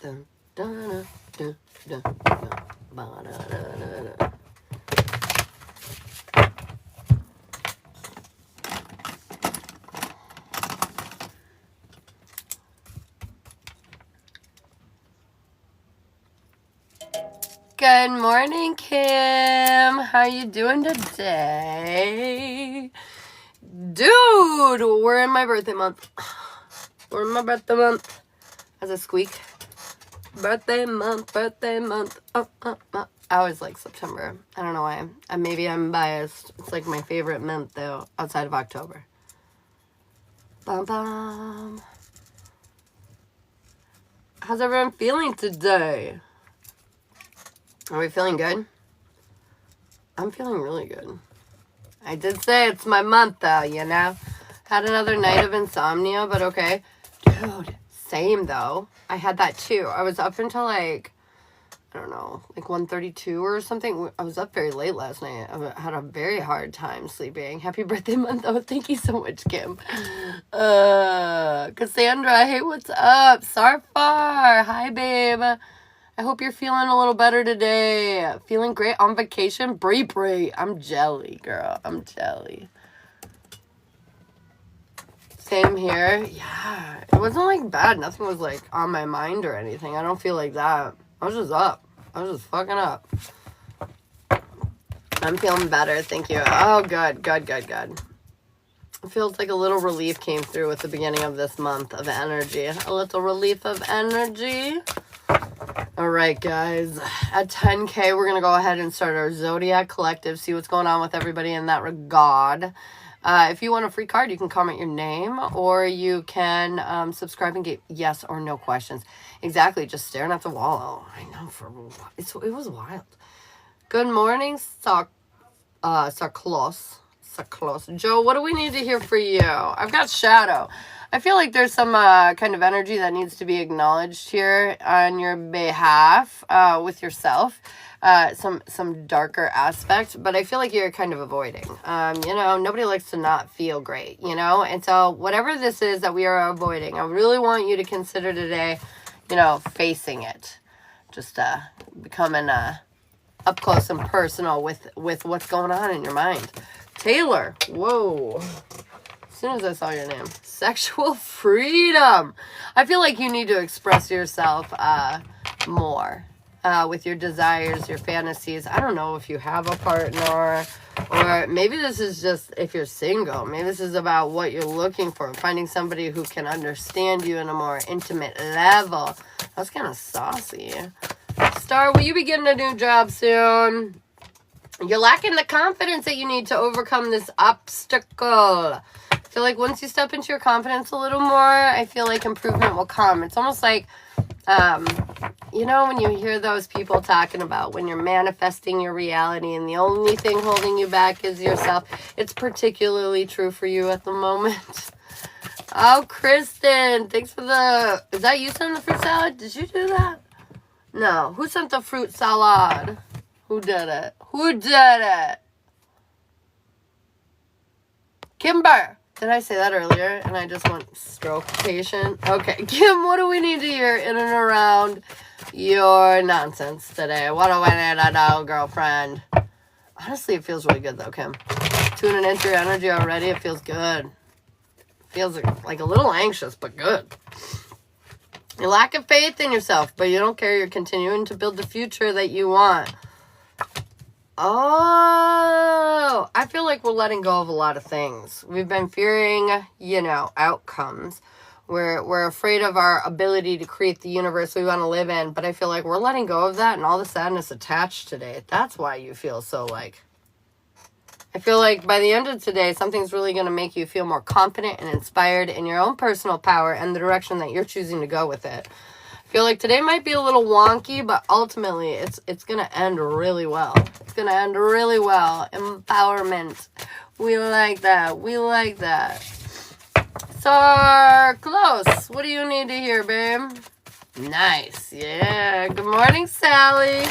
Dun, dun, dun, dun, dun, ba-da-da-da-da. Good morning, Kim. How you doing today? Dude, we're in my birthday month. We're in my birthday month. As a squeak. Birthday month, birthday month. I always like September. I don't know why. Maybe I'm biased. It's like my favorite month, though, outside of October. Bum, bum. How's everyone feeling today? Are we feeling good? I'm feeling really good. I did say it's my month, though, you know? Had another night of insomnia, but okay. Dude, same, though. I had that, too. I was up until, like, I don't know, like 1:32 or something. I was up very late last night. I had a very hard time sleeping. Happy birthday month. Oh, thank you so much, Kim. Cassandra, hey, what's up? Sarfar, hi, babe. I hope you're feeling a little better today. Feeling great on vacation? Brie. I'm jelly, girl. I'm jelly. Same here. Yeah. It wasn't, like, bad. Nothing was, like, on my mind or anything. I don't feel like that. I was just up. I was just fucking up. I'm feeling better. Thank you. Oh, good. It feels like a little relief came through with the beginning of this month of energy. A little relief of energy. All right, guys, at 10K, we're going to go ahead and start our Zodiac Collective, see what's going on with everybody in that regard. If you want a free card, you can comment your name, or you can subscribe and get yes or no questions. Exactly, just staring at the wall. Oh, I know, it was wild. Good morning, Sarklos. Joe, what do we need to hear for you? I've got Shadow. I feel like there's some kind of energy that needs to be acknowledged here on your behalf with yourself. Some darker aspects, but I feel like you're kind of avoiding. Nobody likes to not feel great, And so whatever this is that we are avoiding, I really want you to consider today, facing it. Just becoming up close and personal with what's going on in your mind. Taylor, whoa. As soon as I saw your name. Sexual freedom. I feel like you need to express yourself more with your desires, your fantasies. I don't know if you have a partner, or maybe this is just if you're single. Maybe this is about what you're looking for, finding somebody who can understand you in a more intimate level. That's kind of saucy. Star, will you be getting a new job soon? You're lacking the confidence that you need to overcome this obstacle. I feel like once you step into your confidence a little more, I feel like improvement will come. It's almost like, when you hear those people talking about when you're manifesting your reality and the only thing holding you back is yourself. It's particularly true for you at the moment. Oh, Kristen, thanks for is that you sent the fruit salad? Did you do that? No. Who sent the fruit salad? Who did it? Kimber. Did I say that earlier? And I just went stroke patient. Okay. Kim, what do we need to hear in and around your nonsense today? What do we need to know, girlfriend? Honestly, it feels really good, though, Kim. Tuning into your energy already, it feels good. Feels like a little anxious, but good. You lack of faith in yourself, but you don't care. You're continuing to build the future that you want. Oh, I feel like we're letting go of a lot of things. We've been fearing, outcomes. We're afraid of our ability to create the universe we want to live in, but I feel like we're letting go of that and all the sadness attached today. That's why you feel so I feel like by the end of today, something's really going to make you feel more confident and inspired in your own personal power and the direction that you're choosing to go with it. I feel like today might be a little wonky, but ultimately it's going to end really well. It's going to end really well. Empowerment. We like that. So, close. What do you need to hear, babe? Nice. Yeah. Good morning, Sally.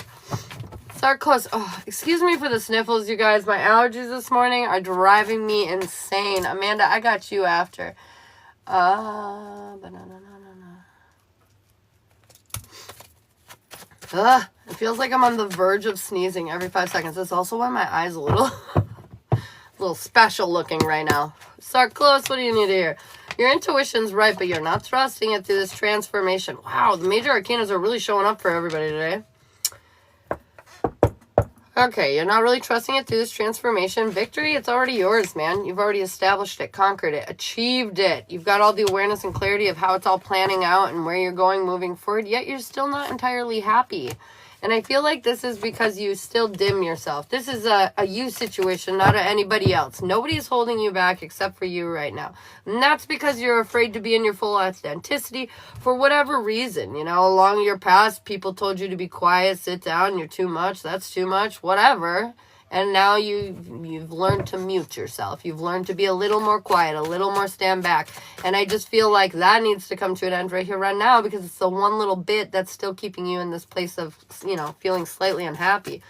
Close. Oh, excuse me for the sniffles, you guys. My allergies this morning are driving me insane. Amanda, I got you after. Ugh, it feels like I'm on the verge of sneezing every 5 seconds. That's also why my eyes a little, little special looking right now. Start close. What do you need to hear? Your intuition's right, but you're not trusting it through this transformation. Wow, the major arcanas are really showing up for everybody today. Okay, you're not really trusting it through this transformation. Victory, it's already yours, man. You've already established it, conquered it, achieved it. You've got all the awareness and clarity of how it's all planning out and where you're going moving forward, yet you're still not entirely happy. And I feel like this is because you still dim yourself. This is a you situation, not anybody else. Nobody's holding you back except for you right now. And that's because you're afraid to be in your full authenticity for whatever reason. You know, along your past, people told you to be quiet, sit down, you're too much, that's too much, whatever. And now you've learned to mute yourself. You've learned to be a little more quiet, a little more stand back. And I just feel like that needs to come to an end right here, right now, because it's the one little bit that's still keeping you in this place of, you know, feeling slightly unhappy.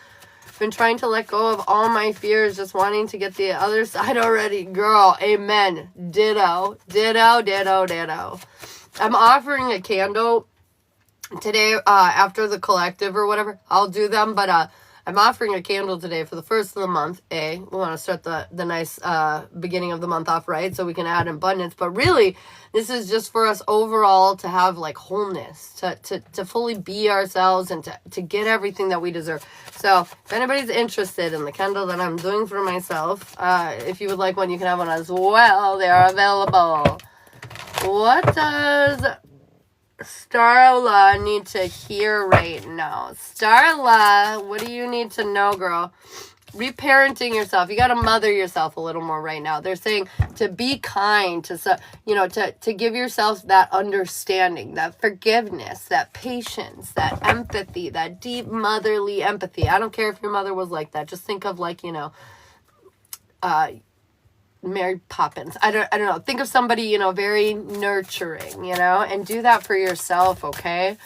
I've been trying to let go of all my fears, just wanting to get the other side already. Girl, amen. Ditto, ditto, ditto, ditto. I'm offering a candle today after the collective or whatever. I'll do them, but I'm offering a candle today for the first of the month. We want to start the nice beginning of the month off right so we can add abundance. But really, this is just for us overall to have like wholeness, to fully be ourselves and to get everything that we deserve. So if anybody's interested in the candle that I'm doing for myself, if you would like one, you can have one as well. They are available. What does Starla need to hear right now? Starla, what do you need to know, girl? Reparenting yourself. You got to mother yourself a little more right now. They're saying to be kind, to give yourself that understanding, that forgiveness, that patience, that empathy, that deep motherly empathy. I don't care if your mother was like that. Just think of like, Mary Poppins. I don't know. Think of somebody, very nurturing, and do that for yourself, okay?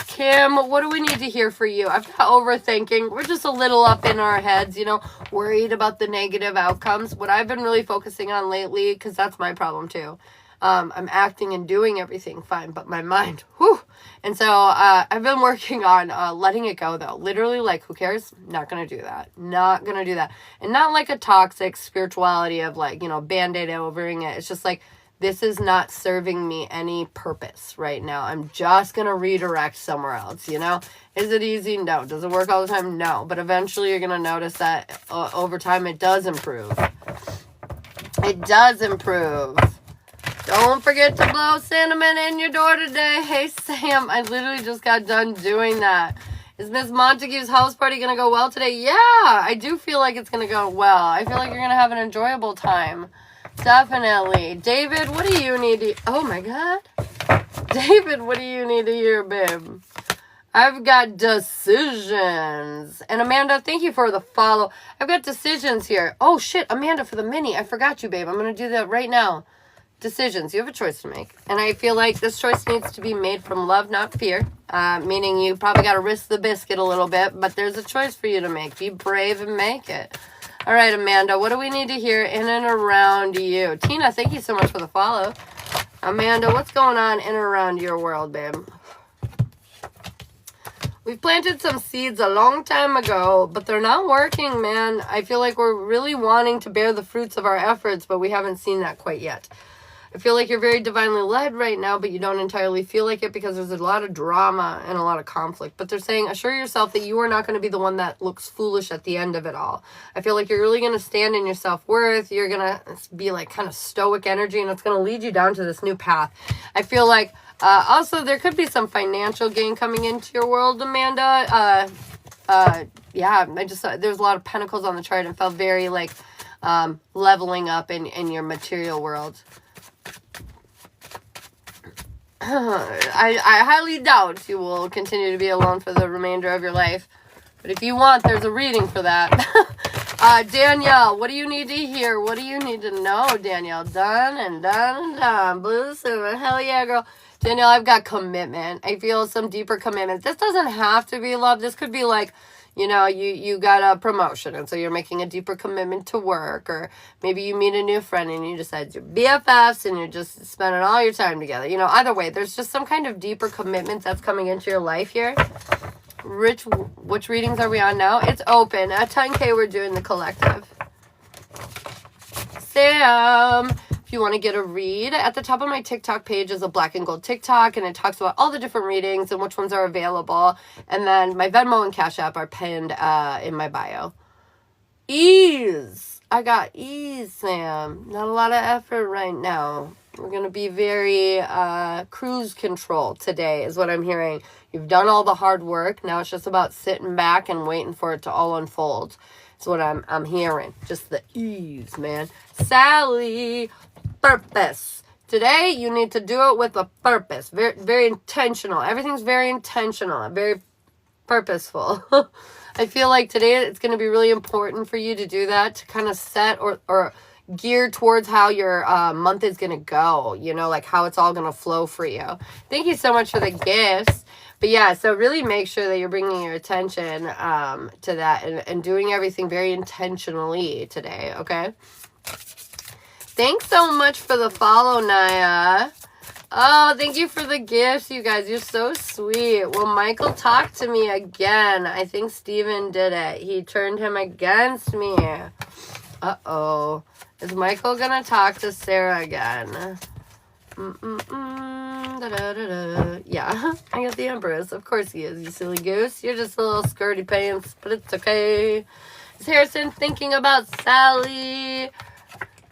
Kim, what do we need to hear for you? I've got overthinking. We're just a little up in our heads, worried about the negative outcomes. What I've been really focusing on lately, because that's my problem too. I'm acting and doing everything fine, but my mind, whew. And so I've been working on letting it go, though. Literally, like, who cares? Not going to do that. Not going to do that. And not like a toxic spirituality of, like, Band-Aid overing it. It's just like, this is not serving me any purpose right now. I'm just going to redirect somewhere else, Is it easy? No. Does it work all the time? No. But eventually you're going to notice that over time it does improve. It does improve. Don't forget to blow cinnamon in your door today. Hey, Sam, I literally just got done doing that. Is Miss Montague's house party going to go well today? Yeah, I do feel like it's going to go well. I feel like you're going to have an enjoyable time. Definitely. David, what do you need to... Oh, my God. David, what do you need to hear, babe? I've got decisions. And Amanda, thank you for the follow. I've got decisions here. Oh, shit, Amanda, for the mini. I forgot you, babe. I'm going to do that right now. Decisions. You have a choice to make. And I feel like this choice needs to be made from love, not fear. Meaning you probably got to risk the biscuit a little bit, but there's a choice for you to make. Be brave and make it. All right, Amanda, what do we need to hear in and around you? Tina, thank you so much for the follow. Amanda, what's going on in and around your world, babe? We've planted some seeds a long time ago, but they're not working, man. I feel like we're really wanting to bear the fruits of our efforts, but we haven't seen that quite yet. I feel like you're very divinely led right now, but you don't entirely feel like it because there's a lot of drama and a lot of conflict. But they're saying, assure yourself that you are not going to be the one that looks foolish at the end of it all. I feel like you're really going to stand in your self-worth. You're going to be like kind of stoic energy, and it's going to lead you down to this new path. I feel like also there could be some financial gain coming into your world, Amanda. Yeah, I just there's a lot of pentacles on the chart and felt very like leveling up in your material world. I highly doubt you will continue to be alone for the remainder of your life. But if you want, there's a reading for that. Danielle, what do you need to hear? What do you need to know, Danielle? Done and done and done. Blue silver. Hell yeah, girl. Danielle, I've got commitment. I feel some deeper commitment. This doesn't have to be love. This could be like, you got a promotion, and so you're making a deeper commitment to work, or maybe you meet a new friend and you decide you're BFFs and you're just spending all your time together. Either way, there's just some kind of deeper commitment that's coming into your life here. which readings are we on now? It's open. At 10K, we're doing the collective. Sam, if you want to get a read, at the top of my TikTok page is a black and gold TikTok, and it talks about all the different readings and which ones are available. And then my Venmo and Cash App are pinned in my bio. Ease. I got ease, Sam. Not a lot of effort right now. We're going to be very cruise control today is what I'm hearing. You've done all the hard work. Now it's just about sitting back and waiting for it to all unfold. That's what I'm hearing. Just the ease, man. Sally, purpose. Today, you need to do it with a purpose. Very, very intentional. Everything's very intentional. Very purposeful. I feel like today it's going to be really important for you to do that, to kind of set or gear towards how your month is going to go, you know, like how it's all going to flow for you. Thank you so much for the gifts. But yeah, so really make sure that you're bringing your attention to that and doing everything very intentionally today, okay? Thanks so much for the follow, Naya. Oh, thank you for the gifts, you guys. You're so sweet. Will Michael talk to me again? I think Steven did it. He turned him against me. Uh-oh. Is Michael going to talk to Sarah again? Yeah, I got the Empress. Of course he is, you silly goose. You're just a little skirty pants, but it's okay. Is Harrison thinking about Sally?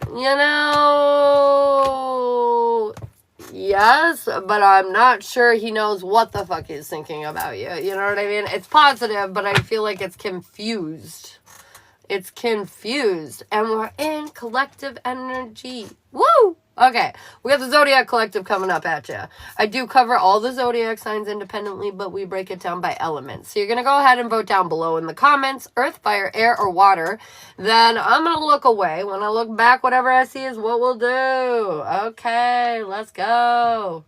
You know... Yes, but I'm not sure he knows what the fuck he's thinking about you. You know what I mean? It's positive, but I feel like it's confused. It's confused. And we're in collective energy. Woo! Okay, we got the Zodiac Collective coming up at you. I do cover all the Zodiac signs independently, but we break it down by elements. So you're going to go ahead and vote down below in the comments, earth, fire, air, or water. Then I'm going to look away. When I look back, whatever I see is what we'll do. Okay, let's go.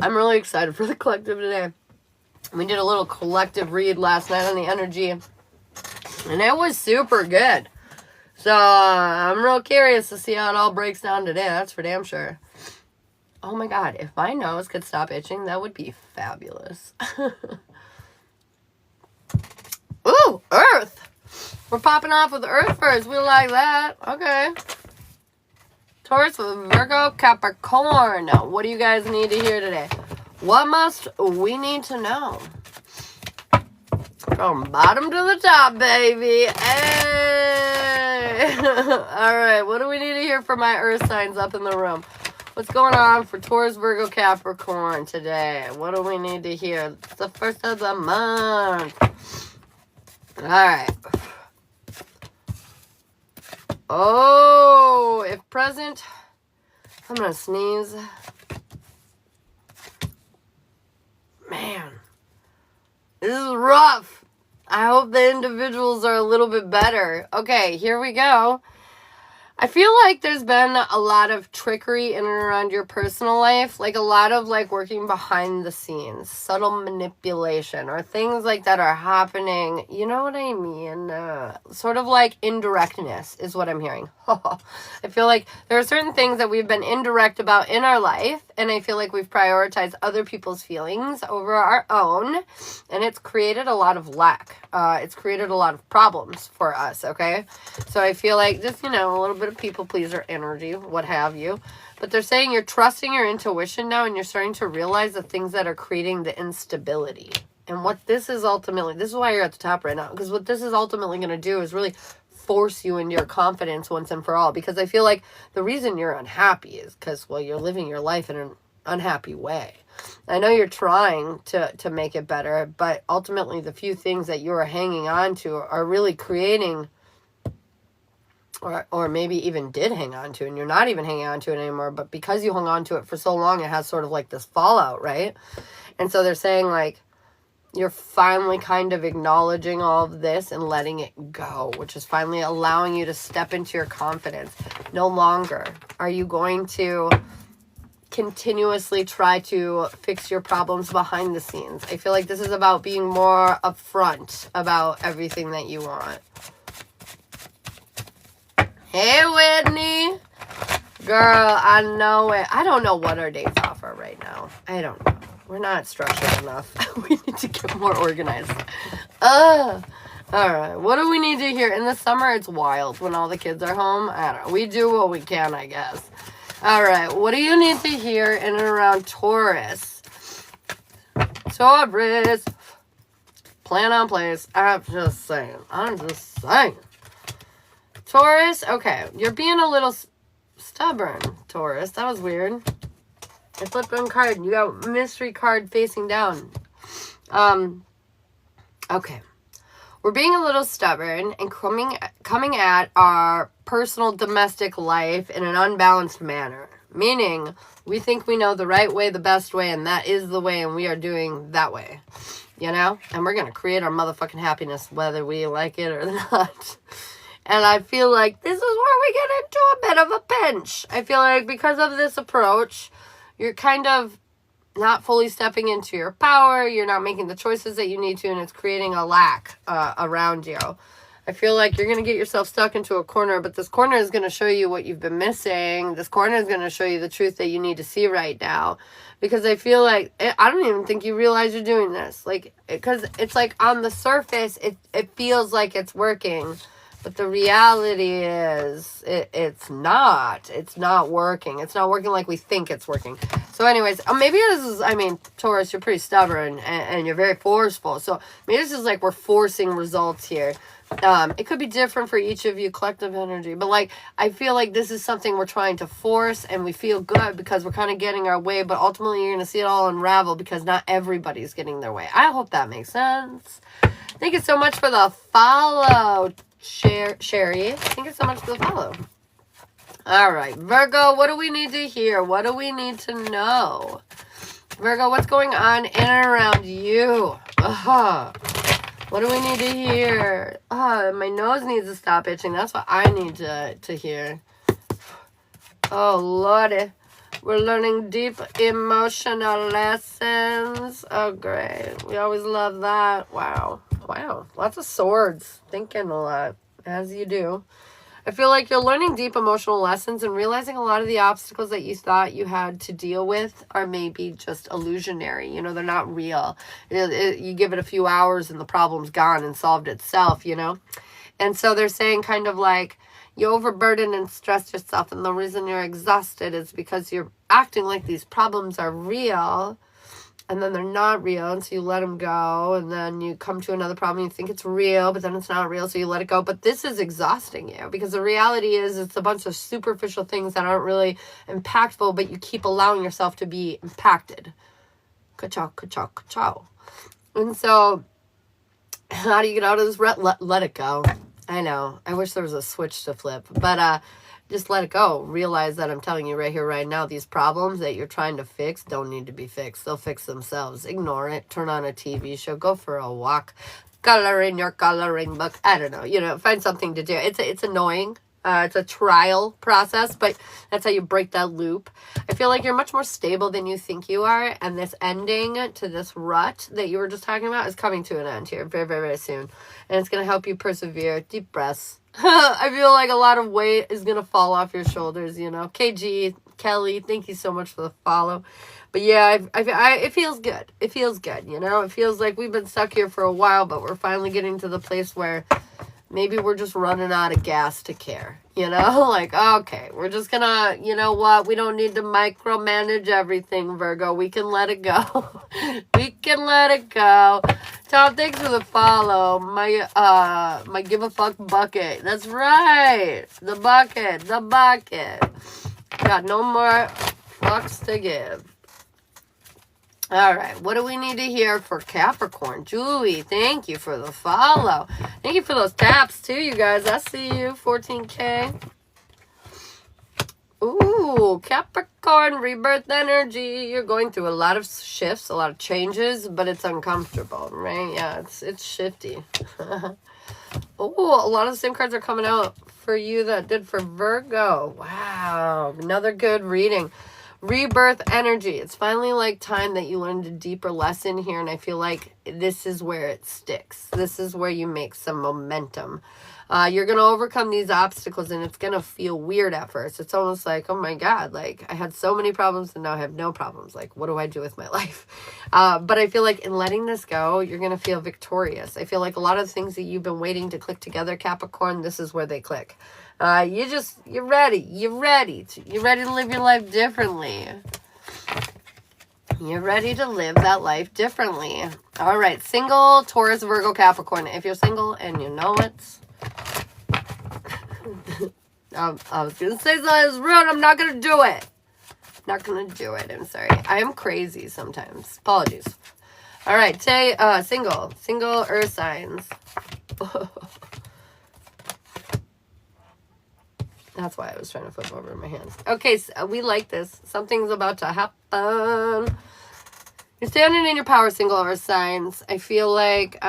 I'm really excited for the collective today. We did a little collective read last night on the energy, and it was super good. So, I'm real curious to see how it all breaks down today. That's for damn sure. Oh my god, if my nose could stop itching, that would be fabulous. Ooh, Earth! We're popping off with Earth first. We like that. Okay. Taurus, Virgo, Capricorn. What do you guys need to hear today? What must we need to know? From bottom to the top, baby. Hey! Alright, what do we need to hear for my earth signs up in the room? What's going on for Taurus, Virgo, Capricorn today? What do we need to hear? It's the first of the month. Alright. Oh, if present, I'm going to sneeze. Man, this is rough. I hope the individuals are a little bit better. Okay, here we go. I feel like there's been a lot of trickery in and around your personal life. Like a lot of like working behind the scenes. Subtle manipulation or things like that are happening. You know what I mean? Sort of like indirectness is what I'm hearing. I feel like there are certain things that we've been indirect about in our life. And I feel like we've prioritized other people's feelings over our own. And it's created a lot of lack. It's created a lot of problems for us, okay? So I feel like just, you know, a little bit of people pleaser energy, what have you. But they're saying you're trusting your intuition now and you're starting to realize the things that are creating the instability. And what this is ultimately, this is why you're at the top right now. Because what this is ultimately going to do is really force you into your confidence once and for all. Because I feel like the reason you're unhappy is because, well, you're living your life in an unhappy way. I know you're trying to make it better, but ultimately the few things that you are hanging on to are really creating, or maybe even did hang on to, and you're not even hanging on to it anymore, but because you hung on to it for so long, it has sort of like this fallout, right? And so they're saying like, you're finally kind of acknowledging all of this and letting it go, which is finally allowing you to step into your confidence. No longer are you going to continuously try to fix your problems behind the scenes. I feel like this is about being more upfront about everything that you want. Hey, Whitney. Girl, I know it. I don't know what our days off are right now. I don't know. We're not structured enough. We need to get more organized. All right, what do we need to hear? In the summer, it's wild when all the kids are home. I don't know. We do what we can, I guess. All right, what do you need to hear in and around Taurus? Taurus. Plan on place. I'm just saying. Taurus, okay. You're being a little stubborn, Taurus. That was weird. I flipped one card. You got mystery card facing down. Okay. We're being a little stubborn and coming at our personal domestic life in an unbalanced manner. Meaning, we think we know the right way, the best way, and that is the way, and we are doing that way. You know? And we're going to create our motherfucking happiness whether we like it or not. And I feel like this is where we get into a bit of a pinch. I feel like because of this approach, you're kind of not fully stepping into your power. You're not making the choices that you need to, and it's creating a lack around you. I feel like you're going to get yourself stuck into a corner, but this corner is going to show you what you've been missing. This corner is going to show you the truth that you need to see right now. Because I feel like, I don't even think you realize you're doing this. Like, because it's like on the surface, it feels like it's working. But the reality is, it's not. It's not working. It's not working like we think it's working. So anyways, maybe this is, Taurus, you're pretty stubborn and you're very forceful. So maybe this is like we're forcing results here. It could be different for each of you, collective energy. But like, I feel like this is something we're trying to force and we feel good because we're kind of getting our way. But ultimately, you're going to see it all unravel because not everybody's getting their way. I hope that makes sense. Thank you so much for the follow, Sherry. Thank you so much for the follow. All right, Virgo, what do we need to hear? What do we need to know? Virgo, what's going on in and around you? What do we need to hear? My nose needs to stop itching. That's what I need to hear. Oh, Lordy. We're learning deep emotional lessons. Oh, great. We always love that. Wow. Lots of swords. Thinking a lot, as you do. I feel like you're learning deep emotional lessons and realizing a lot of the obstacles that you thought you had to deal with are maybe just illusionary. You know, they're not real. You give it a few hours and the problem's gone and solved itself, you know. And so they're saying kind of like you overburden and stress yourself, and the reason you're exhausted is because you're acting like these problems are real. And then they're not real, and so you let them go, and then you come to another problem, you think it's real, but then it's not real, so you let it go. But this is exhausting you, because the reality is it's a bunch of superficial things that aren't really impactful, but you keep allowing yourself to be impacted. Ka-chow, ka-chow, ka-chow. And so, how do you get out of this rut? Let it go. I know. I wish there was a switch to flip, but just let it go. Realize that I'm telling you right here, right now, these problems that you're trying to fix don't need to be fixed. They'll fix themselves. Ignore it. Turn on a TV show. Go for a walk. Color in your coloring book. I don't know. You know, find something to do. It's annoying. It's a trial process, but that's how you break that loop. I feel like you're much more stable than you think you are, and this ending to this rut that you were just talking about is coming to an end here very, very, very soon, and it's going to help you persevere. Deep breaths. I feel like a lot of weight is going to fall off your shoulders, you know. KG, Kelly, thank you so much for the follow. But yeah, it feels good. It feels good, you know. It feels like we've been stuck here for a while, but we're finally getting to the place where maybe we're just running out of gas to care, you know? Like, okay, we're just gonna, you know what? We don't need to micromanage everything, Virgo. We can let it go. We can let it go. Tom, thanks for the follow. My give a fuck bucket. That's right. The bucket. Got no more fucks to give. All right, what do we need to hear for Capricorn? Julie, thank you for the follow. Thank you for those taps, too, you guys. I see you, 14K. Ooh, Capricorn, rebirth energy. You're going through a lot of shifts, a lot of changes, but it's uncomfortable, right? Yeah, it's shifty. Oh, a lot of the same cards are coming out for you that did for Virgo. Wow, another good reading. Rebirth energy. It's finally like time that you learned a deeper lesson here, and I feel like this is where it sticks. This is where you make some momentum. You're going to overcome these obstacles, and it's going to feel weird at first. It's almost like, oh my God, like I had so many problems and now I have no problems. Like, what do I do with my life? But I feel like in letting this go, you're going to feel victorious. I feel like a lot of things that you've been waiting to click together, Capricorn, this is where they click. You're ready. You're ready to live your life differently. You're ready to live that life differently. All right, single, Taurus, Virgo, Capricorn. If you're single and you know it, I was going to say something rude. I'm not going to do it. Not going to do it. I'm sorry. I am crazy sometimes. Apologies. All right, say single earth signs. That's why I was trying to flip over my hands. Okay, so we like this. Something's about to happen. You're standing in your power, single earth signs. I feel like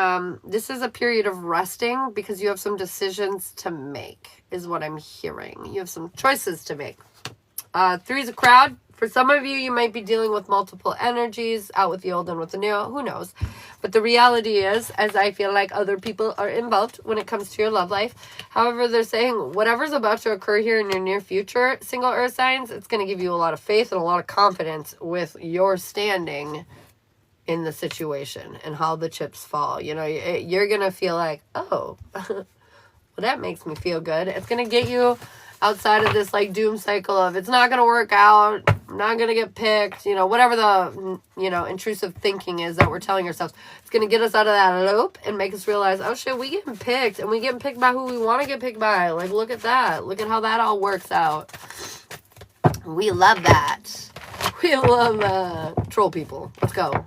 this is a period of resting because you have some decisions to make, is what I'm hearing. You have some choices to make. Three's a crowd. For some of you, you might be dealing with multiple energies, out with the old and with the new. Who knows? But the reality is, as I feel like other people are involved when it comes to your love life. However, they're saying whatever's about to occur here in your near future, single earth signs, it's going to give you a lot of faith and a lot of confidence with your standing in the situation and how the chips fall. You know, you're going to feel like, oh, well, that makes me feel good. It's going to get you outside of this like doom cycle of it's not going to work out, I'm not going to get picked, you know, whatever the, you know, intrusive thinking is that we're telling ourselves. It's going to get us out of that loop and make us realize, oh shit, we getting picked, and we getting picked by who we want to get picked by. Like, look at that. Look at how that all works out. We love that. We love troll people. Let's go.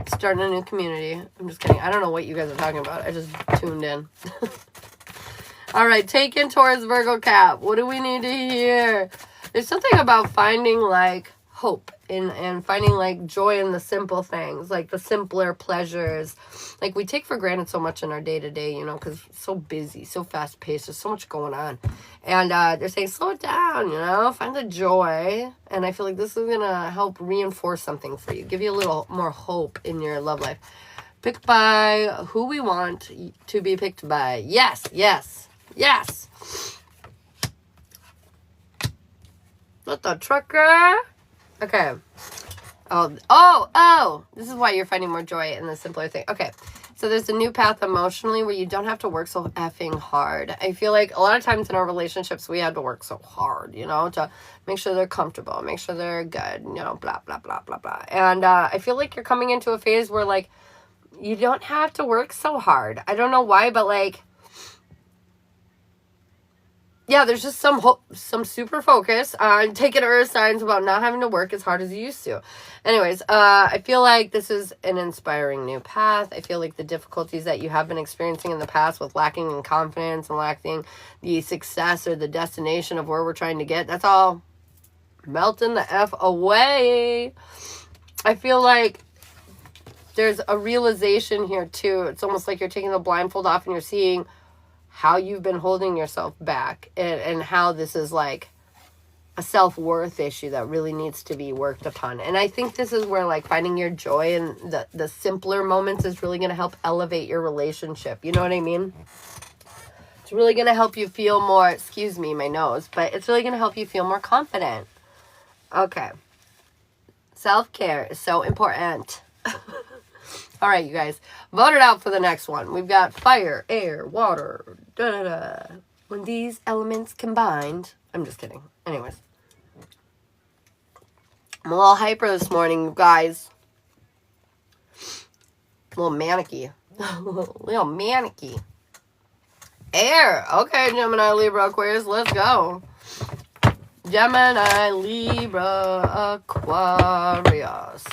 Starting a new community. I'm just kidding. I don't know what you guys are talking about. I just tuned in. All right, taken Taurus, Virgo, Cap. What do we need to hear? There's something about finding, like, hope and finding, like, joy in the simple things, like the simpler pleasures. Like, we take for granted so much in our day-to-day, you know, because it's so busy, so fast-paced. There's so much going on. And they're saying, slow it down, you know, find the joy. And I feel like this is going to help reinforce something for you, give you a little more hope in your love life. Picked by who we want to be picked by. Yes, yes. Yes. What the trucker? Okay. Oh. This is why you're finding more joy in the simpler thing. Okay. So there's a new path emotionally where you don't have to work so effing hard. I feel like a lot of times in our relationships, we had to work so hard, you know, to make sure they're comfortable, make sure they're good, you know, blah, blah, blah, blah, blah. And I feel like you're coming into a phase where, like, you don't have to work so hard. I don't know why, but, like, yeah, there's just some super focus on taking earth signs about not having to work as hard as you used to. Anyways, I feel like this is an inspiring new path. I feel like the difficulties that you have been experiencing in the past with lacking in confidence and lacking the success or the destination of where we're trying to get, that's all melting the F away. I feel like there's a realization here too. It's almost like you're taking the blindfold off and you're seeing how you've been holding yourself back and how this is like a self-worth issue that really needs to be worked upon. And I think this is where, like, finding your joy in the simpler moments is really going to help elevate your relationship. You know what I mean? It's really going to help you feel more, excuse me, my nose, but it's really going to help you feel more confident. Okay. Self-care is so important. All right, you guys, vote it out for the next one. We've got fire, air, water, da-da-da. When these elements combined... I'm just kidding. Anyways. I'm a little hyper this morning, you guys. A little manicky. little manicky. Air. Okay, Gemini, Libra, Aquarius, let's go. Gemini, Libra, Aquarius.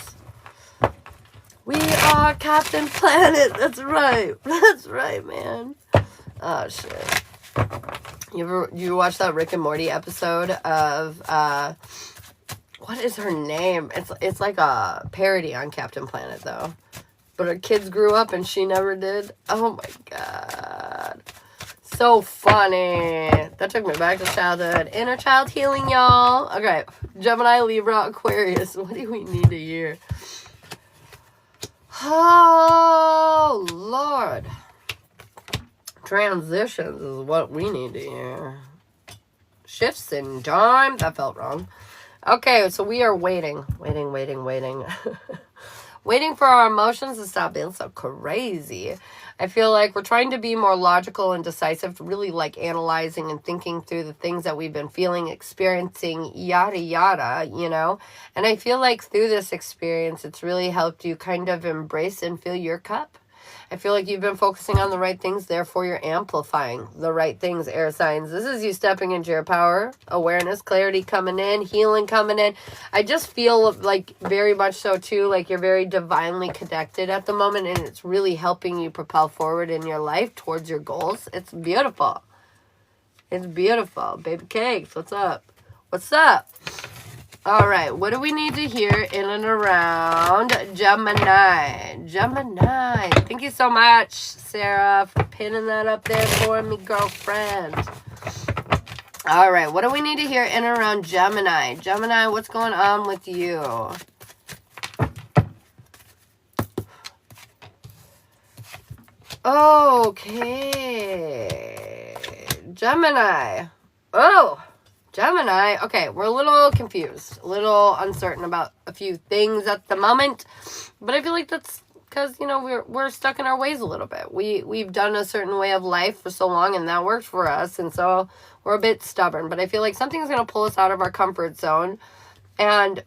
We are Captain Planet. That's right. That's right, man. Oh, shit. You watch that Rick and Morty episode of, what is her name? It's like a parody on Captain Planet, though. But her kids grew up and she never did. Oh, my God. So funny. That took me back to childhood. Inner child healing, y'all. Okay. Gemini, Libra, Aquarius. What do we need to hear? Oh, Lord. Transitions is what we need to hear. Shifts in time. That felt wrong. Okay, so we are waiting. Waiting for our emotions to stop being so crazy. I feel like we're trying to be more logical and decisive, really like analyzing and thinking through the things that we've been feeling, experiencing, yada, yada, you know? And I feel like through this experience, it's really helped you kind of embrace and fill your cup. I feel like you've been focusing on the right things, therefore you're amplifying the right things, air signs. This is you stepping into your power, awareness, clarity coming in, healing coming in. I just feel like very much so too, like you're very divinely connected at the moment, and it's really helping you propel forward in your life towards your goals. It's beautiful. It's beautiful. Baby cakes, what's up? What's up? All right, what do we need to hear in and around Gemini? Gemini. Thank you so much, Sarah, for pinning that up there for me, girlfriend. All right, what do we need to hear in and around Gemini? Gemini, what's going on with you? Okay. Gemini. Oh. Gemini, okay, we're a little confused, a little uncertain about a few things at the moment, but I feel like that's because, you know, we're stuck in our ways a little bit. We've done a certain way of life for so long, and that worked for us, and so we're a bit stubborn, but I feel like something's going to pull us out of our comfort zone and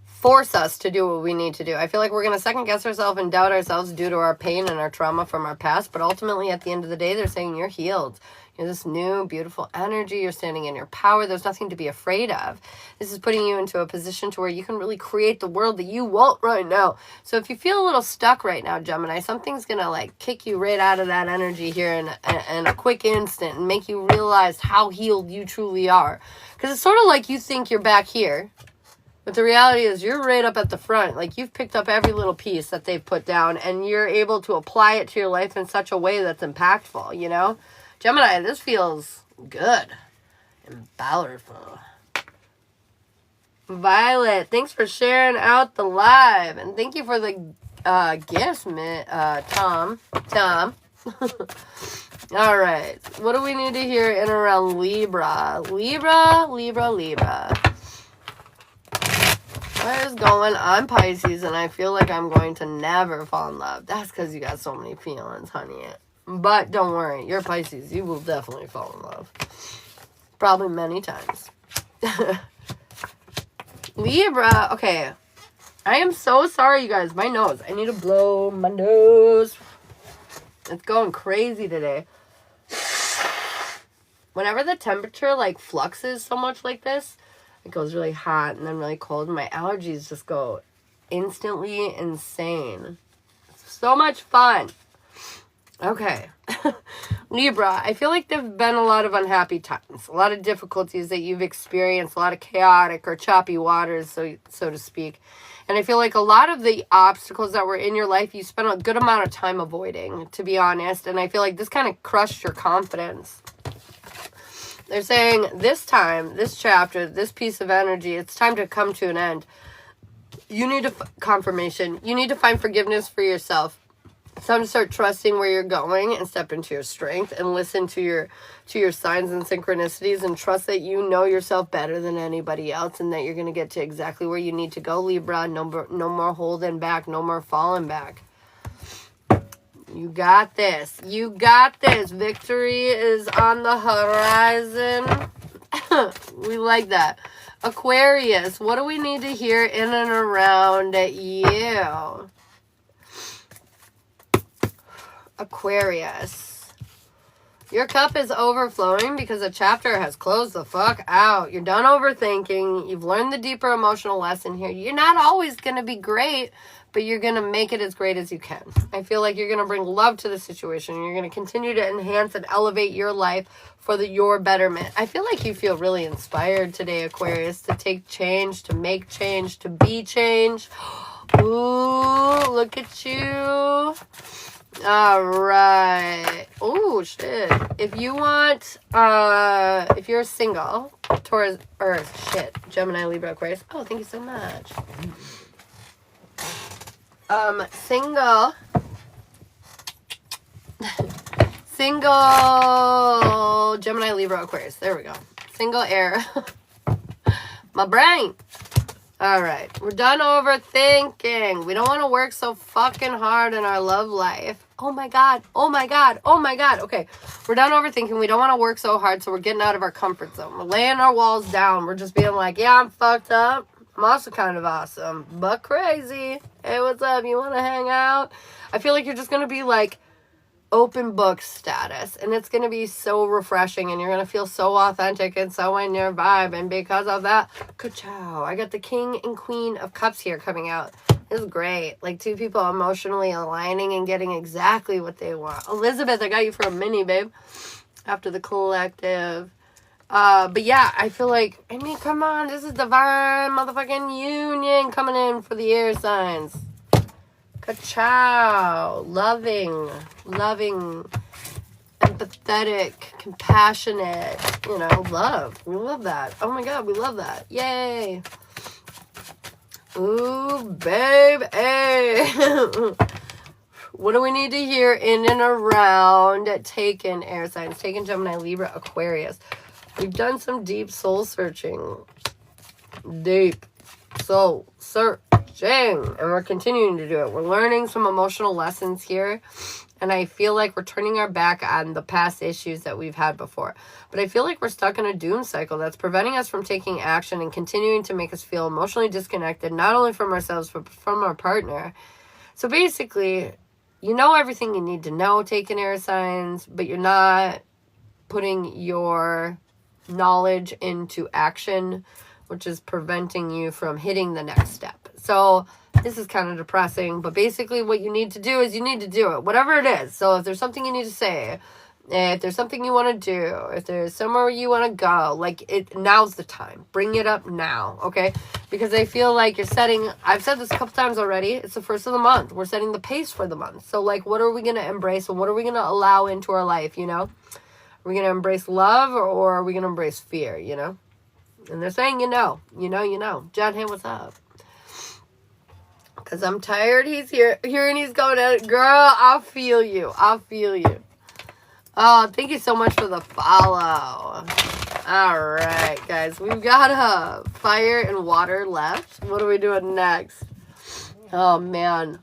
force us to do what we need to do. I feel like we're going to second guess ourselves and doubt ourselves due to our pain and our trauma from our past, but ultimately at the end of the day, they're saying you're healed. You're this new, beautiful energy. You're standing in your power. There's nothing to be afraid of. This is putting you into a position to where you can really create the world that you want right now. So if you feel a little stuck right now, Gemini, something's going to like kick you right out of that energy here in a quick instant and make you realize how healed you truly are. Because it's sort of like you think you're back here, but the reality is you're right up at the front. Like you've picked up every little piece that they've put down and you're able to apply it to your life in such a way that's impactful, you know? Gemini, this feels good and powerful. Violet, thanks for sharing out the live. And thank you for the gifts, Tom. All right. What do we need to hear in around Libra? Libra. What is going on, Pisces? And I feel like I'm going to never fall in love. That's because you got so many feelings, honey. But don't worry, you're Pisces. You will definitely fall in love. Probably many times. Libra. Okay. I am so sorry, you guys. My nose. I need to blow my nose. It's going crazy today. Whenever the temperature, like, fluxes so much like this, it goes really hot and then really cold, and my allergies just go instantly insane. It's so much fun. Okay. Libra, I feel like there have been a lot of unhappy times, a lot of difficulties that you've experienced, a lot of chaotic or choppy waters, so to speak. And I feel like a lot of the obstacles that were in your life, you spent a good amount of time avoiding, to be honest. And I feel like this kind of crushed your confidence. They're saying this time, this chapter, this piece of energy, it's time to come to an end. You need confirmation. You need to find forgiveness for yourself. It's time to start trusting where you're going and step into your strength and listen to your signs and synchronicities and trust that you know yourself better than anybody else and that you're going to get to exactly where you need to go, Libra. No more holding back. No more falling back. You got this. You got this. Victory is on the horizon. We like that. Aquarius, what do we need to hear in and around you? Aquarius. Your cup is overflowing because the chapter has closed the fuck out. You're done overthinking. You've learned the deeper emotional lesson here. You're not always going to be great, but you're going to make it as great as you can. I feel like you're going to bring love to the situation. You're going to continue to enhance and elevate your life for your betterment. I feel like you feel really inspired today, Aquarius, to take change, to make change, to be change. Ooh, look at you. All right. Oh, shit. If you want, if you're single, Taurus, or shit, Gemini, Libra, Aquarius. Oh, thank you so much. Single Gemini, Libra, Aquarius. There we go. Single air. My brain. All right. We're done overthinking. We don't want to work so fucking hard in our love life. Oh my God. Oh my God. Oh my God. Okay. We're done overthinking. We don't want to work so hard, so we're getting out of our comfort zone. We're laying our walls down. We're just being like, yeah, I'm fucked up. I'm also kind of awesome, but crazy. Hey, what's up? You want to hang out? I feel like you're just going to be like open book status, and it's going to be so refreshing, and you're going to feel so authentic and so in your vibe, and because of that, ka-chow, I got the King and Queen of Cups here coming out. This is great. Like, two people emotionally aligning and getting exactly what they want. Elizabeth, I got you for a mini, babe, after the collective. But yeah, I feel like, I mean, come on, this is divine motherfucking union coming in for the air signs. Ka-chow. Loving, empathetic, compassionate, you know, love. We love that. Oh my God, we love that. Yay. Ooh, babe. Hey. What do we need to hear in and around Taken air signs? Taken, Gemini, Libra, Aquarius. We've done some deep soul searching. Deep soul searching. And we're continuing to do it. We're learning some emotional lessons here. And I feel like we're turning our back on the past issues that we've had before. But I feel like we're stuck in a doom cycle that's preventing us from taking action and continuing to make us feel emotionally disconnected, not only from ourselves, but from our partner. So basically, you know everything you need to know, taking air signs, but you're not putting your knowledge into action, which is preventing you from hitting the next step. So this is kind of depressing, but basically what you need to do is you need to do it, whatever it is. So if there's something you need to say, if there's something you want to do, if there's somewhere you want to go, like, now's the time. Bring it up now, okay? Because I feel like you're setting, I've said this a couple times already, it's the first of the month. We're setting the pace for the month. So, like, what are we going to embrace and what are we going to allow into our life, you know? Are we going to embrace love or are we going to embrace fear, you know? And they're saying, you know. John, hey, what's up? Because I'm tired. He's here and he's going at it. Girl, I'll feel you. Oh, thank you so much for the follow. All right, guys. We've got fire and water left. What are we doing next? Oh, man.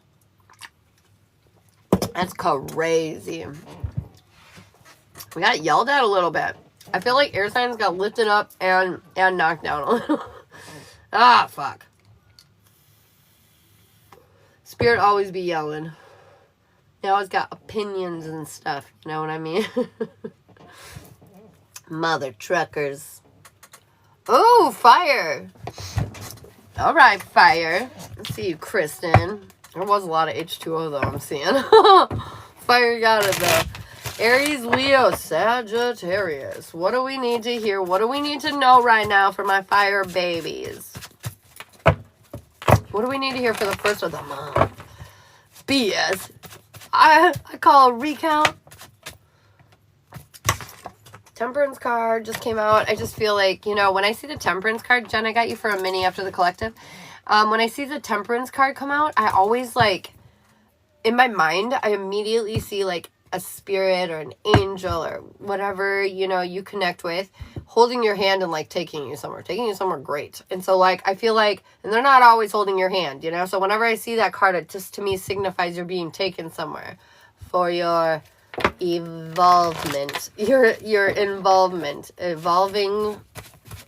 That's crazy. We got yelled at a little bit. I feel like air signs got lifted up and knocked down a little. Ah, fuck. Spirit always be yelling. They always got opinions and stuff. You know what I mean? Mother truckers. Oh, fire. All right, fire. Let's see you, Kristen. There was a lot of H2O, though, I'm seeing. Fire got it, though. Aries, Leo, Sagittarius. What do we need to hear? What do we need to know right now for my fire babies? What do we need to hear for the first of the month? BS. I call a recount. Temperance card just came out. I just feel like, you know, when I see the Temperance card, Jen, I got you for a mini after the collective. When I see the Temperance card come out, I always, like, in my mind, I immediately see, like, a spirit or an angel or whatever, you know, you connect with, holding your hand and, like, taking you somewhere great. And so, like, I feel like, and they're not always holding your hand, you know? So whenever I see that card, it just, to me, signifies you're being taken somewhere for your evolvement, your involvement, evolving,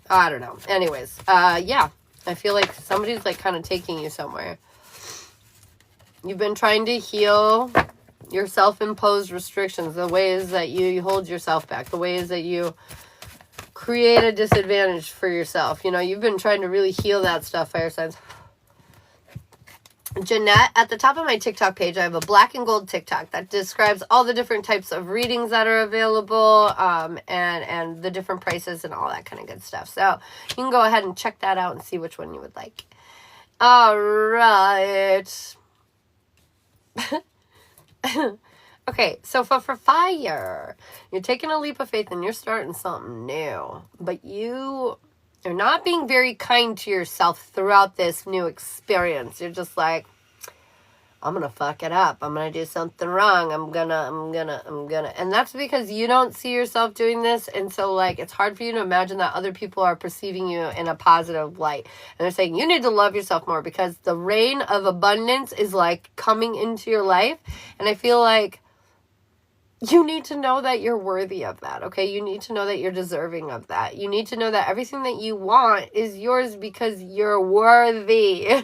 I don't know. Anyways, yeah, I feel like somebody's, like, kind of taking you somewhere. You've been trying to heal your self-imposed restrictions, the ways that you hold yourself back, the ways that you create a disadvantage for yourself. You know, you've been trying to really heal that stuff, fire signs. Jeanette, at the top of my TikTok page, I have a black and gold TikTok that describes all the different types of readings that are available, and the different prices and all that kind of good stuff. So you can go ahead and check that out and see which one you would like. All right. Okay, so for fire, you're taking a leap of faith and you're starting something new, but you are not being very kind to yourself throughout this new experience. You're just like, I'm gonna fuck it up. I'm gonna do something wrong. I'm gonna. And that's because you don't see yourself doing this. And so, like, it's hard for you to imagine that other people are perceiving you in a positive light. And they're saying, you need to love yourself more because the rain of abundance is, like, coming into your life. And I feel like you need to know that you're worthy of that, okay? You need to know that you're deserving of that. You need to know that everything that you want is yours because you're worthy.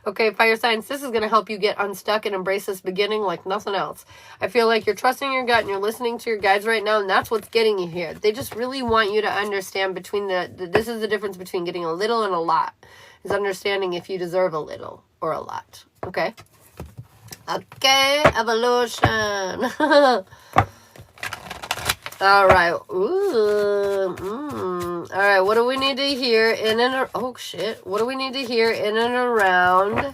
Okay, fire signs, this is going to help you get unstuck and embrace this beginning like nothing else. I feel like you're trusting your gut and you're listening to your guides right now, and that's what's getting you here. They just really want you to understand between this is the difference between getting a little and a lot, is understanding if you deserve a little or a lot, okay? Okay, evolution. All right. Ooh. All right. What do we need to hear in and oh shit. What do we need to hear in and around?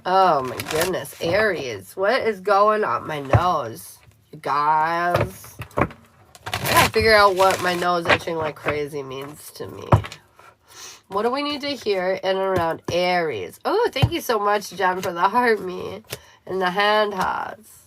Oh my goodness, Aries. What is going on my nose, you guys? I gotta figure out what my nose itching like crazy means to me. What do we need to hear in and around Aries? Oh, thank you so much, Jen, for the heart me and the hand hearts.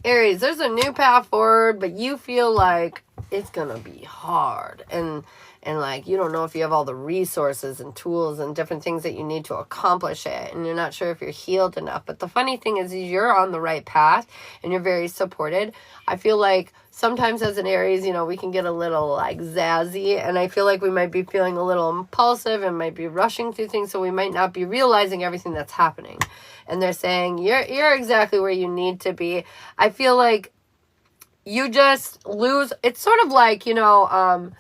Aries, there's a new path forward, but you feel like it's gonna be hard. And like, you don't know if you have all the resources and tools and different things that you need to accomplish it. And you're not sure if you're healed enough. But the funny thing is you're on the right path and you're very supported. I feel like sometimes as an Aries, you know, we can get a little like zazzy. And I feel like we might be feeling a little impulsive and might be rushing through things. So we might not be realizing everything that's happening. And they're saying, you're exactly where you need to be. I feel like you just lose. It's sort of like, you know,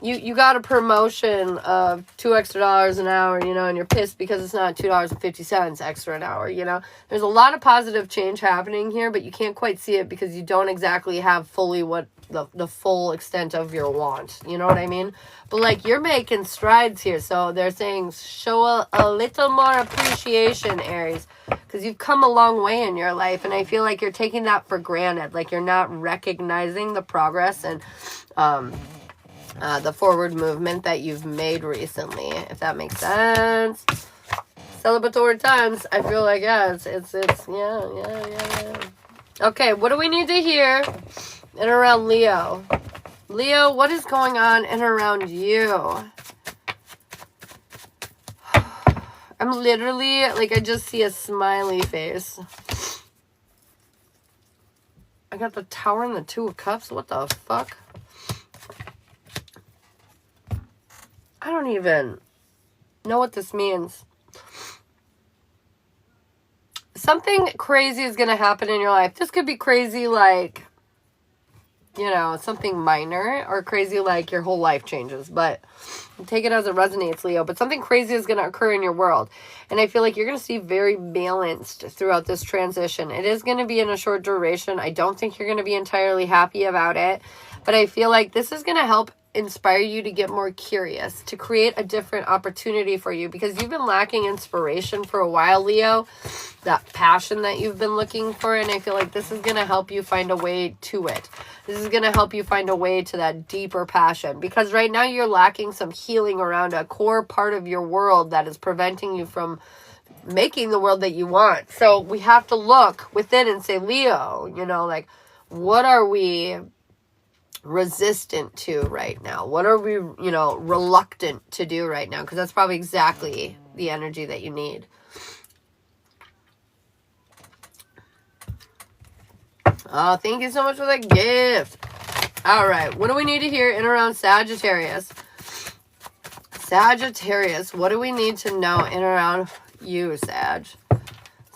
you got a promotion of $2 extra an hour, you know, and you're pissed because it's not $2.50 extra an hour, you know. There's a lot of positive change happening here, but you can't quite see it because you don't exactly have fully what the full extent of your want. You know what I mean? But, like, you're making strides here. So they're saying show a little more appreciation, Aries, because you've come a long way in your life. And I feel like you're taking that for granted. Like, you're not recognizing the progress and the forward movement that you've made recently, if that makes sense. Celebratory times. I feel like, yeah, it's yeah. Okay, what do we need to hear in and around Leo? Leo, what is going on in and around you? I'm literally, like, I just see a smiley face. I got the Tower and the Two of Cups. What the fuck? I don't even know what this means. Something crazy is going to happen in your life. This could be crazy like, you know, something minor, or crazy like your whole life changes. But take it as it resonates, Leo. But something crazy is going to occur in your world. And I feel like you're going to see very balanced throughout this transition. It is going to be in a short duration. I don't think you're going to be entirely happy about it. But I feel like this is going to help inspire you to get more curious, to create a different opportunity for you, because you've been lacking inspiration for a while, Leo, that passion that you've been looking for. And I feel like this is going to help you find a way to it. This is going to help you find a way to that deeper passion, because right now you're lacking some healing around a core part of your world that is preventing you from making the world that you want. So we have to look within and say, Leo, you know, like, what are we resistant to right now? What are we, you know, reluctant to do right now? Because that's probably exactly the energy that you need. Oh, thank you so much for the gift. All right, what do we need to hear in and around Sagittarius? Sagittarius, what do we need to know in and around you, Sag?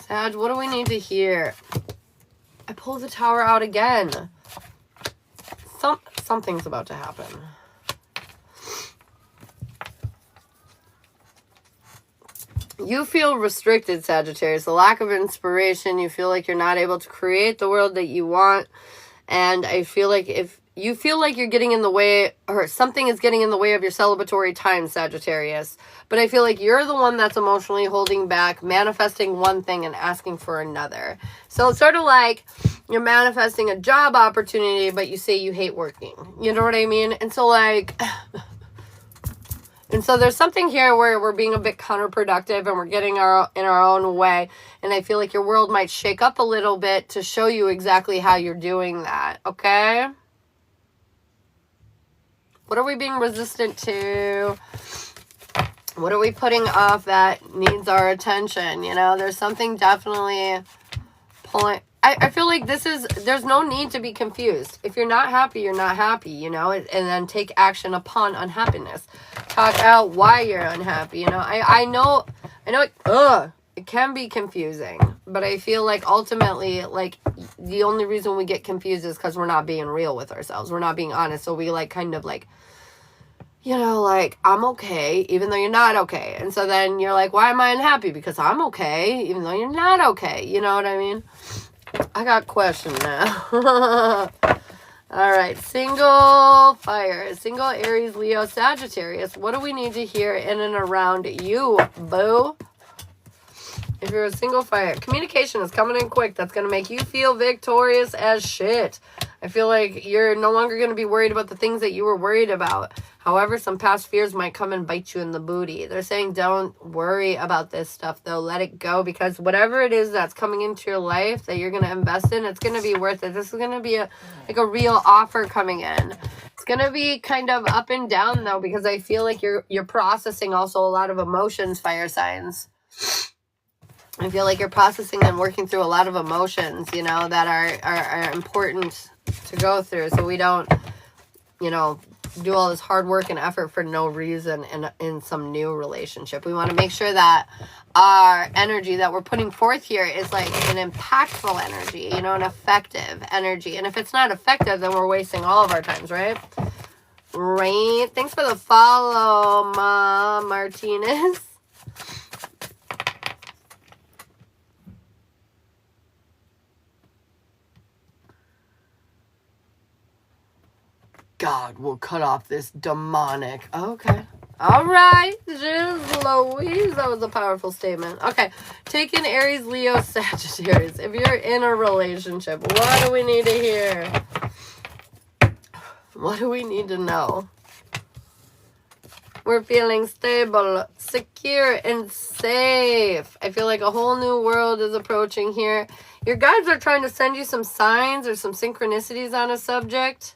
Sag, what do we need to hear? I pulled the Tower out again. Something's about to happen. You feel restricted, Sagittarius. The lack of inspiration. You feel like you're not able to create the world that you want. And I feel like if you feel like you're getting in the way, or something is getting in the way of your celebratory time, Sagittarius. But I feel like you're the one that's emotionally holding back, manifesting one thing and asking for another. So it's sort of like you're manifesting a job opportunity, but you say you hate working. You know what I mean? And so, like, And so there's something here where we're being a bit counterproductive and we're getting in our own way. And I feel like your world might shake up a little bit to show you exactly how you're doing that, okay? What are we being resistant to? What are we putting off that needs our attention? You know, there's something definitely pulling. I feel like there's no need to be confused. If you're not happy, you're not happy, you know, and then take action upon unhappiness. Talk out why you're unhappy, you know. I know it can be confusing, but I feel like ultimately, like, the only reason we get confused is because we're not being real with ourselves. We're not being honest. So we, like, kind of, like, you know, like, I'm okay, even though you're not okay. And so then you're like, why am I unhappy? Because I'm okay, even though you're not okay. You know what I mean? I got a question now. All right. Single fire. Single Aries, Leo, Sagittarius. What do we need to hear in and around you, boo? If you're a single fire, communication is coming in quick. That's going to make you feel victorious as shit. I feel like you're no longer going to be worried about the things that you were worried about. However, some past fears might come and bite you in the booty. They're saying don't worry about this stuff, though. Let it go, because whatever it is that's coming into your life that you're going to invest in, it's going to be worth it. This is going to be a real offer coming in. It's going to be kind of up and down, though, because I feel like you're processing also a lot of emotions, fire signs. I feel like you're processing and working through a lot of emotions, you know, that are important to go through. So we don't, you know, do all this hard work and effort for no reason in some new relationship. We want to make sure that our energy that we're putting forth here is like an impactful energy, you know, an effective energy. And if it's not effective, then we're wasting all of our times, right? Right. Thanks for the follow, Ma Martinez. God will cut off this demonic. Okay. All right. Jeez Louise. That was a powerful statement. Okay. Taking Aries, Leo, Sagittarius. If you're in a relationship, what do we need to hear? What do we need to know? We're feeling stable, secure, and safe. I feel like a whole new world is approaching here. Your guides are trying to send you some signs or some synchronicities on a subject.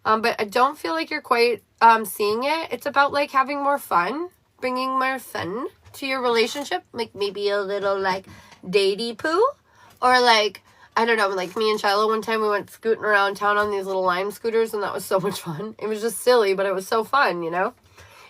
But I don't feel like you're quite seeing it. It's about, like, having more fun, bringing more fun to your relationship. Like, maybe a little, like, datey poo. Or, like, I don't know, like, me and Shiloh one time, we went scooting around town on these little Lime scooters, and that was so much fun. It was just silly, but it was so fun, you know?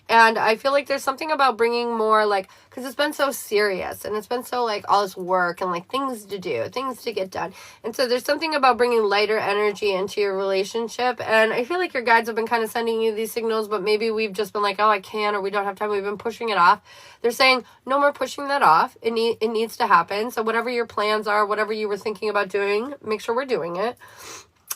And I feel like there's something about bringing more, like, because it's been so serious and it's been so, like, all this work and, like, things to do, things to get done. And so there's something about bringing lighter energy into your relationship. And I feel like your guides have been kind of sending you these signals, but maybe we've just been like, oh, I can't, or we don't have time. We've been pushing it off. They're saying, no more pushing that off. It needs to happen. So whatever your plans are, whatever you were thinking about doing, make sure we're doing it.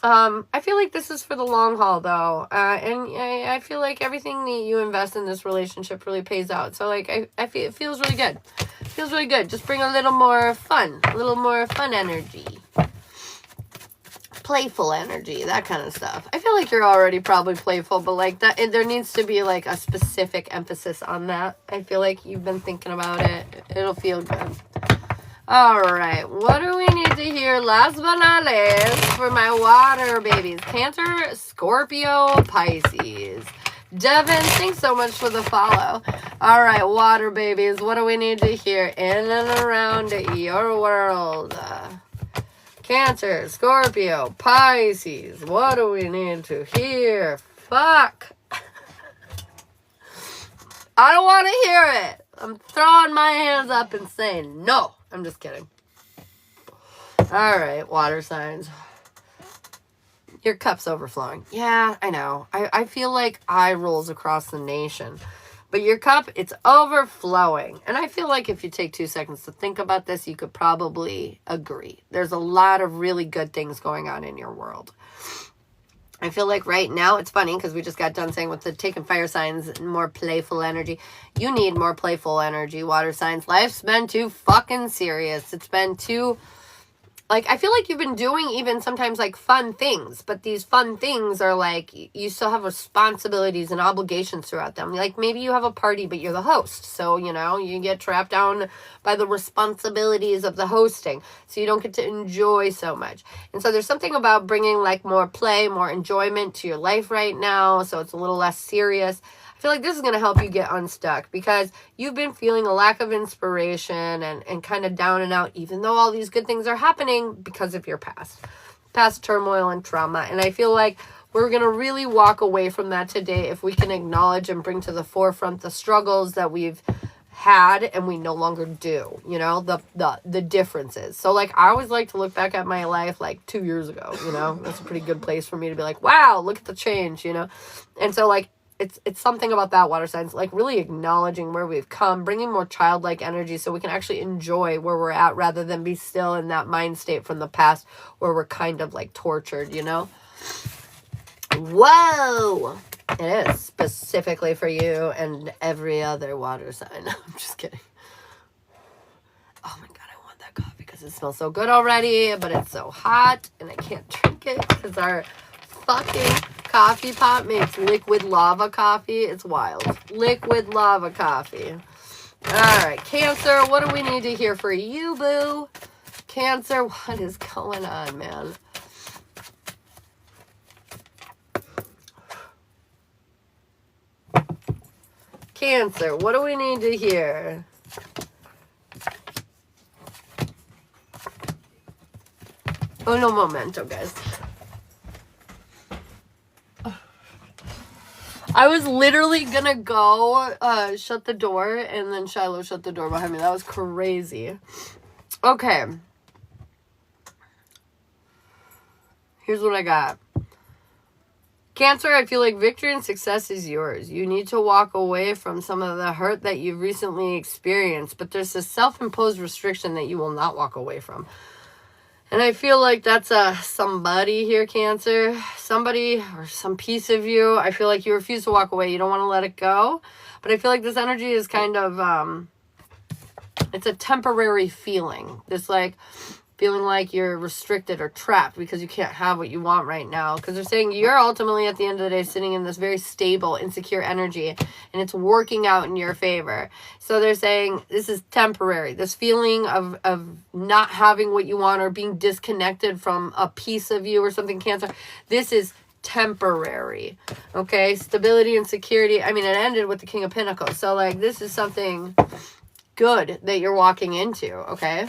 I feel like this is for the long haul, though, and I feel like everything that you invest in this relationship really pays out. So, like, I feel it feels really good. It feels really good. Just bring a little more fun energy, playful energy, that kind of stuff. I feel like you're already probably playful, but, like, that there needs to be, like, a specific emphasis on that. I feel like you've been thinking about it. It'll feel good. All right, what do we need to hear last but not least for my water babies? Cancer, Scorpio, Pisces. Devin, thanks so much for the follow. All right, water babies, what do we need to hear in and around your world? Cancer, Scorpio, Pisces, what do we need to hear? Fuck. I don't want to hear it. I'm throwing my hands up and saying no. I'm just kidding. All right, water signs. Your cup's overflowing. Yeah, I know. I feel like eye rolls across the nation. But your cup, it's overflowing. And I feel like if you take 2 seconds to think about this, you could probably agree. There's a lot of really good things going on in your world. I feel like right now, it's funny because we just got done saying with the taking fire signs, more playful energy. You need more playful energy, water signs. Life's been too fucking serious. It's been too like, I feel like you've been doing even sometimes, like, fun things, but these fun things are, like, you still have responsibilities and obligations throughout them. Like, maybe you have a party, but you're the host, so, you know, you get trapped down by the responsibilities of the hosting, so you don't get to enjoy so much. And so there's something about bringing, like, more play, more enjoyment to your life right now, so it's a little less serious. I feel like this is going to help you get unstuck because you've been feeling a lack of inspiration and kind of down and out, even though all these good things are happening because of your past turmoil and trauma. And I feel like we're going to really walk away from that today if we can acknowledge and bring to the forefront the struggles that we've had and we no longer do, you know, the differences. So, like, I always like to look back at my life like 2 years ago, you know, that's a pretty good place for me to be like, wow, look at the change, you know. And so, like, it's something about that, water signs, like really acknowledging where we've come, bringing more childlike energy so we can actually enjoy where we're at rather than be still in that mind state from the past where we're kind of like tortured, you know? Whoa! It is specifically for you and every other water sign. I'm just kidding. Oh my God, I want that coffee because it smells so good already, but it's so hot and I can't drink it because our fucking coffee pot makes liquid lava coffee. It's wild. Liquid lava coffee. All right, Cancer, what do we need to hear for you, boo? Cancer, what is going on, man? Cancer, what do we need to hear? Oh, no momento, guys. I was literally gonna go shut the door, and then Shiloh shut the door behind me. That was crazy. Okay. Here's what I got. Cancer, I feel like victory and success is yours. You need to walk away from some of the hurt that you've recently experienced, but there's a self-imposed restriction that you will not walk away from. And I feel like that's somebody here, Cancer. Somebody or some piece of you. I feel like you refuse to walk away. You don't want to let it go. But I feel like this energy is kind of, it's a temporary feeling. This, like, feeling like you're restricted or trapped because you can't have what you want right now. Because they're saying you're ultimately, at the end of the day, sitting in this very stable, insecure energy, and it's working out in your favor. So they're saying this is temporary. This feeling of not having what you want or being disconnected from a piece of you or something, Cancer, this is temporary. Okay? Stability and security. I mean, it ended with the King of Pentacles. So, like, this is something good that you're walking into, okay?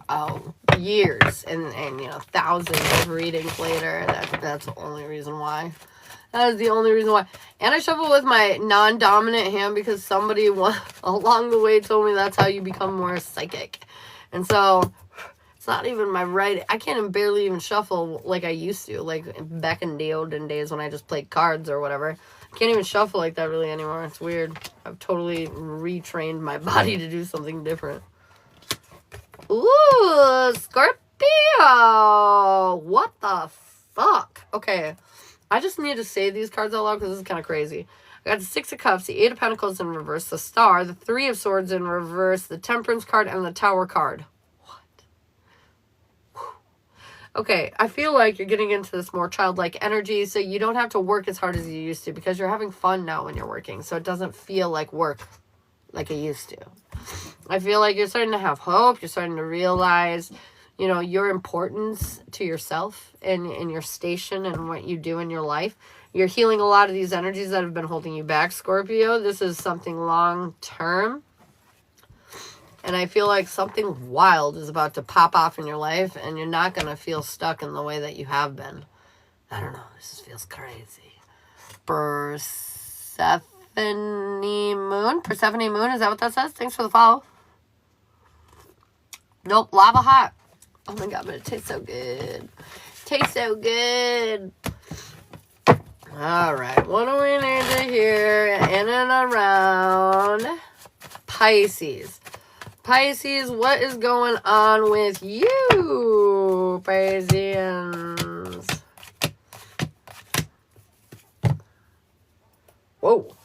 Oh, years and you know, thousands of readings later. That's the only reason why. That is the only reason why. And I shuffle with my non-dominant hand because somebody along the way told me that's how you become more psychic. And so it's not even my right. I can't barely even shuffle like I used to, like back in the olden days when I just played cards or whatever. I can't even shuffle like that really anymore. It's weird. I've totally retrained my body to do something different. Ooh, Scorpio. What the fuck? Okay. I just need to say these cards out loud because this is kind of crazy. I got the Six of Cups, the Eight of Pentacles in reverse, the Star, the Three of Swords in reverse, the Temperance card, and the Tower card. What? Whew. Okay, I feel like you're getting into this more childlike energy, so you don't have to work as hard as you used to because you're having fun now when you're working, so it doesn't feel like work like it used to. I feel like you're starting to have hope. You're starting to realize, you know, your importance to yourself and your station and what you do in your life. You're healing a lot of these energies that have been holding you back, Scorpio. This is something long term. And I feel like something wild is about to pop off in your life and you're not going to feel stuck in the way that you have been. I don't know. This just feels crazy. Persephone Moon. Persephone Moon. Is that what that says? Thanks for the follow. Nope. Lava hot. Oh my God, but it tastes so good. Tastes so good. All right. What do we need to hear in and around Pisces? Pisces, what is going on with you, Pisceans? Whoa.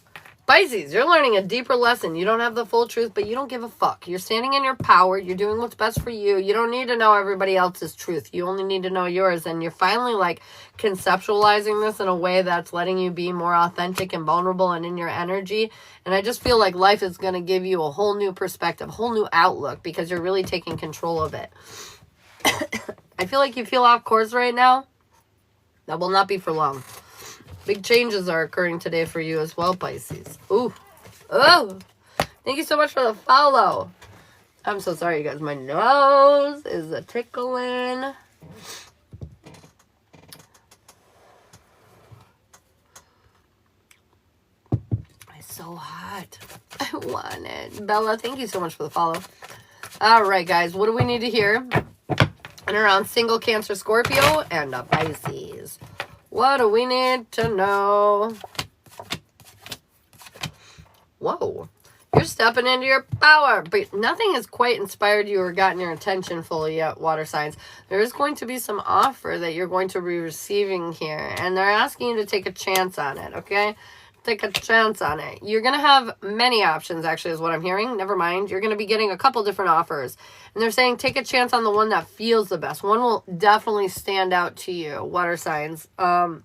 Pisces, you're learning a deeper lesson. You don't have the full truth, but you don't give a fuck. You're standing in your power. You're doing what's best for you. You don't need to know everybody else's truth. You only need to know yours. And you're finally like conceptualizing this in a way that's letting you be more authentic and vulnerable and in your energy. And I just feel like life is going to give you a whole new perspective, whole new outlook, because you're really taking control of it. I feel like you feel off course right now. That will not be for long. Big changes are occurring today for you as well, Pisces. Ooh. Oh. Thank you so much for the follow. I'm so sorry, you guys. My nose is a tickling. It's so hot. I want it. Bella, thank you so much for the follow. All right, guys. What do we need to hear? And around single Cancer, Scorpio, and a Pisces. What do we need to know? Whoa. You're stepping into your power, but nothing has quite inspired you or gotten your attention fully yet, water signs. There is going to be some offer that you're going to be receiving here, and they're asking you to take a chance on it, okay? Take a chance on it. You're going to have many options, actually, is what I'm hearing. Never mind. You're going to be getting a couple different offers. And they're saying take a chance on the one that feels the best. One will definitely stand out to you, water signs.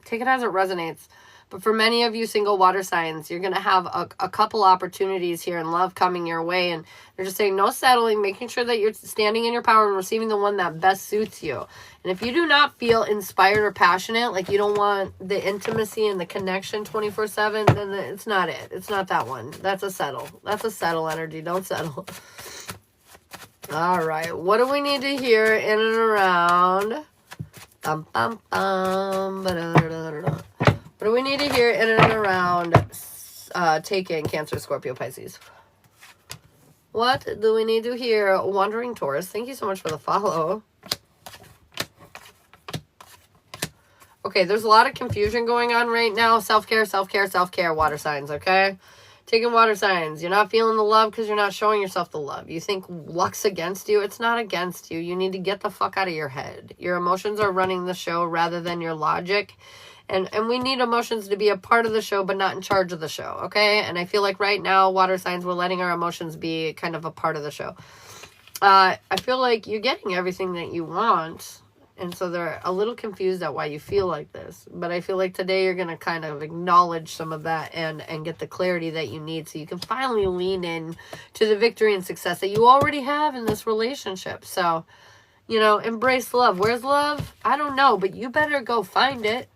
Take it as it resonates. But for many of you single water signs, you're going to have a couple opportunities here in love coming your way. And they're just saying no settling, making sure that you're standing in your power and receiving the one that best suits you. And if you do not feel inspired or passionate, like you don't want the intimacy and the connection 24/7, then it's not it. It's not that one. That's a settle. That's a settle energy. Don't settle. All right. What do we need to hear in and around? What do we need to hear in and around taking Cancer, Scorpio, Pisces? What do we need to hear? Wandering Taurus. Thank you so much for the follow. Okay, there's a lot of confusion going on right now. Self-care, self-care, self-care, water signs, okay? Taking water signs. You're not feeling the love because you're not showing yourself the love. You think luck's against you. It's not against you. You need to get the fuck out of your head. Your emotions are running the show rather than your logic. And we need emotions to be a part of the show, but not in charge of the show, okay? And I feel like right now, water signs, we're letting our emotions be kind of a part of the show. I feel like you're getting everything that you want, and so they're a little confused at why you feel like this. But I feel like today you're going to kind of acknowledge some of that and get the clarity that you need so you can finally lean in to the victory and success that you already have in this relationship. So, you know, embrace love. Where's love? I don't know, but you better go find it.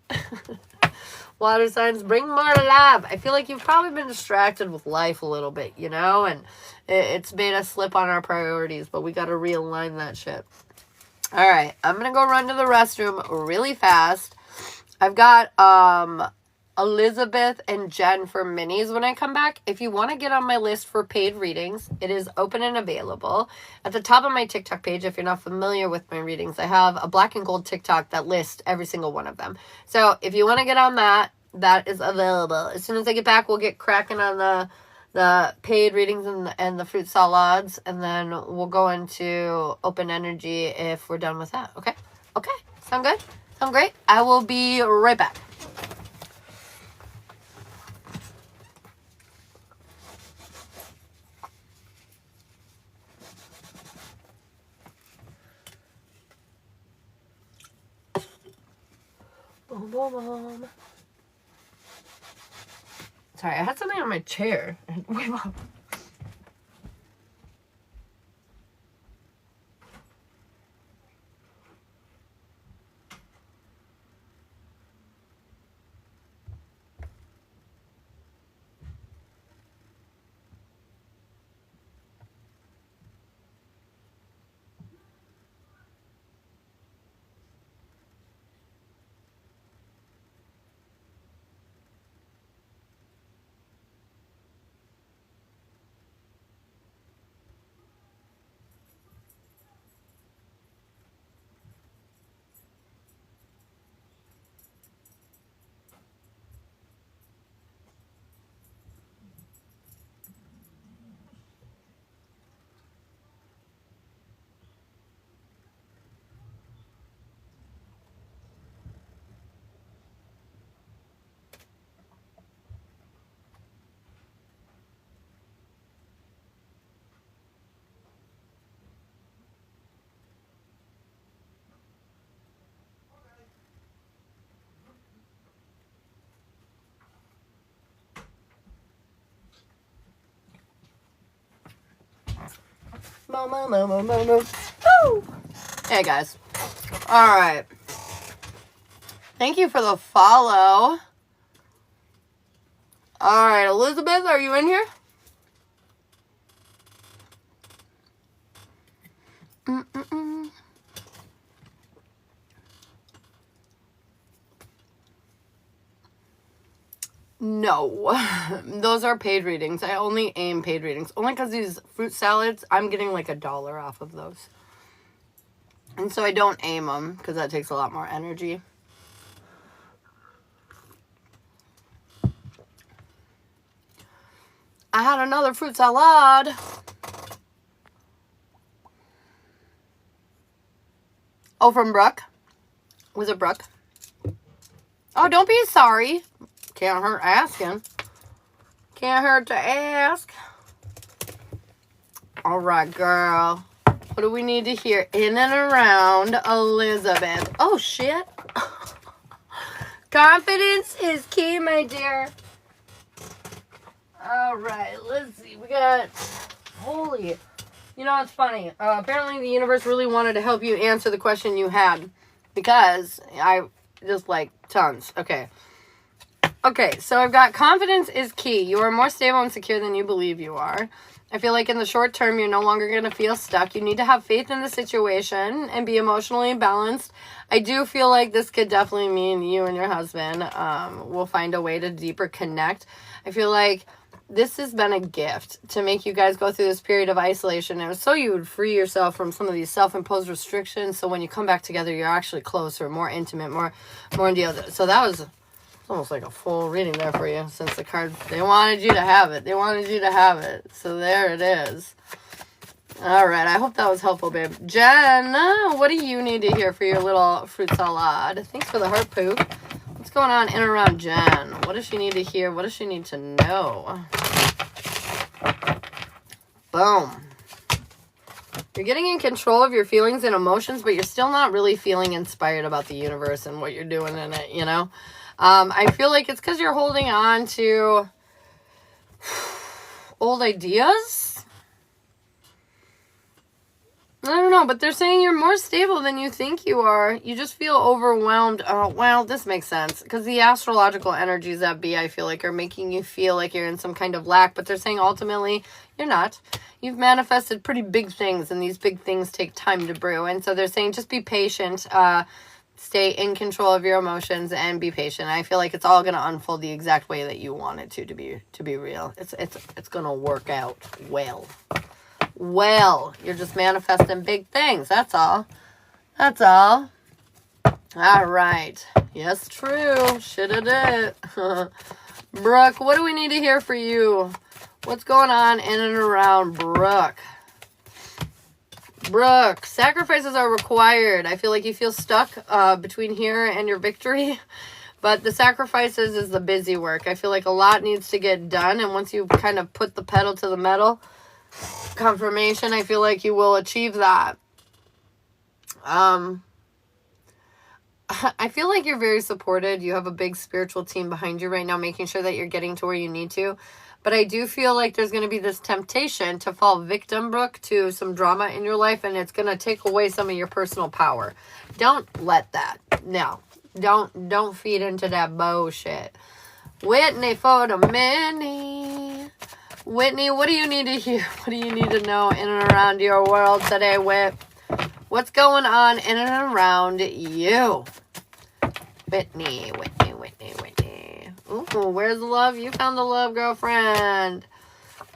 Water signs, bring more love. I feel like you've probably been distracted with life a little bit, you know, and it's made us slip on our priorities, but we got to realign that shit. All right, I'm going to go run to the restroom really fast. I've got Elizabeth and Jen for minis when I come back. If you want to get on my list for paid readings, it is open and available. At the top of my TikTok page, if you're not familiar with my readings, I have a black and gold TikTok that lists every single one of them. So if you want to get on that, that is available. As soon as I get back, we'll get cracking on the paid readings and the fruit salads, and then we'll go into open energy if we're done with that. Okay? Okay. Sound good? Sound great? I will be right back. Boom, boom, boom. Sorry, I had something on my chair. Woo! Hey, guys. All right. Thank you for the follow. All right, Elizabeth, are you in here? No, those are paid readings. I only aim paid readings. Only because these fruit salads, I'm getting like $1 off of those. And so I don't aim them because that takes a lot more energy. I had another fruit salad. Oh, from Brooke? Was it Brooke? Oh, don't be sorry. Can't hurt asking. Can't hurt to ask. All right, girl. What do we need to hear in and around Elizabeth? Oh, shit. Confidence is key, my dear. All right, let's see. We got... Holy... You know, it's funny. Apparently, the universe really wanted to help you answer the question you had. Because I just, like, tons. Okay. Okay, so I've got confidence is key. You are more stable and secure than you believe you are. I feel like in the short term, you're no longer going to feel stuck. You need to have faith in the situation and be emotionally balanced. I do feel like this could definitely mean you and your husband will find a way to deeper connect. I feel like this has been a gift to make you guys go through this period of isolation. It was so you would free yourself from some of these self-imposed restrictions. So when you come back together, you're actually closer, more intimate, more in deal. So that was almost like a full reading there for you, since the card, they wanted you to have it. They wanted you to have it. So there it is. All right. I hope that was helpful, babe. Jen, what do you need to hear for your little fruit salad? Thanks for the heart poop. What's going on in and around Jen? What does she need to hear? What does she need to know? Boom. You're getting in control of your feelings and emotions, but you're still not really feeling inspired about the universe and what you're doing in it, you know? I feel like it's because you're holding on to old ideas. I don't know, but they're saying you're more stable than you think you are. You just feel overwhelmed. Oh, well, this makes sense. Because the astrological energies that be, I feel like, are making you feel like you're in some kind of lack. But they're saying ultimately, you're not. You've manifested pretty big things, and these big things take time to brew. And so they're saying just be patient. Stay in control of your emotions and be patient. I feel like it's all going to unfold the exact way that you want it to be real. It's going to work out well. Well, you're just manifesting big things. That's all. That's all. All right. Yes, true. Shoulda did. Brooke, what do we need to hear for you? What's going on in and around Brooke? Brooke, sacrifices are required. I feel like you feel stuck between here and your victory. But the sacrifices is the busy work. I feel like a lot needs to get done. And once you kind of put the pedal to the metal, confirmation, I feel like you will achieve that. I feel like you're very supported. You have a big spiritual team behind you right now, making sure that you're getting to where you need to. But I do feel like there's going to be this temptation to fall victim, Brooke, to some drama in your life, and it's going to take away some of your personal power. Don't let that. No. Don't feed into that bullshit. Whitney for the mini. Whitney, what do you need to hear? What do you need to know in and around your world today, Whit? What's going on in and around you? Whitney. Ooh, where's the love? You found the love, girlfriend.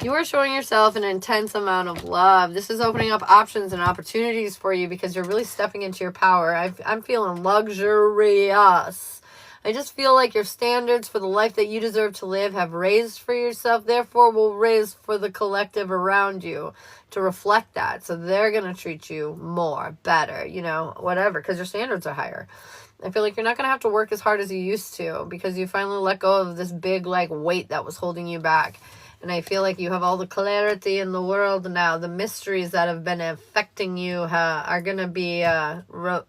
You are showing yourself an intense amount of love. This is opening up options and opportunities for you because you're really stepping into your power. I'm feeling luxurious. I just feel like your standards for the life that you deserve to live have raised for yourself, therefore will raise for the collective around you to reflect that. So they're going to treat you more, better, you know, whatever, because your standards are higher. I feel like you're not going to have to work as hard as you used to because you finally let go of this big, like, weight that was holding you back. And I feel like you have all the clarity in the world now. The mysteries that have been affecting you are going to be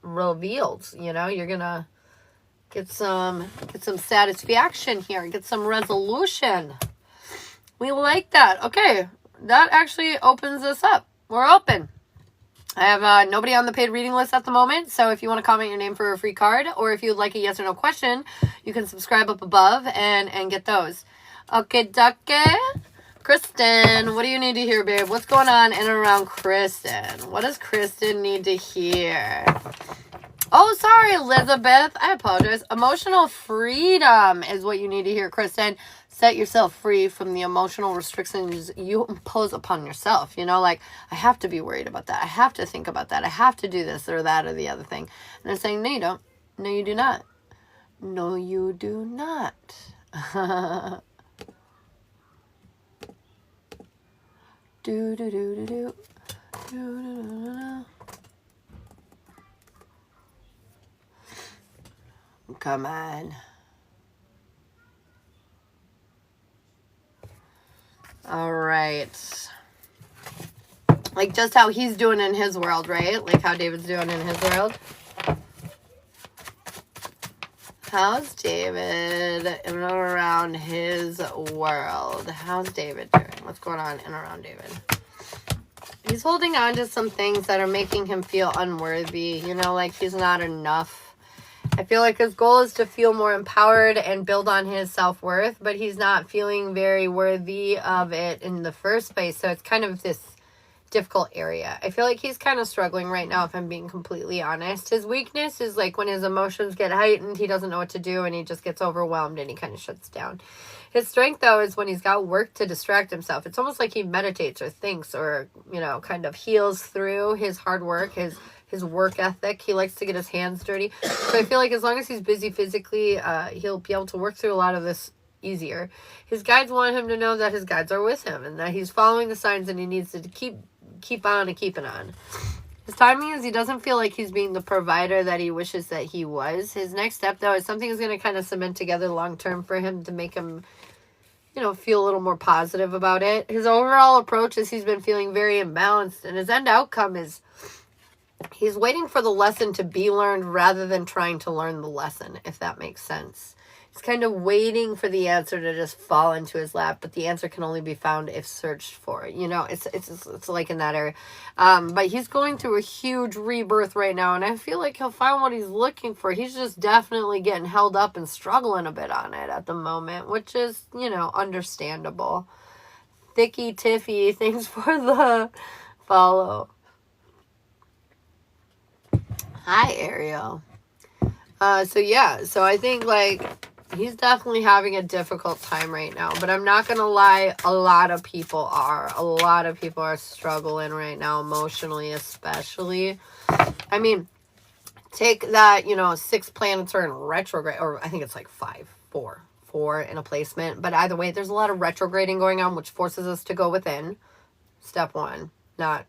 revealed. You know, you're going to get some satisfaction here. Get some resolution. We like that. Okay, that actually opens us up. we're open. I have nobody on the paid reading list at the moment, so if you want to comment your name for a free card, or if you'd like a yes or no question, you can subscribe up above and get those. Okay, ducky. Kristen, what do you need to hear, babe? What's going on in and around Kristen? What does Kristen need to hear? Oh, sorry, Elizabeth. I apologize. Emotional freedom is what you need to hear, Kristen. Set yourself free from the emotional restrictions you impose upon yourself. You know, like, I have to be worried about that. I have to think about that. I have to do this or that or the other thing. And they're saying, no, you don't. No, you do not. No, you do not. do, do, do, do, do. Do, do, do, do. Come on. All right. Like just how he's doing in his world, right? Like how David's doing in his world. How's David in and around his world? How's David doing? What's going on in and around David? He's holding on to some things that are making him feel unworthy. You know, like he's not enough. I feel like his goal is to feel more empowered and build on his self-worth, but he's not feeling very worthy of it in the first place. So it's kind of this difficult area. I feel like he's kind of struggling right now, if I'm being completely honest. His weakness is like when his emotions get heightened, he doesn't know what to do and he just gets overwhelmed and he kind of shuts down. His strength, though, is when he's got work to distract himself. It's almost like he meditates or thinks or, you know, kind of heals through his hard work, his work ethic. He likes to get his hands dirty. So I feel like as long as he's busy physically, he'll be able to work through a lot of this easier. His guides want him to know that his guides are with him and that he's following the signs and he needs to keep on and keeping on. His timing is he doesn't feel like he's being the provider that he wishes that he was. His next step, though, is something is going to kind of cement together long term for him to make him, you know, feel a little more positive about it. His overall approach is he's been feeling very imbalanced, and his end outcome is he's waiting for the lesson to be learned rather than trying to learn the lesson, if that makes sense. He's kind of waiting for the answer to just fall into his lap, but the answer can only be found if searched for. You know, it's like in that area. But he's going through a huge rebirth right now, and I feel like he'll find what he's looking for. He's just definitely getting held up and struggling a bit on it at the moment, which is, you know, understandable. Thicky Tiffy, thanks for the follow. Hi, Ariel. So I think, like, he's definitely having a difficult time right now. But I'm not going to lie, a lot of people are. A lot of people are struggling right now, emotionally especially. I mean, take that, you know, 6 planets are in retrograde, or I think it's like 4 in a placement. But either way, there's a lot of retrograding going on, which forces us to go within. Step 1. Not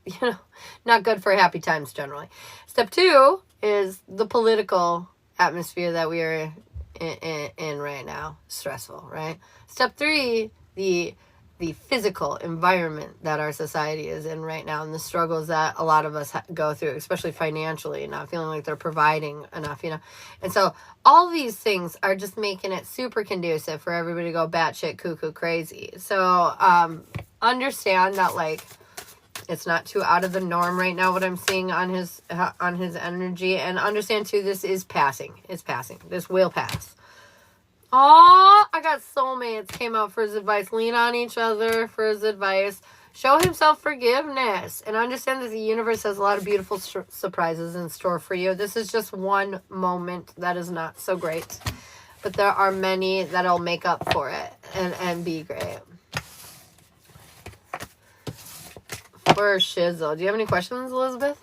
good for happy times generally. Step 2 is the political atmosphere that we are in right now. Stressful, right? Step 3, the physical environment that our society is in right now and the struggles that a lot of us go through, especially financially, not feeling like they're providing enough, you know. And so all these things are just making it super conducive for everybody to go batshit cuckoo crazy. So understand that, like, it's not too out of the norm right now what I'm seeing on his energy. And understand, too, this is passing. It's passing. This will pass. Oh, I got soulmates came out for his advice. Lean on each other for his advice. Show himself forgiveness. And understand that the universe has a lot of beautiful surprises in store for you. This is just one moment that is not so great. But there are many that'll make up for it and be great. For shizzle. Do you have any questions, Elizabeth?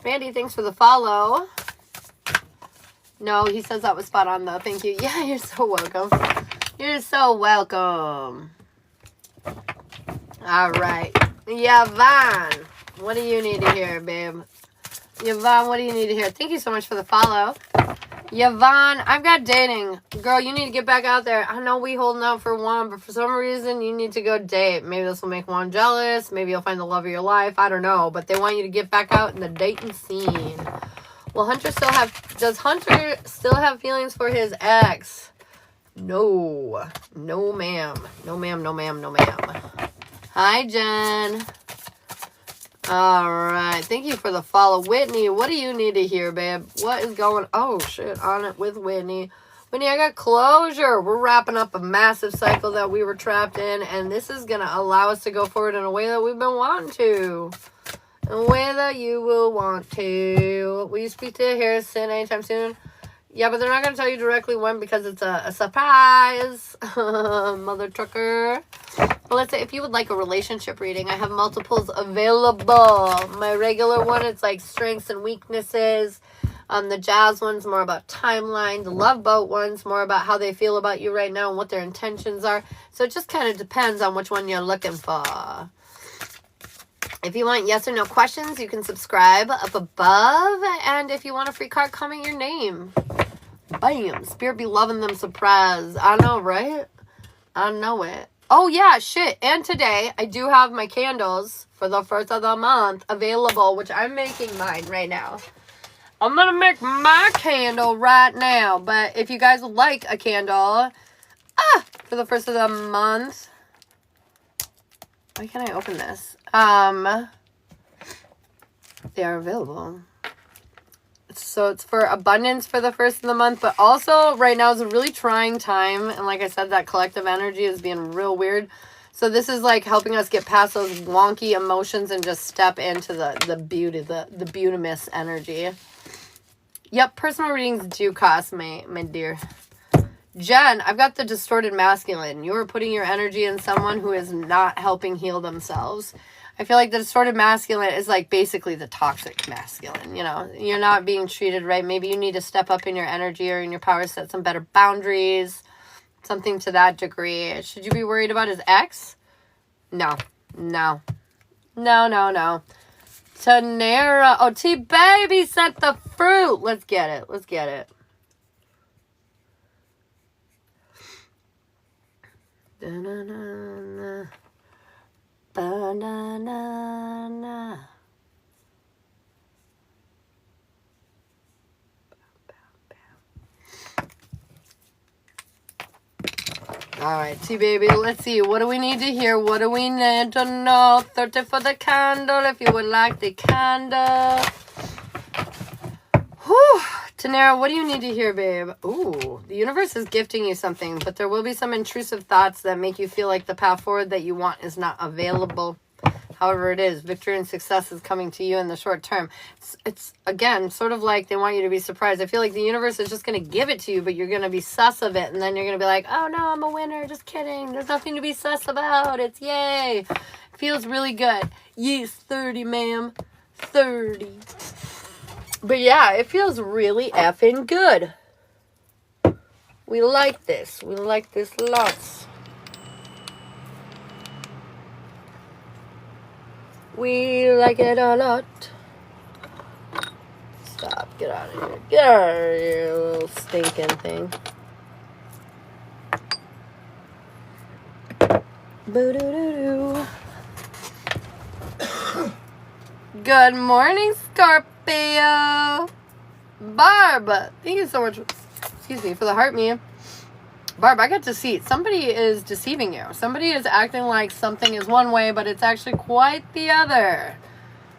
Randy, thanks for the follow. No, he says that was spot on though. Thank you. Yeah, you're so welcome. You're so welcome. All right. Yvonne, what do you need to hear, babe? Yvonne, what do you need to hear? Thank you so much for the follow. Yvonne, I've got dating. Girl, you need to get back out there. I know we holding out for Juan, but for some reason, you need to go date. Maybe this will make Juan jealous. Maybe you'll find the love of your life. I don't know. But they want you to get back out in the dating scene. Does Hunter still have feelings for his ex? No. No, ma'am. No, ma'am, no, ma'am, no, ma'am. Hi, Jen. All right. Thank you for the follow. Whitney, what do you need to hear, babe? What is going... Oh, shit. On it with Whitney. Whitney, I got closure. We're wrapping up a massive cycle that we were trapped in, and this is going to allow us to go forward in a way that we've been wanting to. In a way that you will want to. Will you speak to Harrison anytime soon? Yeah, but they're not going to tell you directly when because it's a surprise. Mother trucker. Well, let's say if you would like a relationship reading, I have multiples available. My regular one, it's like strengths and weaknesses. The jazz one's more about timeline. The love boat one's more about how they feel about you right now and what their intentions are. So it just kind of depends on which one you're looking for. If you want yes or no questions, you can subscribe up above. And if you want a free card, comment your name. Bam. Spirit be loving them surprise. I know, right? I know it. Oh, yeah, shit. And today, I do have my candles for the first of the month available, which I'm making mine right now. I'm going to make my candle right now. But if you guys would like a candle for the first of the month. Why can't I open this? They are available. So it's for abundance for the first of the month, but also right now is a really trying time. And like I said, that collective energy is being real weird. So this is like helping us get past those wonky emotions and just step into the beauty, the beautimous energy. Yep, personal readings do cost, my dear. Jen, I've got the distorted masculine. You are putting your energy in someone who is not helping heal themselves. I feel like the distorted masculine is like basically the toxic masculine, you know. You're not being treated right. Maybe you need to step up in your energy or in your power, set some better boundaries, something to that degree. Should you be worried about his ex? No. Tanera. Oh, T-Baby sent the fruit. Let's get it. Da-na-na-na. Ba-na-na-na. Alright, T-Baby, let's see. What do we need to hear? What do we need to know? 30 for the candle if you would like the candle. Whew. Tanera, what do you need to hear, babe? Ooh, the universe is gifting you something, but there will be some intrusive thoughts that make you feel like the path forward that you want is not available. However it is, victory and success is coming to you in the short term. It's again, sort of like they want you to be surprised. I feel like the universe is just going to give it to you, but you're going to be sus of it. And then you're going to be like, oh no, I'm a winner. Just kidding. There's nothing to be sus about. It's yay. It feels really good. Yes, 30, ma'am. 30. But yeah, it feels really effing good. We like this. We like this lots. We like it a lot. Stop. Get out of here. Get out of here, you little stinking thing. Boo-doo-doo-doo. Good morning, Scorpio. Barb, thank you so much. Excuse me for the heart, me. Barb, I got deceit. Somebody is deceiving you. Somebody is acting like something is one way, but it's actually quite the other.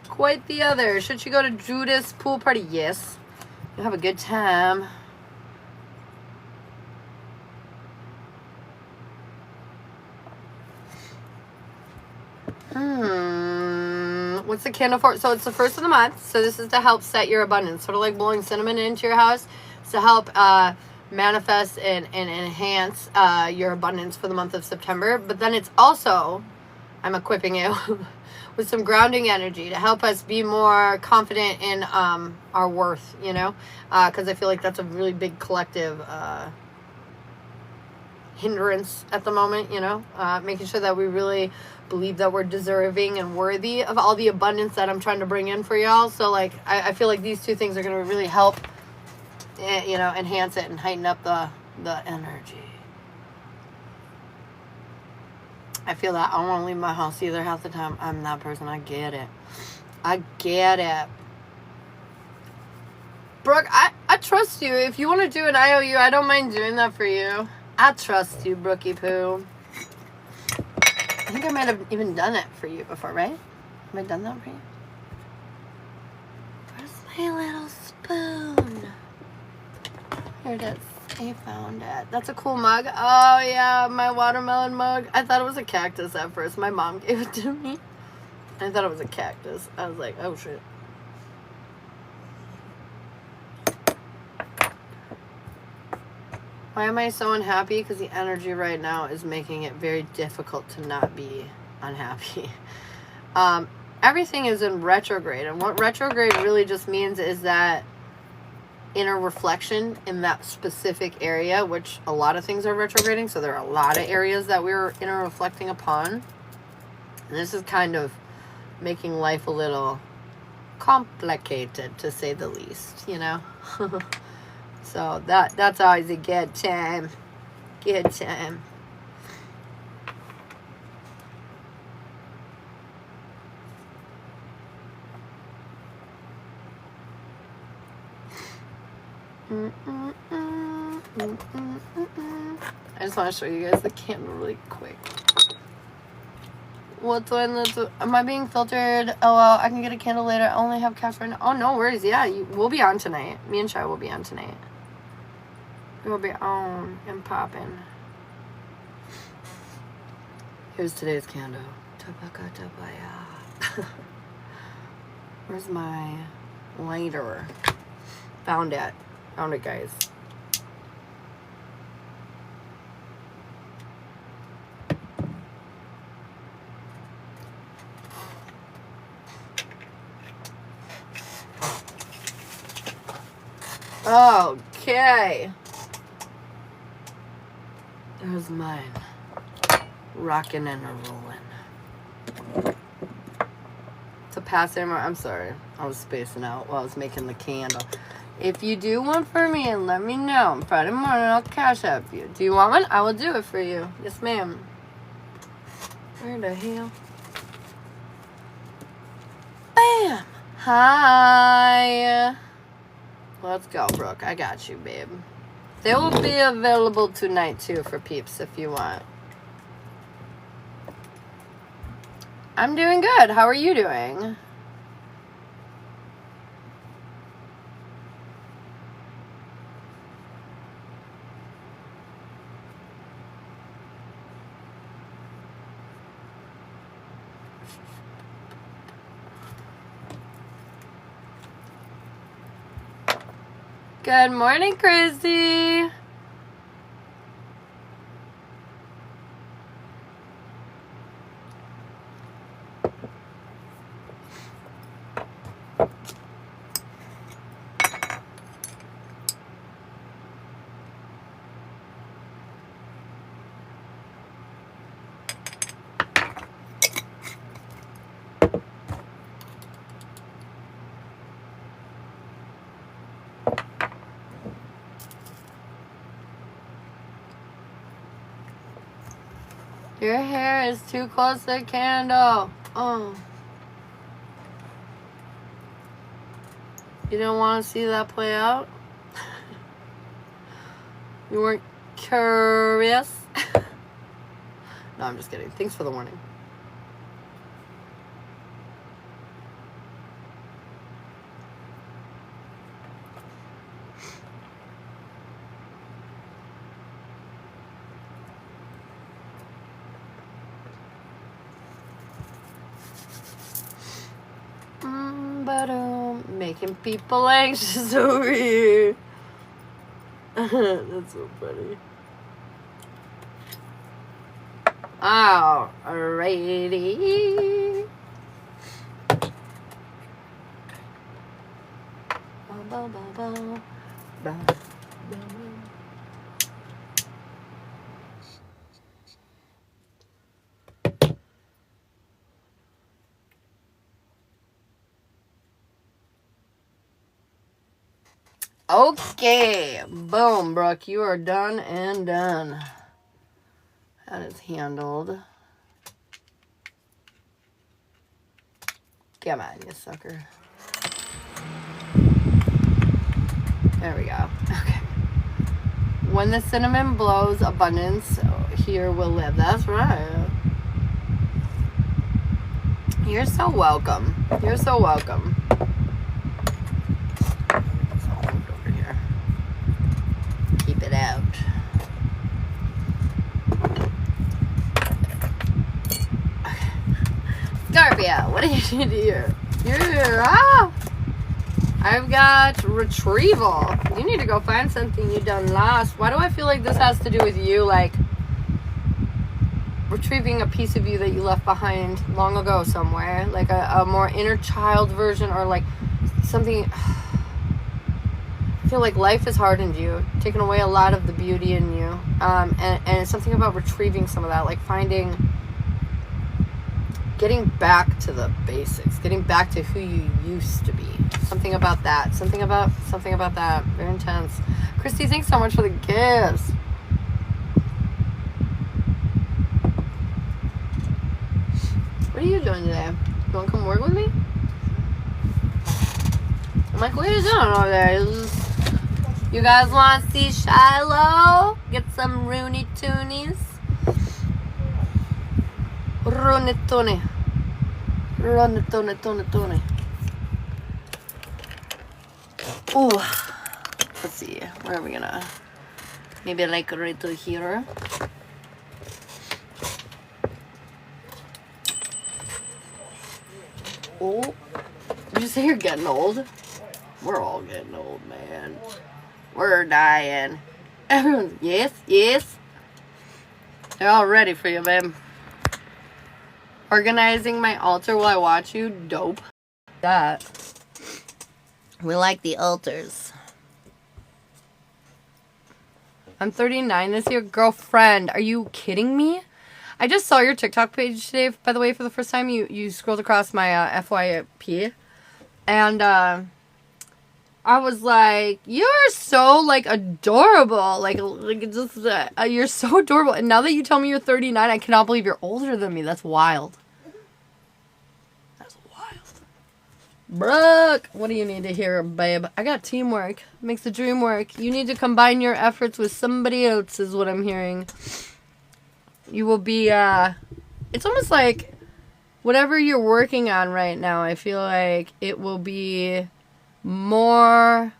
Quite the other. Should you go to Judas' pool party? Yes. You'll have a good time. What's the candle for? So it's the first of the month. So this is to help set your abundance. Sort of like blowing cinnamon into your house. It's to help manifest and enhance your abundance for the month of September. But then it's also, I'm equipping you with some grounding energy to help us be more confident in our worth, you know, because I feel like that's a really big collective hindrance at the moment, you know, making sure that we really believe that we're deserving and worthy of all the abundance that I'm trying to bring in for y'all. So like I feel like these two things are going to really help you know, enhance it and heighten up the energy. I feel that I don't want to leave my house either half the time. I'm that person. I get it. I get it. Brooke, I trust you. If you want to do an IOU, I don't mind doing that for you. I trust you, Brookie Poo. I think I might have even done it for you before, right? Have I done that for you? Where's my little spoon? Here it is. I found it. That's a cool mug. Oh, yeah, my watermelon mug. I thought it was a cactus at first. My mom gave it to me. I thought it was a cactus. I was like, oh, shit. Why am I so unhappy? Because the energy right now is making it very difficult to not be unhappy. Everything is in retrograde. And what retrograde really just means is that inner reflection in that specific area, which a lot of things are retrograding. So there are a lot of areas that we're inner reflecting upon. And this is kind of making life a little complicated, to say the least, you know? So that's always a good time. Good time. I just want to show you guys the candle really quick. What's when am I being filtered? Oh well, I can get a candle later. I only have cash right now. Oh, no worries. Yeah, we'll be on tonight. Me and Shai will be on tonight. We'll be on and popping. Here's today's candle. Tabaka tabaya. Where's my lighter? Found it. Found it, guys. Okay. There's mine. Rocking and a rolling. To pass it, I'm sorry. I was spacing out while I was making the candle. If you do one for me, and let me know. Friday morning, I'll cash up you. Do you want one? I will do it for you. Yes, ma'am. Where the hell? Bam! Hi. Let's go, Brooke. I got you, babe. They will be available tonight, too, for peeps, if you want. I'm doing good. How are you doing? Good morning, Chrissy. Your hair is too close to the candle. Oh. You didn't want to see that play out? You weren't curious? No, I'm just kidding. Thanks for the warning. Making people anxious over here. That's so funny. Alrighty. Okay. Boom, Brooke. You are done and done. That is handled. Come on, you sucker. There we go. Okay. When the cinnamon blows, abundance here will live. That's right. You're so welcome. You're so welcome. It's all over here. Keep it out. Scorpio, what do you need here? I've got retrieval. You need to go find something you done lost. Why do I feel like this has to do with you, like retrieving a piece of you that you left behind long ago somewhere, like a more inner child version, or like something. I feel like life has hardened you, taken away a lot of the beauty in you, and it's something about retrieving some of that, like getting back to the basics, getting back to who you used to be. Something about that. Something about that. Very intense. Christy, thanks so much for the gifts. What are you doing today? You want to come work with me? I'm like, what are you doing over there? You guys want to see Shiloh? Get some Rooney Toonies? Rooney Tooney. Rooney Tooney, Tooney, Tooney. Ooh. Let's see. Where are we gonna? Maybe like right here. Oh. Did you say you're getting old? We're all getting old, man. We're dying. Everyone's, yes. They're all ready for you, babe. Organizing my altar while I watch you. Dope. That. We like the altars. I'm 39 this year. Girlfriend, are you kidding me? I just saw your TikTok page today, by the way, for the first time. You scrolled across my FYP. And I was like, you're so, like, adorable. Like just, you're so adorable. And now that you tell me you're 39, I cannot believe you're older than me. That's wild. That's wild. Brooke, what do you need to hear, babe? I got teamwork. Makes the dream work. You need to combine your efforts with somebody else, is what I'm hearing. You will be, it's almost like whatever you're working on right now, I feel like it will be more,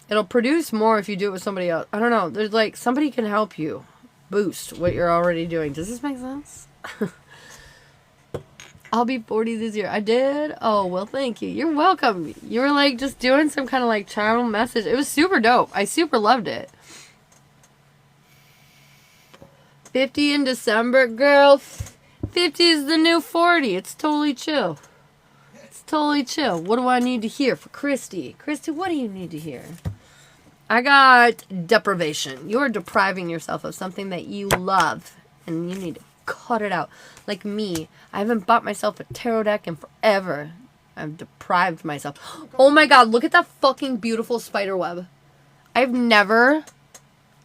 it'll produce more if you do it with somebody else. I don't know. There's like, somebody can help you boost what you're already doing. Does this make sense? I'll be 40 this year. I did? Oh, well, thank you. You're welcome. You were like just doing some kind of like channel message. It was super dope. I super loved it. 50 in December, girl. 50 is the new 40. It's totally chill. It's totally chill. What do I need to hear for Christy? Christy, what do you need to hear? I got deprivation. You're depriving yourself of something that you love, and you need to cut it out. Like me. I haven't bought myself a tarot deck in forever. I've deprived myself. Oh my god, look at that fucking beautiful spider web. I've never...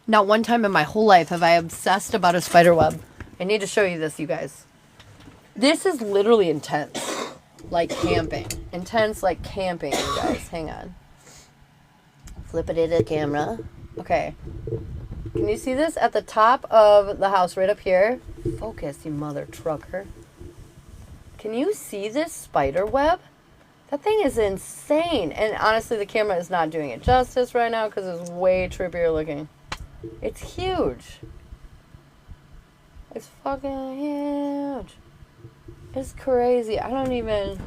Not one time in my whole life have I obsessed about a spider web. I need to show you this, you guys. This is literally intense. Like camping. Intense like camping, you guys. Hang on. Flip it into the camera. Okay. Can you see this? At the top of the house, right up here. Focus, you mother trucker. Can you see this spider web? That thing is insane. And honestly, the camera is not doing it justice right now because it's way trippier looking. It's huge. It's fucking huge. It's crazy. I don't even...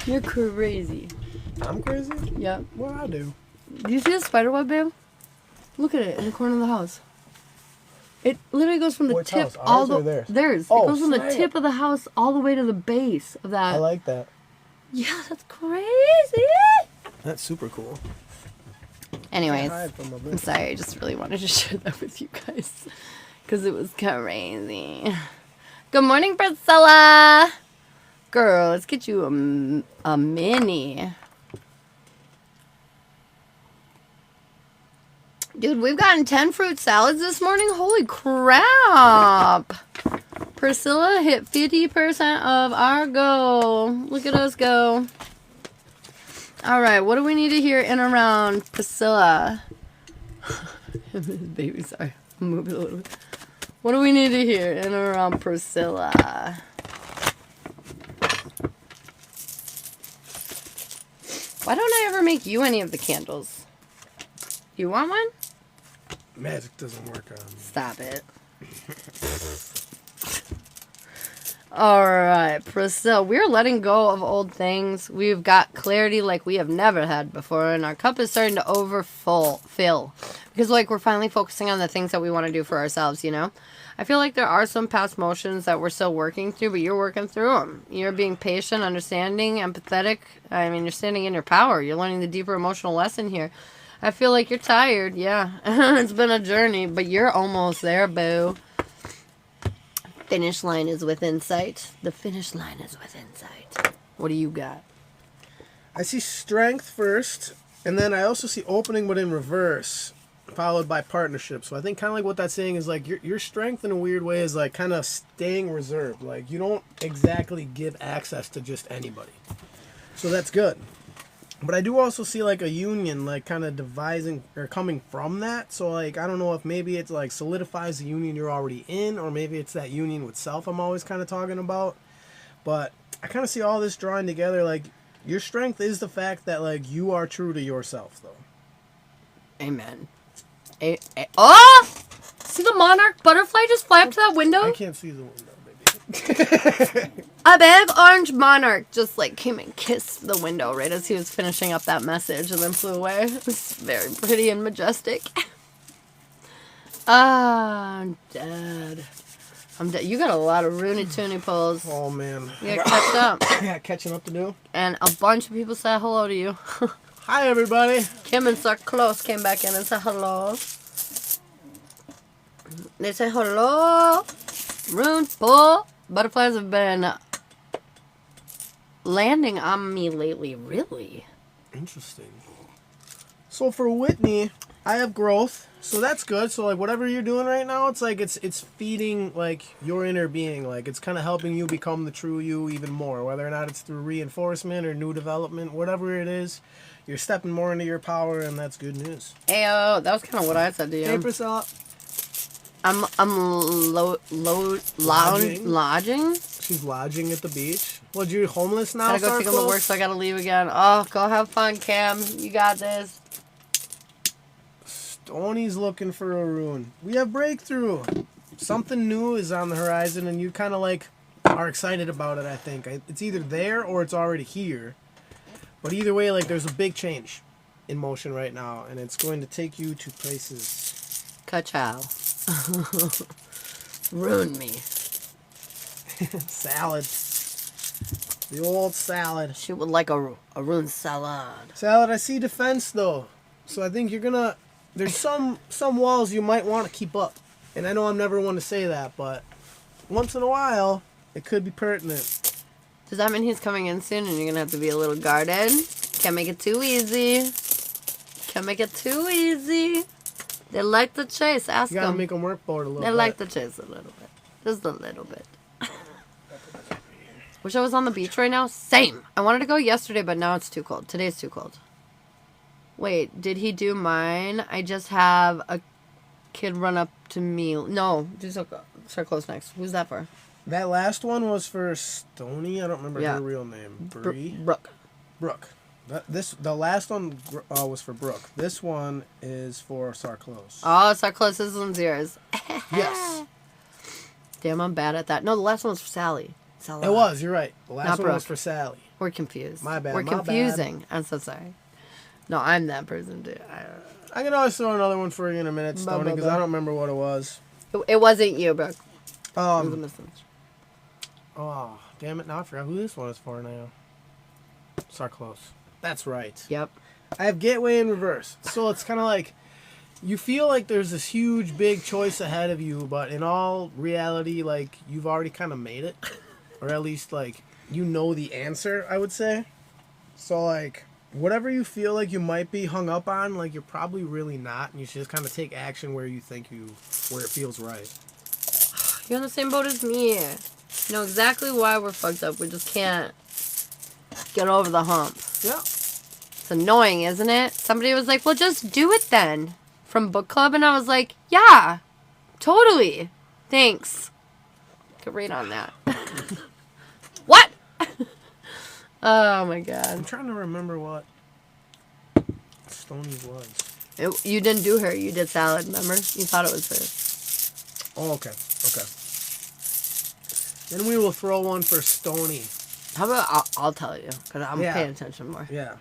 You're crazy. I'm crazy? Yeah. What do I do? Do you see the spider web, babe? Look at it in the corner of the house. It literally goes from the Which tip house? Ours all the... or theirs? Theirs. Oh, it goes from snap. the tip of the house all the way to the base of that. I like that. Yeah, that's crazy. That's super cool. Anyways, Hide from a I'm bit. sorry. I just really wanted to share that with you guys. Because it was crazy. Good morning, Priscilla. Girl, let's get you a mini. Dude, we've gotten 10 fruit salads this morning. Holy crap. Priscilla hit 50% of our goal. Look at us go. All right, what do we need to hear in around Priscilla? Baby, sorry. I'm moving a little bit. What do we need to hear in around Priscilla? Why don't I ever make you any of the candles? You want one? Magic doesn't work on me. Stop it. All right, Priscilla, we're letting go of old things. We've got clarity like we have never had before, and our cup is starting to fill. Because, like, we're finally focusing on the things that we want to do for ourselves, you know? I feel like there are some past motions that we're still working through, but you're working through them. You're being patient, understanding, empathetic. I mean, you're standing in your power. You're learning the deeper emotional lesson here. I feel like you're tired, yeah. It's been a journey, but you're almost there, boo. Finish line is within sight. The finish line is within sight. What do you got? I see strength first, and then I also see opening but in reverse, followed by partnership. So I think kind of like what that's saying is like your strength in a weird way is like kind of staying reserved. Like you don't exactly give access to just anybody. So that's good. But I do also see like a union like kind of devising or coming from that. So like I don't know if maybe it's like solidifies the union you're already in, or maybe it's that union with self I'm always kind of talking about. But I kind of see all this drawing together. Like your strength is the fact that like you are true to yourself though. Amen. Oh! See the monarch butterfly just fly up to that window? I can't see the window, baby. A big orange monarch just like came and kissed the window right as he was finishing up that message and then flew away. It was very pretty and majestic. I'm dead. I'm dead. You got a lot of Rooney Tooney pulls. Oh man. You got catch up. Yeah, catching up to do. And a bunch of people said hello to you. Hi everybody. Kim and Sir Close came back in and said hello. They say hello. Rune pull. Butterflies have been landing on me lately, really. Interesting. So for Whitney, I have growth, so that's good. So like whatever you're doing right now, it's like it's feeding like your inner being. Like it's kind of helping you become the true you even more. Whether or not it's through reinforcement or new development, whatever it is, you're stepping more into your power, and that's good news. Ayo, that was kind of what I said to you. Hey, Priscilla. I'm lodging. She's lodging at the beach. Well, you're homeless now? Gotta go take him to work, so I gotta leave again. Oh, go have fun, Cam. You got this. Stoney's looking for a rune. We have breakthrough. Something new is on the horizon, and you kind of like are excited about it, I think. It's either there or it's already here. But either way, like there's a big change in motion right now, and it's going to take you to places. Ka-chow. Ruin me. Salad. The old salad. She would like a rune salad. Salad, I see defense though. So I think you're gonna there's some walls you might want to keep up. And I know I'm never one to say that, but once in a while it could be pertinent. Does that mean he's coming in soon and you're gonna have to be a little guarded? Can't make it too easy. Can't make it too easy. They like the chase. Ask them. You gotta make them work for it a little bit. They like the chase a little bit. Just a little bit. Wish I was on the beach right now. Same. I wanted to go yesterday, but now it's too cold. Today's too cold. Wait, did he do mine? I just have a kid run up to me. No, do start close next. Who's that for? That last one was for Stony. I don't remember her real name. Brooke. Brooke. The last one was for Brooke. This one is for Sarklos. Oh, Sarklos, this one's yours. Yes. Damn, I'm bad at that. No, the last one was for Sally. It was, you're right. The last one was for Sally. We're confused. My bad. We're confusing. Bad. I'm so sorry. No, I'm that person too. I can always throw another one for you in a minute, Stony, because I don't remember what it was. It wasn't you, Brooke. It was a message. Oh, damn it. Now I forgot who this one is for now. Sarklos. That's right. Yep. I have Gateway in reverse. So it's kind of like you feel like there's this huge, big choice ahead of you, but in all reality, like you've already kind of made it. Or at least, like, you know the answer, I would say. So, like, whatever you feel like you might be hung up on, like you're probably really not, and you should just kind of take action where you think where it feels right. You're in the same boat as me. You know exactly why we're fucked up. We just can't get over the hump. Yeah. It's annoying, isn't it? Somebody was like, well, just do it then. From book club, and I was like, yeah, totally. Thanks. Could read on that. What? Oh my god. I'm trying to remember what Stoney's was. You didn't do her. You did salad, remember? You thought it was her. Oh, okay. Okay. Then we will throw one for Stony. How about I'll tell you, because I'm paying attention more. Yeah.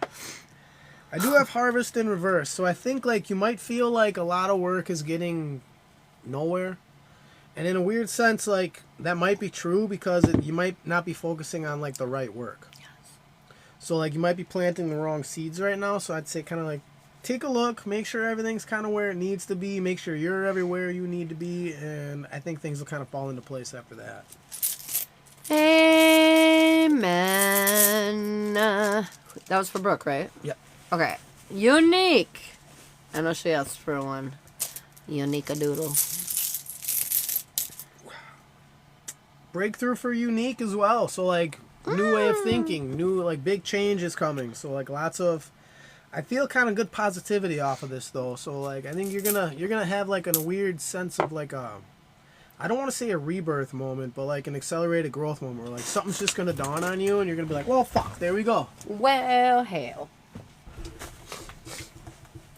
I do have Harvest in reverse, so I think like you might feel like a lot of work is getting nowhere. And in a weird sense, like that might be true because you might not be focusing on like the right work. Yes. So like you might be planting the wrong seeds right now, so I'd say kind of like take a look, make sure everything's kind of where it needs to be, make sure you're everywhere you need to be, and I think things will kind of fall into place after that. Amen. That was for Brooke, right? Yep. Okay. Unique. I know she asked for one. Unique a doodle. Breakthrough for Unique as well. So like new way of thinking, new like big change is coming. So like lots of, I feel kind of good positivity off of this though. So like I think you're gonna have like a weird sense of like I don't want to say a rebirth moment, but like an accelerated growth moment where like something's just gonna dawn on you and you're gonna be like, well, fuck, there we go. Well, hell.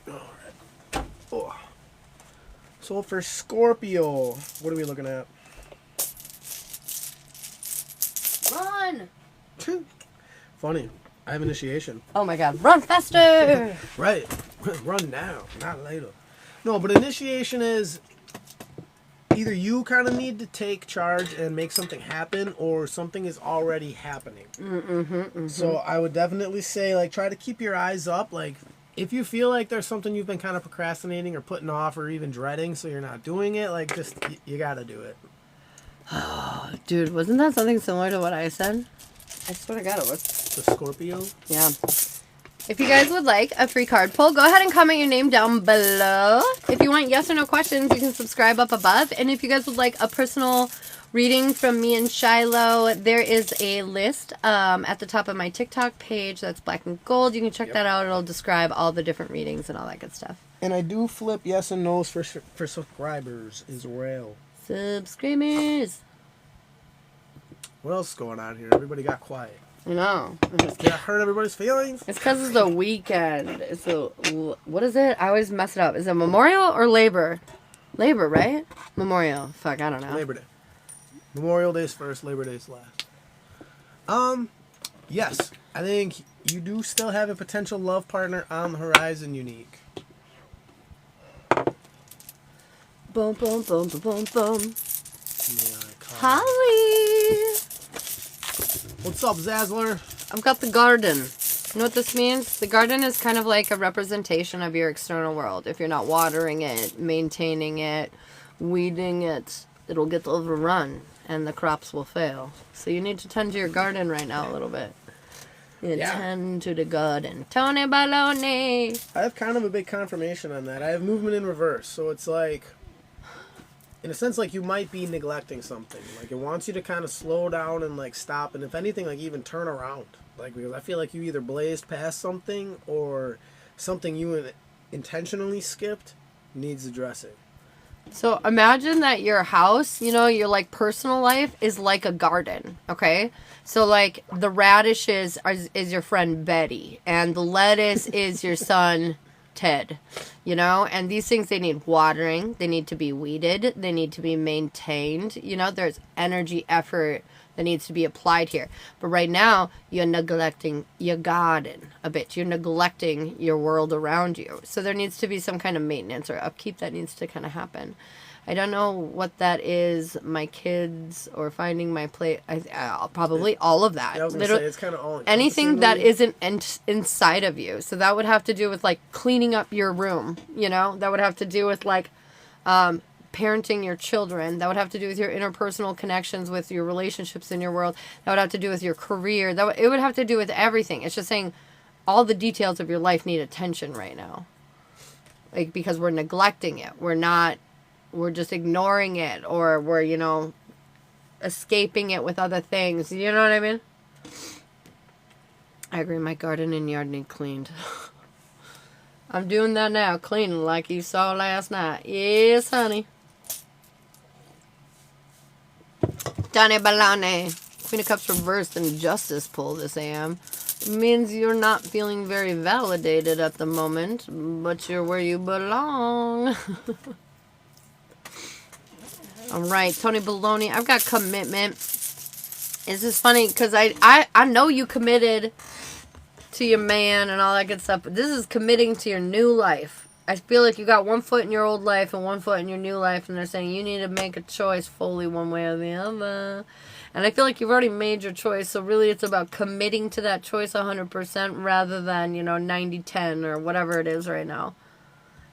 Alright. Oh. So for Scorpio, what are we looking at? Run! Funny. I have initiation. Oh my god. Run faster! Right. Run now, not later. No, but initiation is either you kind of need to take charge and make something happen, or something is already happening. So I would definitely say, like, try to keep your eyes up. Like, if you feel like there's something you've been kind of procrastinating or putting off or even dreading, so you're not doing it, like, just, you gotta do it. Dude, wasn't that something similar to what I said? I swear to God it was. The Scorpio? Yeah. If you guys would like a free card pull, go ahead and comment your name down below. If you want yes or no questions, you can subscribe up above. And if you guys would like a personal reading from me and Shiloh, there is a list at the top of my TikTok page that's black and gold. You can check that out. It'll describe all the different readings and all that good stuff. And I do flip yes and no's for subscribers as well. Subscribers. What else is going on here? Everybody got quiet. I know. Did I hurt everybody's feelings? It's because it's the weekend. It's a, what is it? I always mess it up. Is it Memorial or Labor? Labor, right? Memorial. Fuck, I don't know. Labor Day. Memorial Day's first, Labor Day's last. Yes. I think you do still have a potential love partner on the horizon, Unique. Boom, boom, boom, boom, boom, boom. Holly! Holly! What's up, Zazzler? I've got the garden. You know what this means? The garden is kind of like a representation of your external world. If you're not watering it, maintaining it, weeding it, it'll get overrun and the crops will fail. So you need to tend to your garden right now a little bit. You tend to the garden. Tony Baloney! I have kind of a big confirmation on that. I have movement in reverse, so it's like, in a sense, like you might be neglecting something. Like it wants you to kind of slow down and like stop, and if anything, like even turn around. Like because I feel like you either blazed past something or something you intentionally skipped needs addressing. So imagine that your house, you know, your like personal life is like a garden, okay? So like the radishes is your friend Betty, and the lettuce is your son Ted, you know? And these things, they need watering, they need to be weeded, they need to be maintained, you know? There's energy, effort that needs to be applied here. But right now, you're neglecting your garden a bit. You're neglecting your world around you. So there needs to be some kind of maintenance or upkeep that needs to kind of happen. I don't know what that is, my kids, or finding my place. Probably all of that. Yeah, I was going to say, it's kind of all anything that isn't inside of you. So that would have to do with, like, cleaning up your room, you know? That would have to do with, like, parenting your children. That would have to do with your interpersonal connections with your relationships in your world. That would have to do with your career. It would have to do with everything. It's just saying, all the details of your life need attention right now. Like, because we're neglecting it. We're just ignoring it, or we're, escaping it with other things. You know what I mean? I agree, my garden and yard need cleaned. I'm doing that now, cleaning like you saw last night. Yes, honey. Donny Baloney. Queen of Cups reversed in Justice pull this AM. Means you're not feeling very validated at the moment, but you're where you belong. Alright, Tony Baloney. I've got commitment. It's just funny because I know you committed to your man and all that good stuff, but this is committing to your new life. I feel like you got one foot in your old life and one foot in your new life, and they're saying you need to make a choice fully one way or the other. And I feel like you've already made your choice, so really it's about committing to that choice 100% rather than, 90-10 or whatever it is right now.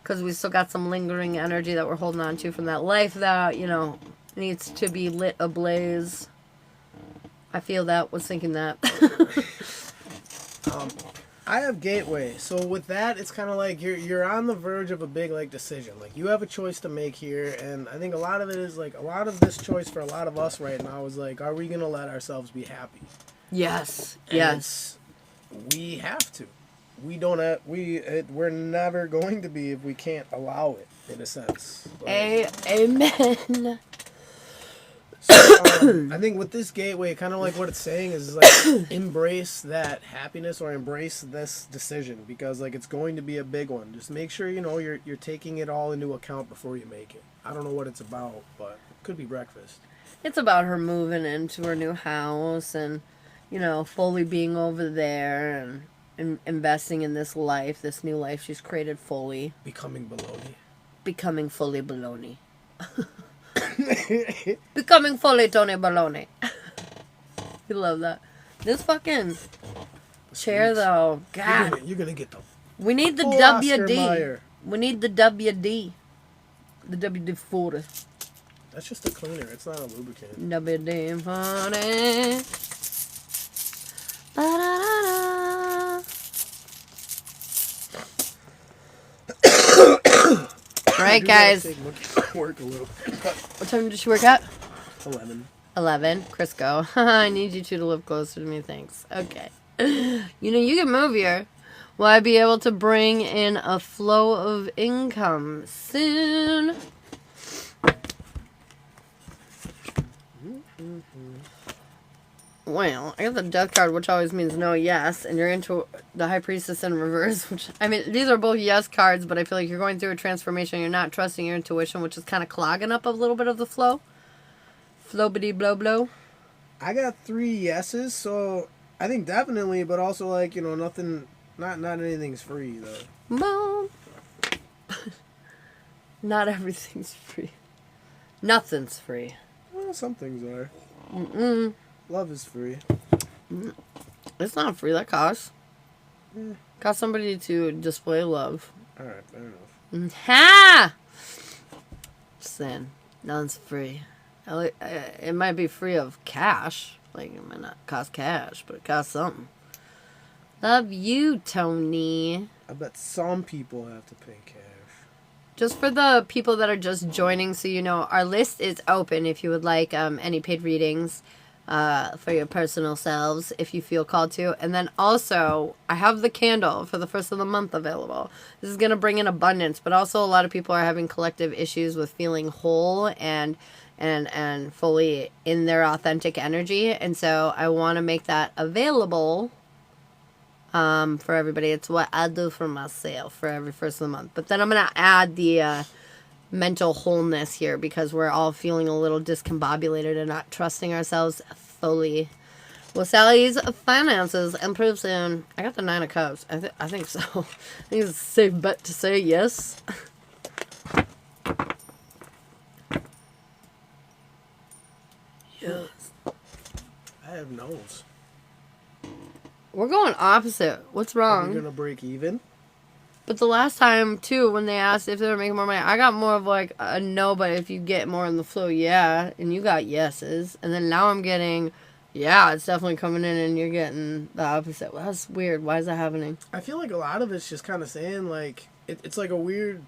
Because we still got some lingering energy that we're holding on to from that life that, needs to be lit ablaze. I feel that, was thinking that. I have Gateway, so with that, it's kind of like you're on the verge of a big decision. Like, you have a choice to make here, and I think a lot of it is a lot of this choice for a lot of us right now is are we gonna let ourselves be happy? Yes. And yes. We have to. We don't have. We're never going to be if we can't allow it, in a sense. Amen. So, I think with this Gateway, kind of like what it's saying is embrace that happiness or embrace this decision, because it's going to be a big one. Just make sure you're taking it all into account before you make it. I don't know what it's about, but it could be breakfast. It's about her moving into her new house and fully being over there and investing in this new life she's created fully. Becoming baloney. Becoming fully baloney. Becoming fully Tony Baloney. You love that. This fucking chair, though. God. You're gonna get the. We need the WD. We need the WD. The WD-40. That's just a cleaner. It's not a lubricant. WD, honey. Alright, guys. Work a little. What time did she work at? 11. 11. Crisco. I need you two to live closer to me, thanks. Okay. You can move here. Will I be able to bring in a flow of income soon? Well, I got the death card, which always means no, yes, and you're into the High Priestess in reverse, which, these are both yes cards, but I feel like you're going through a transformation, you're not trusting your intuition, which is kind of clogging up a little bit of the flow. Flow-bitty blow-blow. I got 3 yeses, so I think definitely, but also, nothing, not anything's free, though. Well, not everything's free. Nothing's free. Well, some things are. Mm-mm. Love is free. It's not free. That costs. Yeah. Cost somebody to display love. Alright, fair enough. Ha! Sin. None's free. It might be free of cash. It might not cost cash, but it costs something. Love you, Tony. I bet some people have to pay cash. Just for the people that are just joining, so our list is open if you would like any paid readings. For your personal selves, if you feel called to. And then also, I have the candle for the first of the month available. This is going to bring in abundance, but also a lot of people are having collective issues with feeling whole and fully in their authentic energy. And so I want to make that available for everybody. It's what I do for myself for every first of the month. But then I'm going to add the mental wholeness here, because we're all feeling a little discombobulated and not trusting ourselves fully. Will Sally's finances improve soon? I got the 9 of Cups. I think so. I think it's a safe bet to say yes. Yes. I have no's. We're going opposite. What's wrong? Are we gonna break even? But the last time, too, when they asked if they were making more money, I got more of a no, but if you get more in the flow, yeah. And you got yeses. And then now I'm getting Yeah, it's definitely coming in and you're getting the opposite. Well, that's weird. Why is that happening? I feel like a lot of it's just kind of saying, like, it's like a weird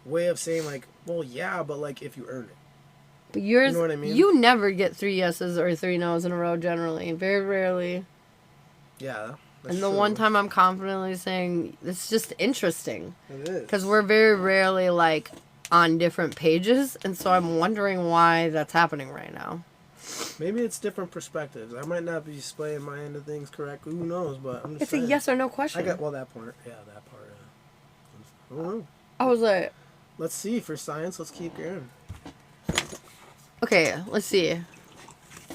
way of saying, like, well, yeah, but, like, if you earn it. But yours, You know what I mean? you never get 3 yeses or 3 no's in a row generally. Very rarely. Yeah. And the one time I'm confidently saying, it's just interesting. It is. Because we're very rarely, like, on different pages. And so I'm wondering why that's happening right now. Maybe it's different perspectives. I might not be displaying my end of things correctly. Who knows? But I'm just It's saying. a yes or no question. That part. Yeah, that part. I don't know. I was like... Let's see. For science, let's keep going. Okay, let's see.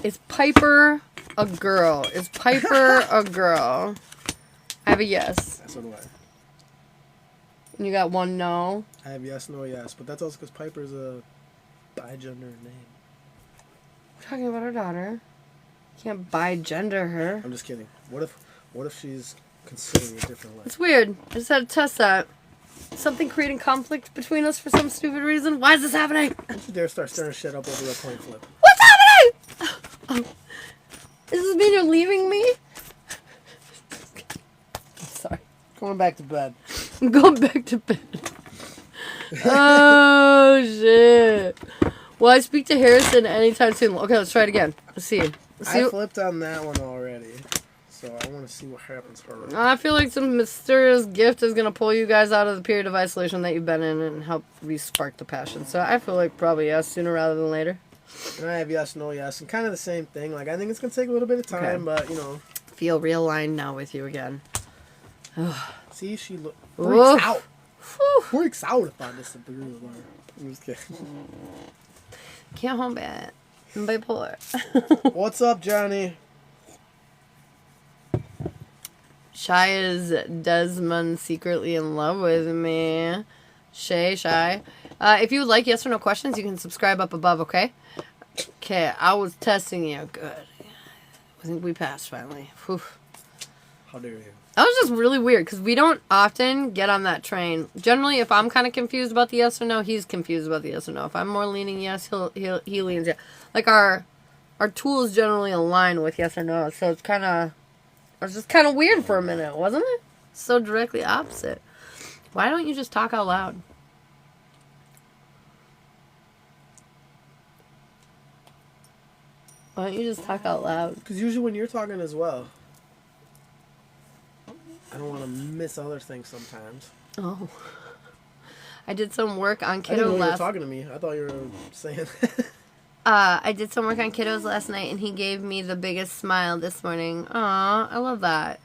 Is Piper a girl? Is Piper a girl? I have a yes. So do I. And you got 1 no. I have yes, no, yes. But that's also because Piper's a bi-gender name. We're talking about her daughter. You can't bi-gender her. I'm just kidding. What if she's considering a different life? It's weird. I just had to test that. Something creating conflict between us for some stupid reason. Why is this happening? Don't you dare start stirring shit up over a coin flip. What's happening? Oh. Does this mean you're leaving me? Sorry. Going back to bed. I'm going back to bed. Oh, shit. Will I speak to Harrison anytime soon? Okay, let's try it again. Let's see. I flipped on that one already. So I want to see what happens for her. I feel like some mysterious gift is going to pull you guys out of the period of isolation that you've been in and help re-spark the passion. So I feel like probably yes, sooner rather than later. And I have yes, no, yes. And kind of the same thing. Like, I think it's going to take a little bit of time, Okay. but, you know. Feel realigned now with you again. See, she Woof. freaks out. Whew. Freaks out if I disagree with her. I'm just kidding. Can't hold it. I'm bipolar. What's up, Johnny? Shy is Desmond secretly in love with me. Shy. If you would like yes or no questions, you can subscribe up above, okay? Okay, I was testing you. Good. I think we passed finally. Whew. How dare you? That was just really weird because we don't often get on that train. Generally, if I'm kind of confused about the yes or no, he's confused about the yes or no. If I'm more leaning yes, he leans yes. Like our tools generally align with yes or no, so it's just kind of weird for a minute, wasn't it? So directly opposite. Why don't you just talk out loud? Why don't you just talk out loud? Because usually when you're talking as well, I don't want to miss other things sometimes. Oh. I did some work on I didn't know kiddo you were last. talking to me. I thought you were saying I did some work on kiddos last night, and he gave me the biggest smile this morning. Aw, I love that.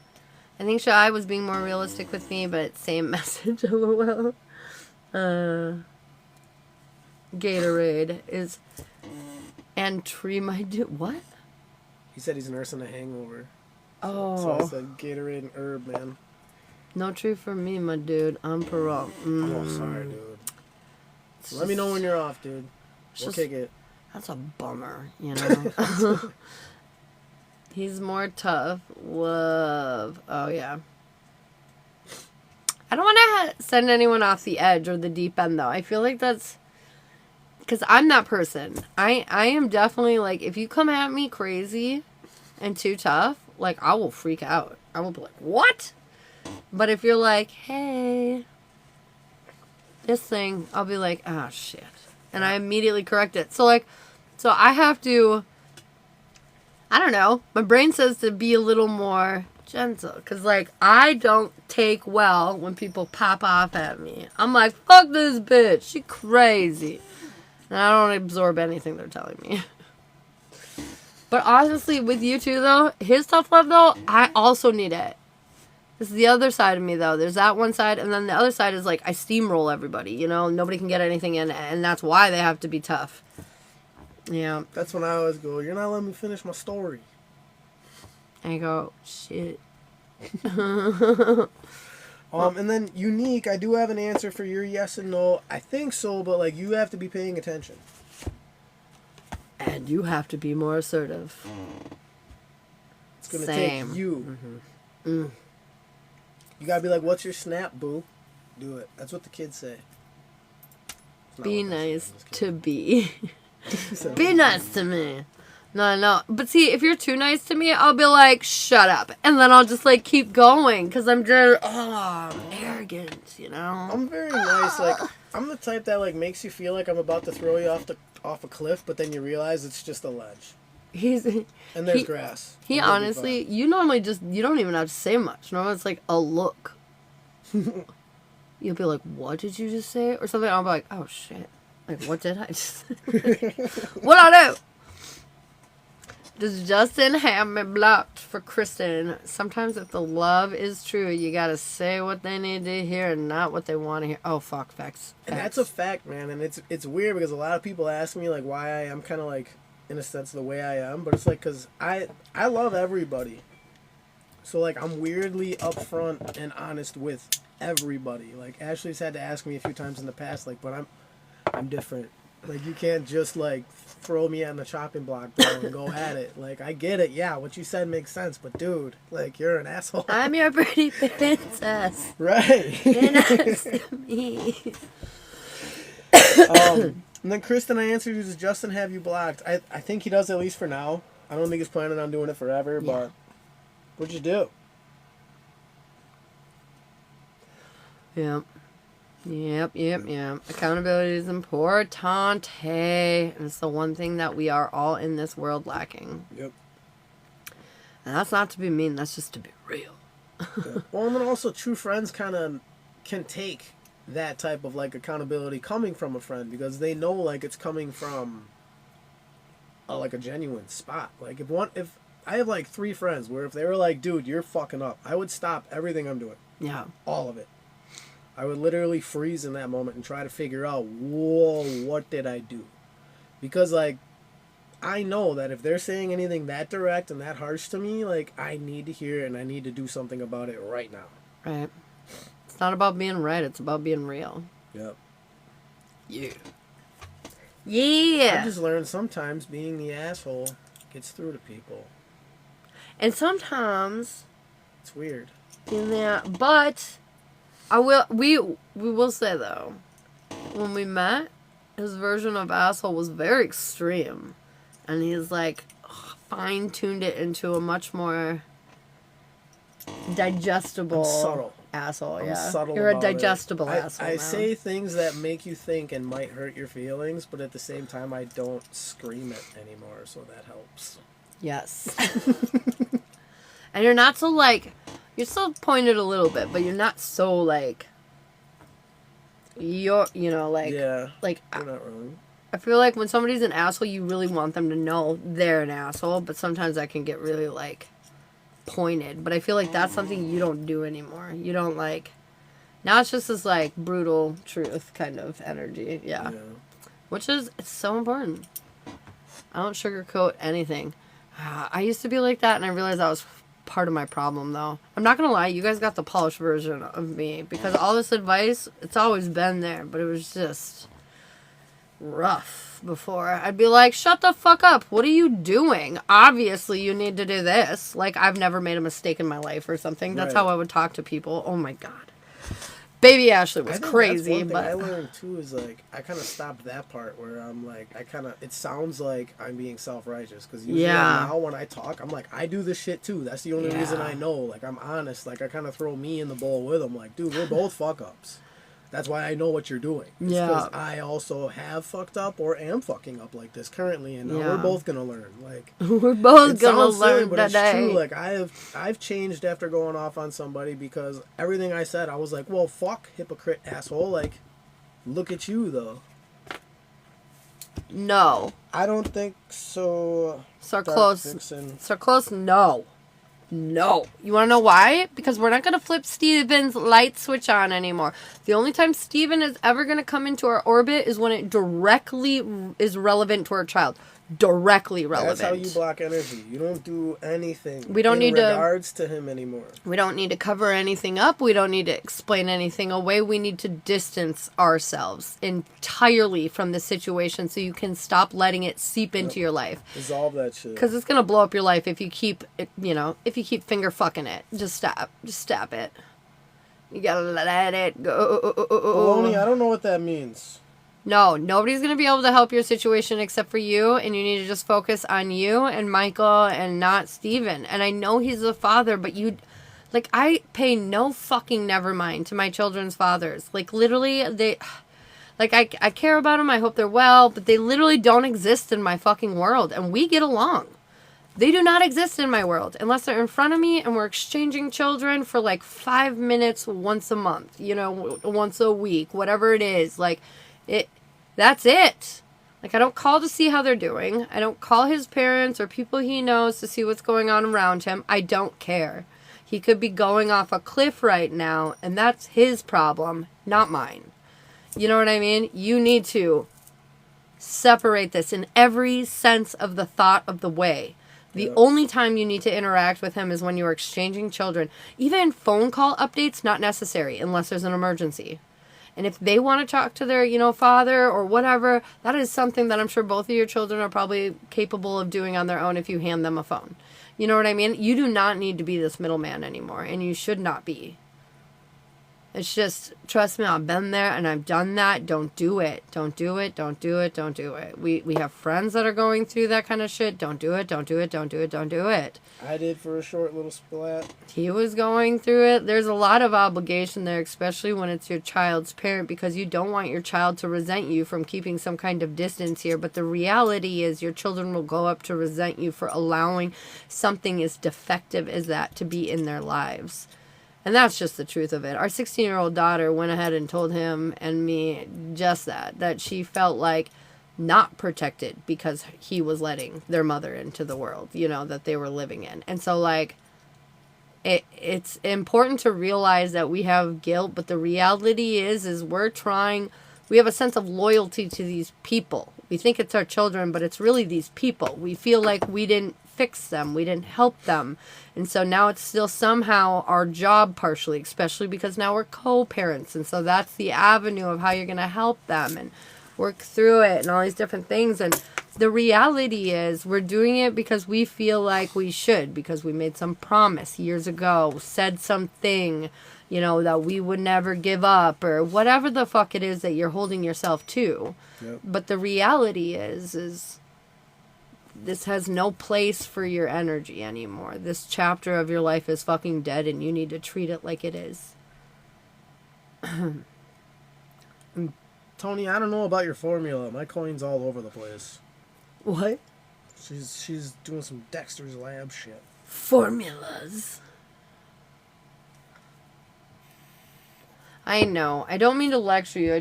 I think Shy was being more realistic with me, but same message. LOL. Gatorade is and tree my dude. What? He said he's nursing a hangover. Oh. So I said Gatorade and herb, man. No tree for me, my dude. I'm parole. Oh, sorry, dude. Let me know when you're off, dude. We'll kick it. That's a bummer, you know? He's more tough. Love. Oh, yeah. I don't want to send anyone off the edge or the deep end, though. I feel like that's... Because I'm that person. I am definitely, like, if you come at me crazy and too tough, like, I will freak out. I will be like, what? But if you're like, hey, this thing, I'll be like, oh, shit. And I immediately correct it. So I have to, I don't know. My brain says to be a little more gentle. Because, like, I don't take well when people pop off at me. I'm like, fuck this bitch. She crazy. And I don't absorb anything they're telling me. But honestly, with you two, though, his tough love, though, I also need it. This is the other side of me, though. There's that one side, and then the other side is, like, I steamroll everybody, you know? Nobody can get anything in, and that's why they have to be tough. Yeah. That's when I always go, you're not letting me finish my story. And I go, shit. And then, unique, I do have an answer for your yes and no. I think so, but, like, you have to be paying attention. And you have to be more assertive. It's going to take you. Mm-hmm. You got to be like, what's your snap, boo? Do it. That's what the kids say. Be nice to be. Be nice to me. No. But see, if you're too nice to me, I'll be like, shut up. And then I'll just, like, keep going. Because I'm just, arrogant, you know? I'm very nice. Like, I'm the type that, like, makes you feel like I'm about to throw you off a cliff, but then you realize it's just a ledge. And there's grass. He honestly, you normally just, you don't even have to say much. Normally it's like a look. You'll be like, what did you just say? Or something. I'll be like, oh, shit. Like, what did I just say? What I do? Does Justin have me blocked for Kristen? Sometimes if the love is true, you gotta say what they need to hear and not what they want to hear. Oh, fuck, facts. And that's a fact, man. And it's weird because a lot of people ask me, like, why I am kind of, like, in a sense, the way I am. But it's, like, because I love everybody. So, like, I'm weirdly upfront and honest with everybody. Like, Ashley's had to ask me a few times in the past, like, but I'm different. Like, you can't just, like, throw me on the chopping block, bro, and go at it. Like, I get it. Yeah, what you said makes sense. But, dude, like, you're an asshole. I'm your pretty princess. Right. Be nice to me. And then Kristen, I answered you, does Justin have you blocked? I think he does, at least for now. I don't think he's planning on doing it forever, but what'd you do? Yep. Accountability is important. Hey, and it's the one thing that we are all in this world lacking. Yep. And that's not to be mean, that's just to be real. Yeah. Well, and then also true friends kind of can take that type of, like, accountability coming from a friend because they know, like, it's coming from like a genuine spot. Like, if I have, like, 3 friends where if they were like, dude, you're fucking up, I would stop everything I'm doing. Yeah. All of it. I would literally freeze in that moment and try to figure out, whoa, what did I do? Because, like, I know that if they're saying anything that direct and that harsh to me, like, I need to hear it and I need to do something about it right now. Right. It's not about being right, it's about being real. Yep. Yeah. I just learned sometimes being the asshole gets through to people. And sometimes It's weird. Yeah, but we will say though, when we met, his version of asshole was very extreme, and he's like fine-tuned it into a much more digestible subtle asshole. I'm Yeah, subtle you're a about it. digestible asshole. I now. say things that make you think and might hurt your feelings, but at the same time I don't scream it anymore, so that helps. Yes. And you're not so like, you're still pointed a little bit, but you're not so like, you're like, yeah, like you're not wrong. I feel like when somebody's an asshole, you really want them to know they're an asshole, but sometimes that can get really like pointed. But I feel like that's something you don't do anymore. You don't like, now it's just this like brutal truth kind of energy. Yeah. Which is, it's so important. I don't sugarcoat anything. I used to be like that, and I realized that was part of my problem, though. I'm not gonna lie, you guys got the polished version of me, because all this advice, it's always been there, but it was just rough before. I'd be like, shut the fuck up, what are you doing? Obviously you need to do this. Like, I've never made a mistake in my life or something. That's how I would talk to people. Oh my god. Baby Ashley was crazy, that's one but thing I learned too is like I kind of stopped that part where I'm like it sounds like I'm being self-righteous because usually now when I talk I'm like I do this shit too. That's the only reason I know. Like I'm honest. Like I kind of throw me in the bowl with them. Like dude, we're both fuck ups. That's why I know what you're doing. It's because I also have fucked up or am fucking up like this currently, and now we're both gonna learn. Like we're both gonna learn but today. It's true. Like I've changed after going off on somebody because everything I said, I was like, well, fuck, hypocrite, asshole. Like, look at you though. No, I don't think so. So close. No. You want to know why? Because we're not going to flip Steven's light switch on anymore. The only time Steven is ever going to come into our orbit is when it directly is relevant to our child. Directly relevant. That's how you block energy. You don't do anything we don't need regards to him anymore. We don't need to cover anything up. We don't need to explain anything away. We need to distance ourselves entirely from the situation so you can stop letting it seep into your life. Dissolve that shit. Because it's going to blow up your life if you keep, if you keep finger fucking it. Just stop. Just stop it. You gotta let it go. Baloney, I don't know what that means. No, nobody's going to be able to help your situation except for you, and you need to just focus on you and Michael and not Steven. And I know he's the father, but like, I pay no fucking never mind to my children's fathers. Like, literally, like, I care about them, I hope they're well, but they literally don't exist in my fucking world, and we get along. They do not exist in my world unless they're in front of me and we're exchanging children for like 5 minutes once a month, you know, once a week, whatever it is. Like, that's it. Like, I don't call to see how they're doing. I don't call his parents or people he knows to see what's going on around him. I don't care. He could be going off a cliff right now, and that's his problem, not mine. You know what I mean? You need to separate this in every sense of the thought of the way. The only time you need to interact with him is when you are exchanging children. Even phone call updates, not necessary unless there's an emergency. And if they want to talk to their, you know, father or whatever, that is something that I'm sure both of your children are probably capable of doing on their own if you hand them a phone. You know what I mean? You do not need to be this middleman anymore, and you should not be. It's just, trust me, I've been there and I've done that. Don't do it. Don't do it. Don't do it. Don't do it. We have friends that are going through that kind of shit. Don't do it. Don't do it. Don't do it. Don't do it. I did for a short little splat. He was going through it. There's a lot of obligation there, especially when it's your child's parent, because you don't want your child to resent you from keeping some kind of distance here. But the reality is your children will go up to resent you for allowing something as defective as that to be in their lives. And that's just the truth of it. Our 16-year-old daughter went ahead and told him and me just that she felt like not protected because he was letting their mother into the world, you know, that they were living in. And so, like, it's important to realize that we have guilt, but the reality is we have a sense of loyalty to these people. We think it's our children, but it's really these people. We feel like we didn't fix them, we didn't help them, and so now it's still somehow our job partially, especially because now we're co-parents, and so that's the avenue of how you're going to help them and work through it and all these different things. And the reality is we're doing it because we feel like we should, because we made some promise years ago, said something, you know, that we would never give up, or whatever the fuck it is that you're holding yourself to. Yep. But the reality is this has no place for your energy anymore. This chapter of your life is fucking dead, and you need to treat it like it is. Tony, I don't know about your formula. My coin's all over the place. What? She's doing some Dexter's Lab shit. Formulas. I know. I don't mean to lecture you.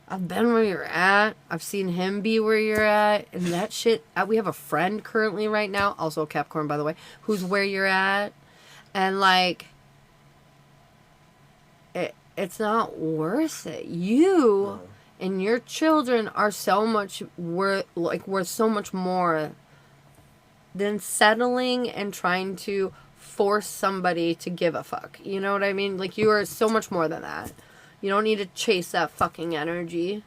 I've been where you're at. I've seen him be where you're at. And that shit, we have a friend currently right now, also Capricorn, by the way, who's where you're at. And, like, it's not worth it. You and your children are so much worth so much more than settling and trying to force somebody to give a fuck. You know what I mean? Like, you are so much more than that. You don't need to chase that fucking energy.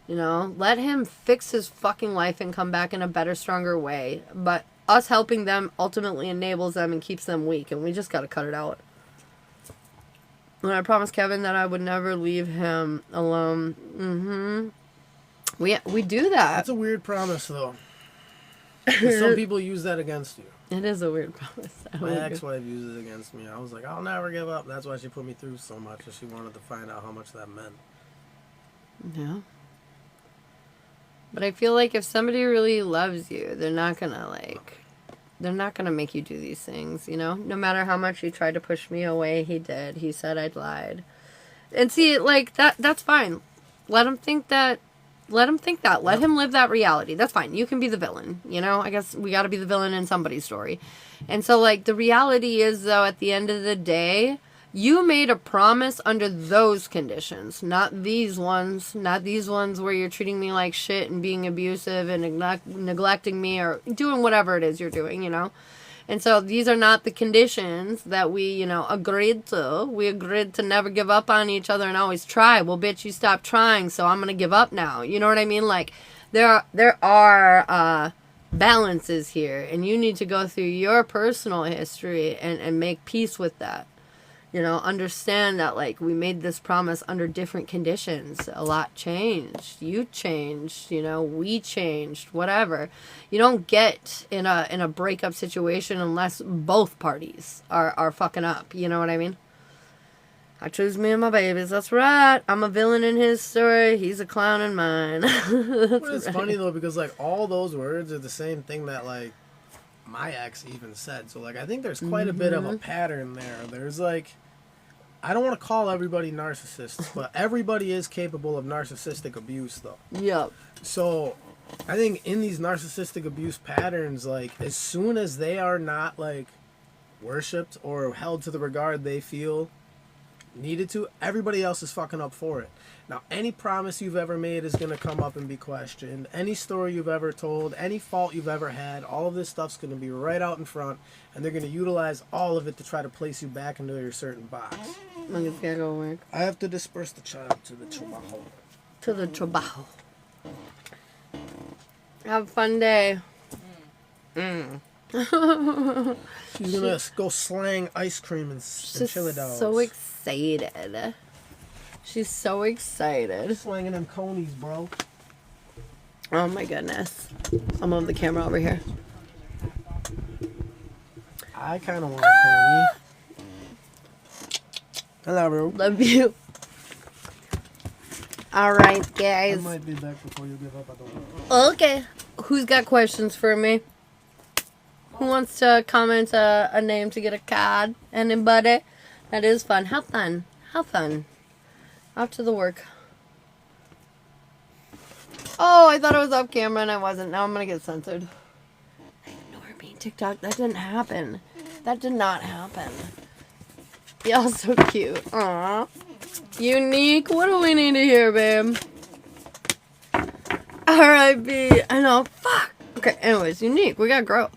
You know, let him fix his fucking life and come back in a better, stronger way. But us helping them ultimately enables them and keeps them weak, and we just gotta cut it out. And I promised Kevin that I would never leave him alone. We do that. That's a weird promise, though. Some people use that against you. It is a weird promise. My ex-wife used it against me. I was like, I'll never give up. That's why she put me through so much, because she wanted to find out how much that meant. Yeah. But I feel like if somebody really loves you, they're not gonna make you do these things, you know? No matter how much he tried to push me away, he did. He said I'd lied. And see, like, that's fine. Let him think that. Let him live that reality. That's fine. You can be the villain, you know? I guess we gotta be the villain in somebody's story. And so, like, the reality is, though, at the end of the day, you made a promise under those conditions, not these ones. Not these ones where you're treating me like shit and being abusive and neglecting me or doing whatever it is you're doing, you know? And so these are not the conditions that we, you know, agreed to. We agreed to never give up on each other and always try. Well, bitch, you stopped trying, so I'm going to give up now. You know what I mean? Like, there are balances here, and you need to go through your personal history and make peace with that. You know, understand that, like, we made this promise under different conditions. A lot changed. You changed. You know, we changed. Whatever. You don't get in a breakup situation unless both parties are fucking up. You know what I mean? I choose me and my babies. That's right. I'm a villain in his story. He's a clown in mine. It's funny, though, because, like, all those words are the same thing that, like, my ex even said. So, like, I think there's quite a bit of a pattern there. There's, like... I don't want to call everybody narcissists, but everybody is capable of narcissistic abuse, though. Yep. So, I think in these narcissistic abuse patterns, like, as soon as they are not, like, worshipped or held to the regard they feel needed to, everybody else is fucking up for it. Now, any promise you've ever made is going to come up and be questioned. Any story you've ever told, any fault you've ever had, all of this stuff's going to be right out in front, and they're going to utilize all of it to try to place you back into your certain box. I'm just gonna go work. I have to disperse the child to the trabajo. To the trabajo. Have a fun day. She's gonna go slang ice cream and chili dogs. So excited. She's so excited. Slanging them conies, bro. Oh my goodness. I'll move the camera over here. I kind of want a coney. Hello, bro. Love you. Alright, I guys. might be back before you give up. I don't know. Okay. Who's got questions for me? Who wants to comment a name to get a card? Anybody? That is fun. How fun. How fun. Off to the work. Oh, I thought I was off camera and I wasn't. Now I'm going to get censored. Ignore me, TikTok. That didn't happen. That did not happen. Y'all so cute. Aww. Unique. What do we need to hear, babe? R.I.P. I know. Fuck. Okay, anyways, Unique. We gotta grow.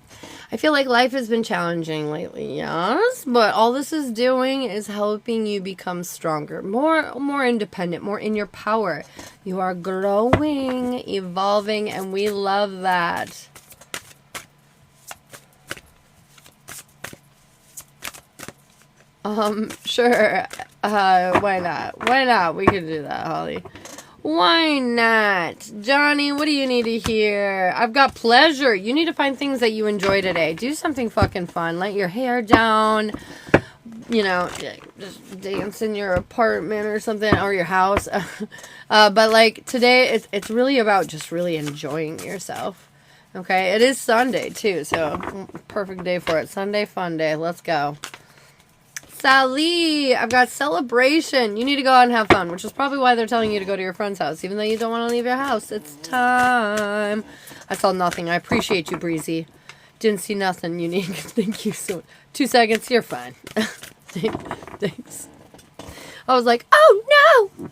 I feel like life has been challenging lately, yes, but all this is doing is helping you become stronger, more independent, more in your power. You are growing, evolving, and we love that. Sure. Why not? Why not? We can do that, Holly. Why not? Johnny, what do you need to hear? I've got pleasure. You need to find things that you enjoy today. Do something fucking fun. Let your hair down. You know, just dance in your apartment or something, or your house. But like today, it's really about just really enjoying yourself. Okay? It is Sunday too, so perfect day for it. Sunday fun day. Let's go. Sally, I've got celebration. You need to go out and have fun, which is probably why they're telling you to go to your friend's house, even though you don't want to leave your house. It's time. I saw nothing. I appreciate you, Breezy. Didn't see nothing unique. Thank you so much. 2 seconds. You're fine. Thanks. I was like, oh, no.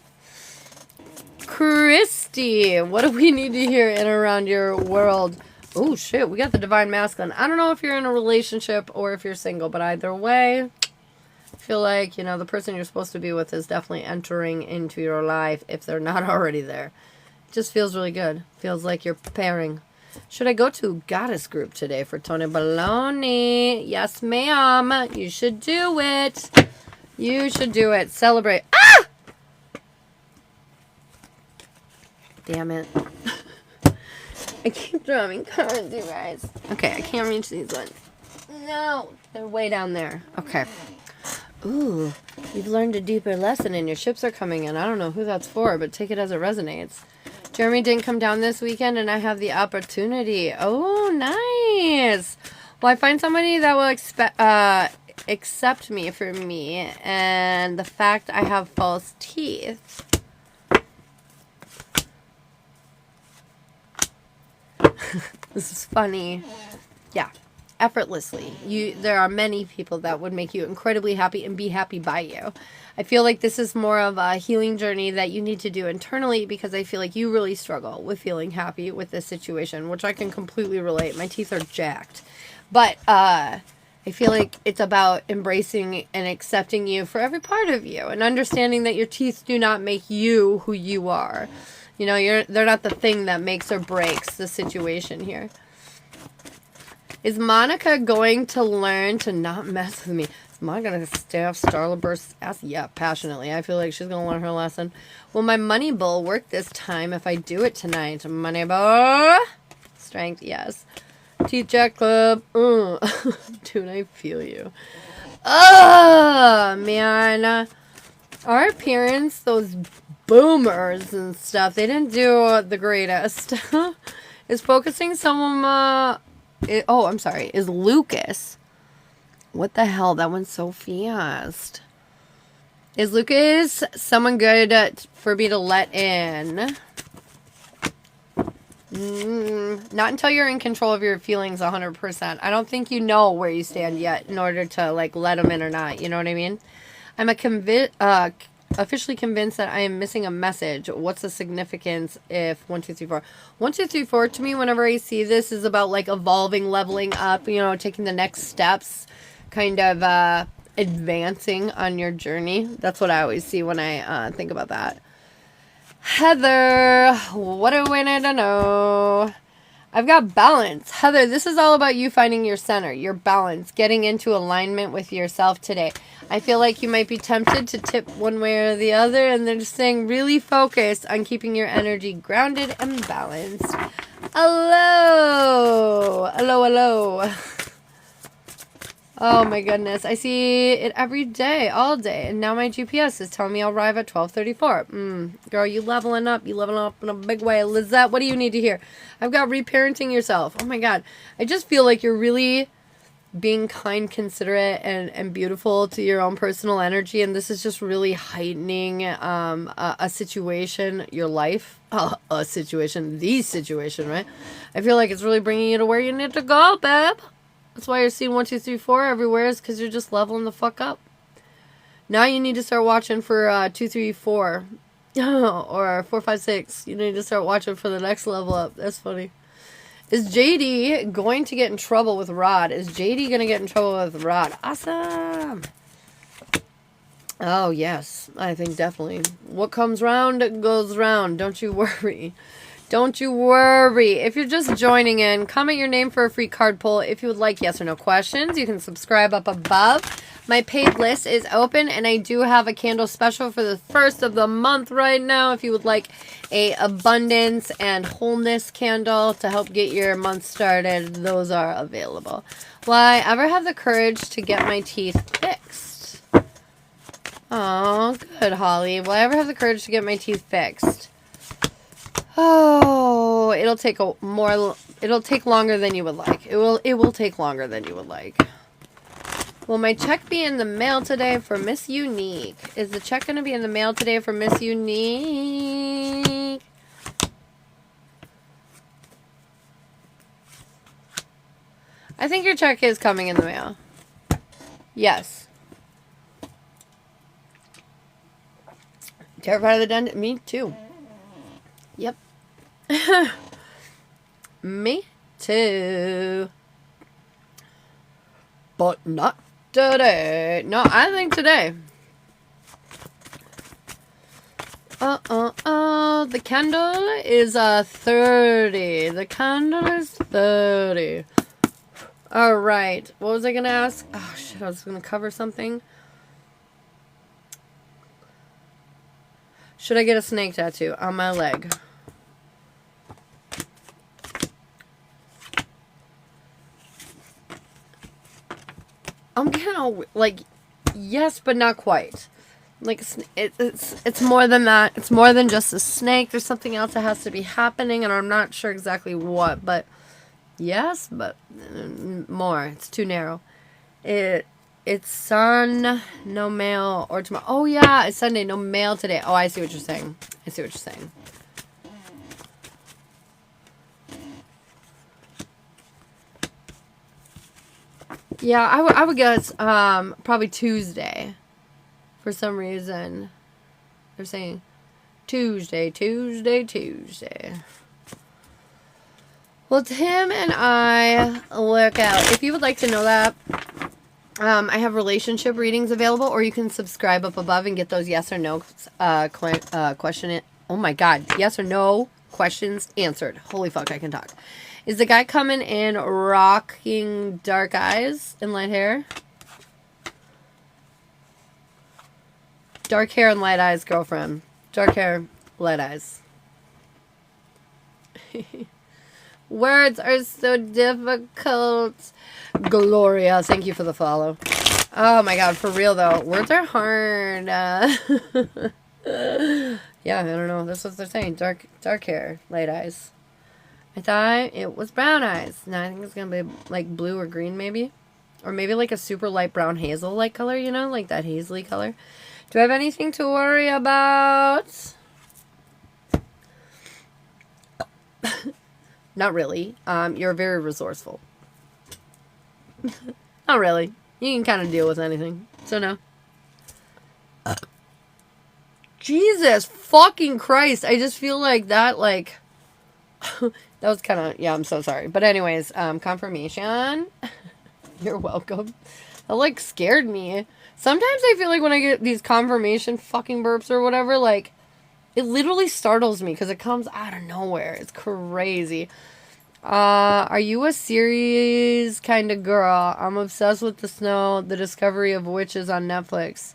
Christy, what do we need to hear in around your world? Oh, shit. We got the Divine Masculine. I don't know if you're in a relationship or if you're single, but either way... I feel like, you know, the person you're supposed to be with is definitely entering into your life if they're not already there. It just feels really good. Feels like you're preparing. Should I go to Goddess Group today for Tony Baloney? Yes, ma'am. You should do it. You should do it. Celebrate. Ah! Damn it. I keep drawing cards, you guys. Okay, I can't reach these ones. No, they're way down there. Okay. Ooh, you've learned a deeper lesson and your ships are coming in. I don't know who that's for, but take it as it resonates. Jeremy didn't come down this weekend and I have the opportunity. Oh, nice. Well, I find somebody that will accept me for me and the fact I have false teeth. This is funny. Yeah. Effortlessly. There are many people that would make you incredibly happy and be happy by you. I feel like this is more of a healing journey that you need to do internally because I feel like you really struggle with feeling happy with this situation, which I can completely relate. My teeth are jacked. But I feel like it's about embracing and accepting you for every part of you and understanding that your teeth do not make you who you are. You know, they're not the thing that makes or breaks the situation here. Is Monica going to learn to not mess with me? Is Am I gonna staff Starla Burst's ass? Yeah, passionately. I feel like she's gonna learn her lesson. Will my money bull work this time if I do it tonight? Money bull. Strength, yes. Teeth Jack Club. Dude, I feel you. Oh, man. Our parents, those boomers and stuff, they didn't do the greatest. Is focusing someone, I'm sorry, is Lucas. What the hell? That went so fast. Is Lucas someone good for me to let in? Not until you're in control of your feelings 100%. I don't think you know where you stand yet in order to, like, let them in or not. You know what I mean? I'm officially convinced that I am missing a message. What's the significance if 1, 2, 3, 4? 1, 2, 3, 4 to me, whenever I see this, is about, like, evolving, leveling up, you know, taking the next steps, kind of advancing on your journey. That's what I always see when I think about that. Heather, what do we need to know? I've got balance. Heather, this is all about you finding your center, your balance, getting into alignment with yourself today. I feel like you might be tempted to tip one way or the other, and they're just saying really focus on keeping your energy grounded and balanced. Hello. Hello, hello. Oh my goodness. I see it every day, all day. And now my GPS is telling me I'll arrive at 12:34. Girl, you leveling up. You leveling up in a big way. Lizette, what do you need to hear? I've got reparenting yourself. Oh my God. I just feel like you're really being kind, considerate, and beautiful to your own personal energy. And this is just really heightening a situation, your life. The situation, right? I feel like it's really bringing you to where you need to go, babe. That's why you're seeing 1, 2, 3, 4 everywhere, is because you're just leveling the fuck up. Now you need to start watching for 2, 3, 4. Or 4, 5, 6. You need to start watching for the next level up. That's funny. Is JD going to get in trouble with Rod? Is JD going to get in trouble with Rod? Awesome. Oh, yes. I think definitely. What comes round goes round. Don't you worry. Don't you worry. If you're just joining in, comment your name for a free card pull. If you would like yes or no questions, you can subscribe up above. My paid list is open, and I do have a candle special for the first of the month right now. If you would like a abundance and wholeness candle to help get your month started, those are available. Will I ever have the courage to get my teeth fixed? Oh, good, Holly. Will I ever have the courage to get my teeth fixed? Oh, it'll take longer than you would like. It will take longer than you would like. Will my check be in the mail today for Miss Unique? Is the check going to be in the mail today for Miss Unique? I think your check is coming in the mail. Yes. Terrified of the dentist? Me too. Yep. Me too. But not today. No, I think today. The candle is 30. The candle is 30. Alright. What was I going to ask? Oh, shit. I was going to cover something. Should I get a snake tattoo on my leg? I'm gonna, like, yes, but not quite. Like, it's more than that. It's more than just a snake. There's something else that has to be happening, and I'm not sure exactly what. But yes, but more. It's too narrow. It's sun, no mail, or tomorrow. Oh yeah, it's Sunday, no mail today. Oh, I see what you're saying. I see what you're saying. Yeah, I would guess probably Tuesday. For some reason, they're saying Tuesday. Well, Tim and I work out. If you would like to know that, I have relationship readings available, or you can subscribe up above and get those yes or no question. Oh my God, yes or no questions answered. Holy fuck, I can talk. Is the guy coming in rocking dark eyes and light hair? Dark hair and light eyes, girlfriend. Dark hair, light eyes. Words are so difficult. Gloria, thank you for the follow. Oh my god, for real though. Words are hard. Yeah, I don't know. That's what they're saying. Dark hair, light eyes. I thought it was brown eyes. No, I think it's gonna be like blue or green maybe. Or maybe like a super light brown hazel-like color, you know? Like that hazely color. Do I have anything to worry about? Not really. You're very resourceful. Not really. You can kind of deal with anything. So no. Jesus fucking Christ. I just feel like that, like... that was kind of... Yeah, I'm so sorry. But anyways, confirmation. You're welcome. That, like, scared me. Sometimes I feel like when I get these confirmation fucking burps or whatever, like... It literally startles me because it comes out of nowhere. It's crazy. Are you a series kind of girl? I'm obsessed with The Snow, The Discovery of Witches on Netflix.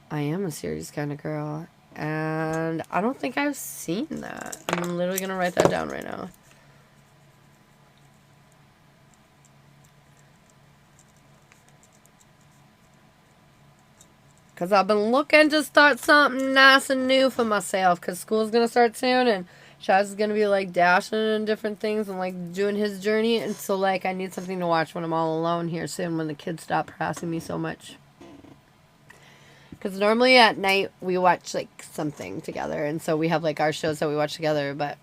I am a series kind of girl. And I don't think I've seen that. I'm literally going to write that down right now. Because I've been looking to start something nice and new for myself. Because school's going to start soon. And Shaz is going to be like dashing and different things. And like doing his journey. And so like I need something to watch when I'm all alone here soon. When the kids stop harassing me so much. Because normally at night we watch like something together. And so we have like our shows that we watch together. But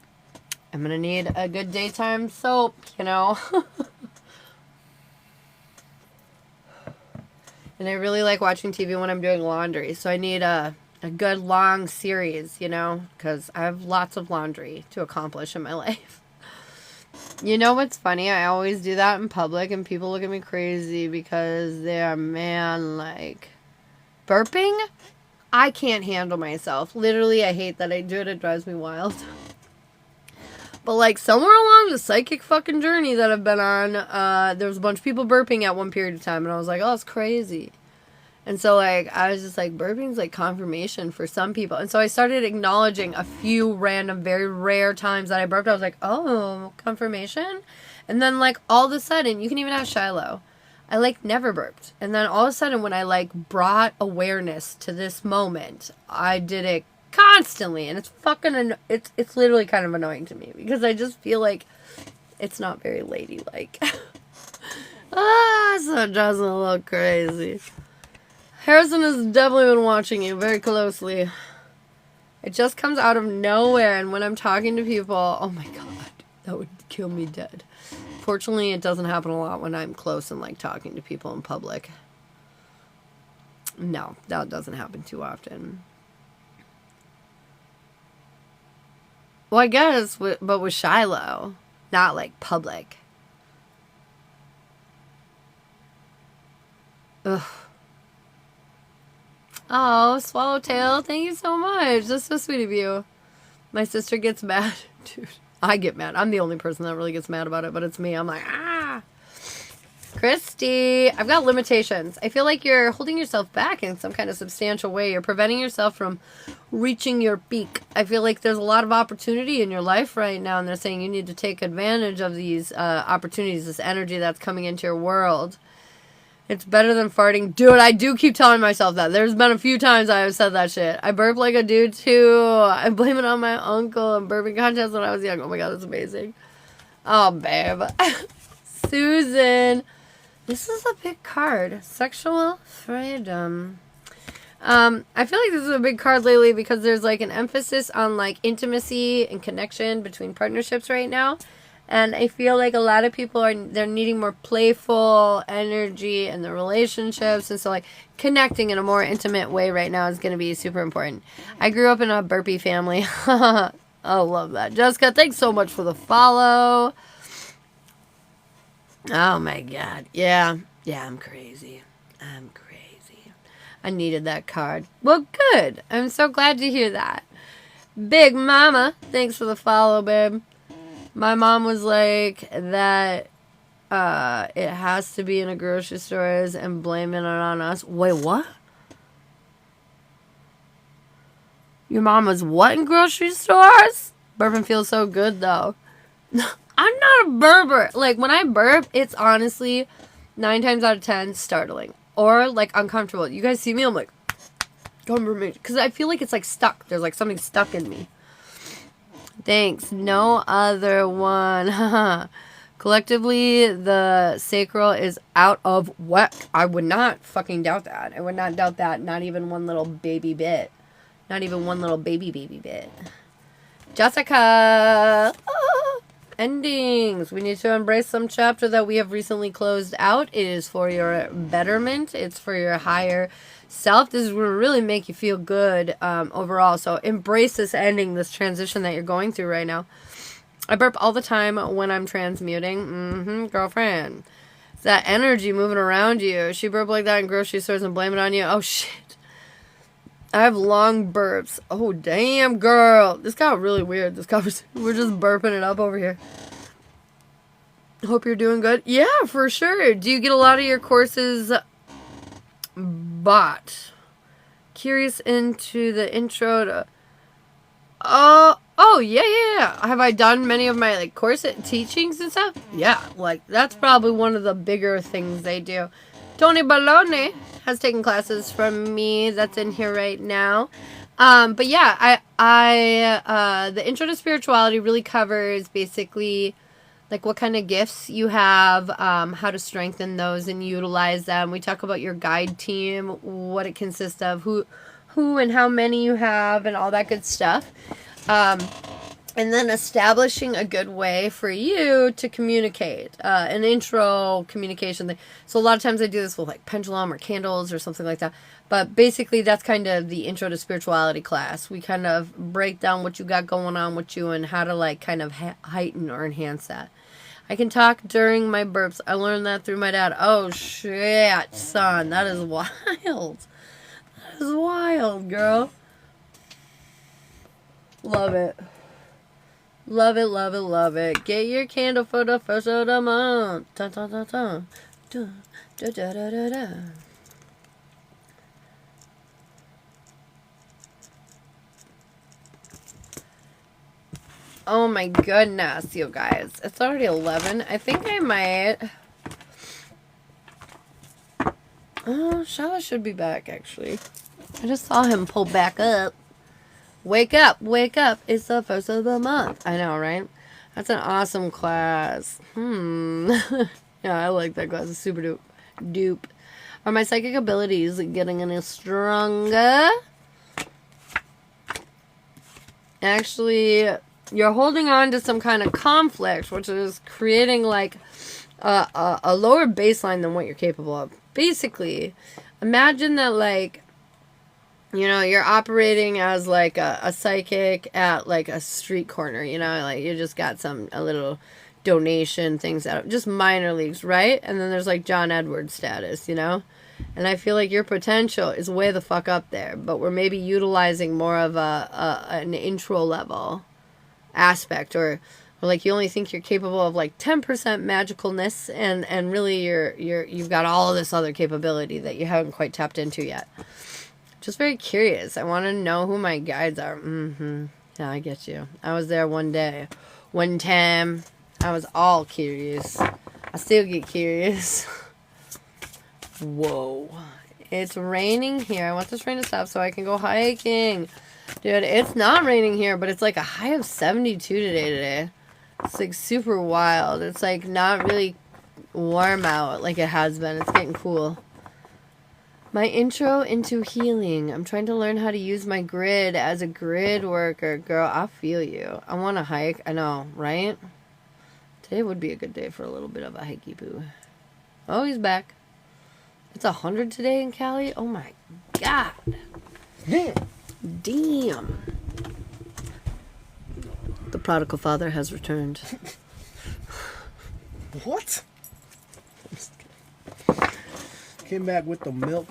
I'm going to need a good daytime soap. You know. And I really like watching TV when I'm doing laundry. So I need a good long series, you know, because I have lots of laundry to accomplish in my life. You know what's funny? I always do that in public and people look at me crazy because they're, man, like, burping? I can't handle myself. Literally, I hate that I do it. It drives me wild. But, like, somewhere along the psychic fucking journey that I've been on, there was a bunch of people burping at one period of time. And I was like, oh, it's crazy. And so, like, I was just like, burping's, like, confirmation for some people. And so I started acknowledging a few random, very rare times that I burped. I was like, oh, confirmation? And then, like, all of a sudden, you can even ask Shiloh. I, like, never burped. And then all of a sudden, when I, like, brought awareness to this moment, I did it constantly, and it's fucking it's literally kind of annoying to me because I just feel like it's not very ladylike. So it doesn't look crazy. Harrison has definitely been watching you very closely. It just comes out of nowhere, and when I'm talking to people, oh my god, that would kill me dead. Fortunately, it doesn't happen a lot when I'm close and like talking to people in public. No, that doesn't happen too often. Well, I guess, but with Shiloh, not like public. Ugh. Oh, Swallowtail, thank you so much. That's so sweet of you. My sister gets mad. Dude, I get mad. I'm the only person that really gets mad about it, but it's me. I'm like, ah. Christy, I've got limitations. I feel like you're holding yourself back in some kind of substantial way. You're preventing yourself from reaching your peak. I feel like there's a lot of opportunity in your life right now, and they're saying you need to take advantage of these opportunities, this energy that's coming into your world. It's better than farting. Dude, I do keep telling myself that. There's been a few times I have said that shit. I burp like a dude, too. I blame it on my uncle and burping contest when I was young. Oh, my God, that's amazing. Oh, babe. Susan. This is a big card. Sexual freedom. I feel like this is a big card lately because there's, like, an emphasis on, like, intimacy and connection between partnerships right now. And I feel like a lot of people they're needing more playful energy in their relationships. And so, like, connecting in a more intimate way right now is going to be super important. I grew up in a burpee family. I love that. Jessica, thanks so much for the follow. Oh, my God. Yeah. Yeah, I'm crazy. I needed that card. Well, good. I'm so glad to hear that. Big Mama, thanks for the follow, babe. My mom was like that it has to be in a grocery stores and blaming it on us. Wait, what? Your mama's what in grocery stores? Burping feels so good, though. I'm not a burper. Like, when I burp, it's honestly 9 times out of 10 startling. Or, like, uncomfortable. You guys see me? I'm like, don't burp me. Because I feel like it's, like, stuck. There's, like, something stuck in me. Thanks. No other one. Collectively, the sacral is out of whack. I would not fucking doubt that. I would not doubt that. Not even one little baby bit. Not even one little baby bit. Jessica! Endings. We need to embrace some chapter that we have recently closed out. It is for your betterment. It's for your higher self. This is going to really make you feel good overall. So embrace this ending, this transition that you're going through right now. I burp all the time when I'm transmuting. Girlfriend. It's that energy moving around you. She burped like that in grocery stores and blame it on you. Oh, shit. I have long burps. Oh, damn, girl. This got really weird. This conversation. We're just burping it up over here. Hope you're doing good. Yeah, for sure. Do you get a lot of your courses bought? Curious into the intro to... Oh, yeah. Have I done many of my, like, course teachings and stuff? Yeah, like, that's probably one of the bigger things they do. Tony Baloney has taken classes from me. That's in here right now. But yeah, the intro to spirituality really covers basically like what kind of gifts you have, how to strengthen those and utilize them. We talk about your guide team, what it consists of, who and how many you have, and all that good stuff. And then establishing a good way for you to communicate, an intro communication thing. So a lot of times I do this with like pendulum or candles or something like that. But basically that's kind of the intro to spirituality class. We kind of break down what you got going on with you and how to like kind of heighten or enhance that. I can talk during my burps. I learned that through my dad. Oh shit, son. That is wild. That is wild, girl. Love it. Love it, love it, love it. Get your candle for the first of the month. Dun, dun, dun, dun. Dun, da, da, da, da, da. Oh my goodness, you guys. It's already 11. I think I might... Oh, Shala should be back, actually. I just saw him pull back up. Wake up, wake up. It's the first of the month. I know, right? That's an awesome class. Yeah, I like that class. It's super dupe. Are my psychic abilities getting any stronger? Actually, you're holding on to some kind of conflict, which is creating like a lower baseline than what you're capable of. Basically, imagine that like, you know, you're operating as like a psychic at like a street corner, you know, like you just got a little donation things out of just minor leagues, right? And then there's like John Edwards status, you know? And I feel like your potential is way the fuck up there, but we're maybe utilizing more of an intro level aspect, or like you only think you're capable of like 10% magicalness, and really you've got all this other capability that you haven't quite tapped into yet. Just very curious. I want to know who my guides are. Yeah, I get you. I was there one day. One time, I was all curious. I still get curious. Whoa. It's raining here. I want this rain to stop so I can go hiking. Dude, it's not raining here, but it's like a high of 72 today. It's like super wild. It's like not really warm out like it has been. It's getting cool. My intro into healing. I'm trying to learn how to use my grid as a grid worker. Girl, I feel you. I want to hike. I know, right? Today would be a good day for a little bit of a hikey poo. Oh, he's back. It's 100 today in Cali? Oh my god. Damn. The prodigal father has returned. What? Came back with the milk.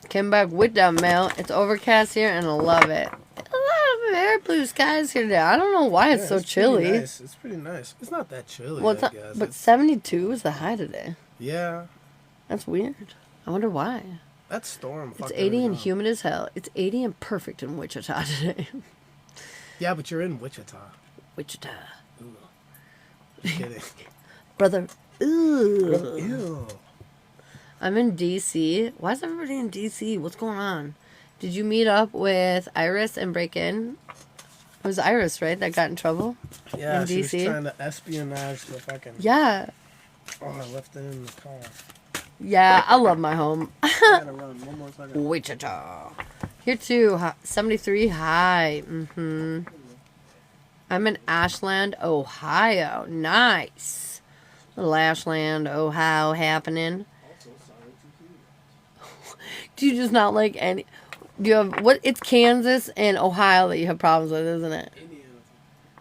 Came back with that milk. It's overcast here and I love it. A lot of air blue skies here today. I don't know why it's so chilly. Nice. It's pretty nice. It's not that chilly, well, I guess. But 72 is the high today. Yeah. That's weird. I wonder why. That storm. It's 80 and humid as hell. It's 80 and perfect in Wichita today. Yeah, but you're in Wichita. Wichita. Ooh. Just kidding. Brother. Ooh. Ew. I'm in D.C. Why is everybody in D.C.? What's going on? Did you meet up with Iris and break in? It was Iris, right, that got in trouble? Yeah, in she was DC? trying to espionage the fucking... Yeah. Oh, I left it in the car. Yeah, I love my home. I gotta run. One more second. Wichita. Here too, 73 high. I'm in Ashland, Ohio. Nice. Little Ashland, Ohio happening. Do you just not like any... Do you have... What? It's Kansas and Ohio that you have problems with, isn't it? Indiana.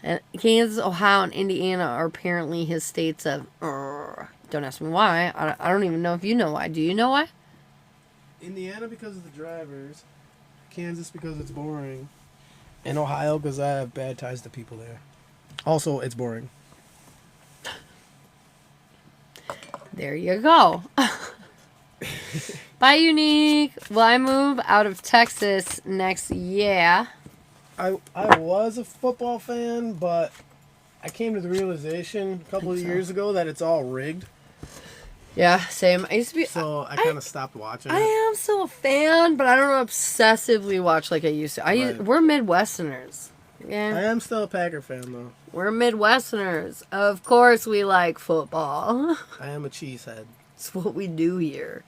And Kansas, Ohio, and Indiana are apparently his states of... Don't ask me why. I don't even know if you know why. Do you know why? Indiana because of the drivers. Kansas because it's boring. And Ohio because I have bad ties to people there. Also, it's boring. There you go. Bye, Unique. Will I move out of Texas next year? I was a football fan, but I came to the realization a couple of years ago that it's all rigged. Yeah, same. I used to be... So I kind of stopped watching I it. am still a fan, but I don't obsessively watch like I used to. Right. We're Midwesterners. I Yeah, am still a Packer fan, though. we're Midwesterners. Of course we like football. I am a cheesehead. It's what we do here.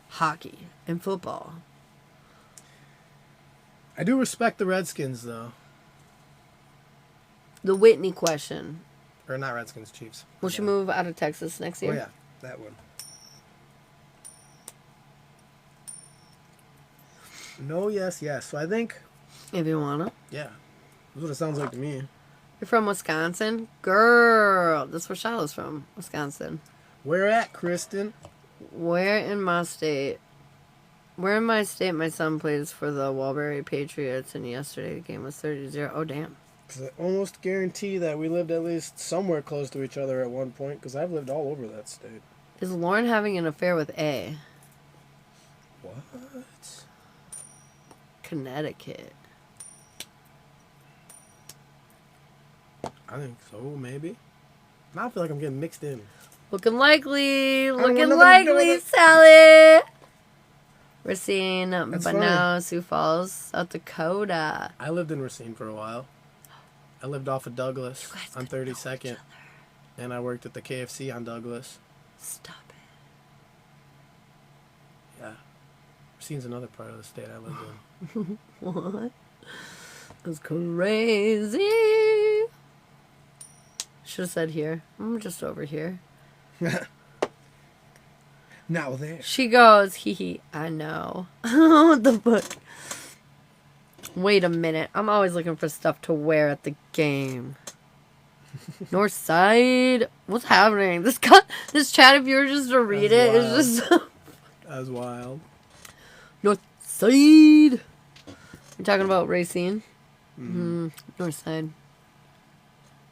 Hockey and football. I do respect the Redskins, though. The Whitney question. Or not Redskins, Chiefs. Will she move out of Texas next year? Oh, yeah. That one. No, yes, yes. So I think, If you wanna. yeah. That's what it sounds like to me. You're from Wisconsin? Girl, that's where Shiloh's from. Wisconsin. Where at, Kristen? Where in my state? Where in my state my son plays for the Walbury Patriots, and yesterday the game was 30-0. Oh, damn. Because I almost guarantee that we lived at least somewhere close to each other at one point, because I've lived all over that state. Is Lauren having an affair with A? What? Connecticut. I think so, maybe. Now I feel like I'm getting mixed in. Looking likely. want Looking nothing to do likely, with it. Sally. We're seeing That's Banao, Sioux Falls, South Dakota. I lived in Racine for a while. I lived off of Douglas on 32nd. And I worked at the KFC on Douglas. Stop it. Yeah. Racine's another part of the state I lived in. What? That's crazy. Should have said here. I'm just over here. Now there. She goes, hee hee, I know. What the fuck? Wait a minute. I'm always looking for stuff to wear at the game. North Side? What's happening? This chat, if you were just to read it, is just... That was wild. North Side! You're talking about Racine? North Side.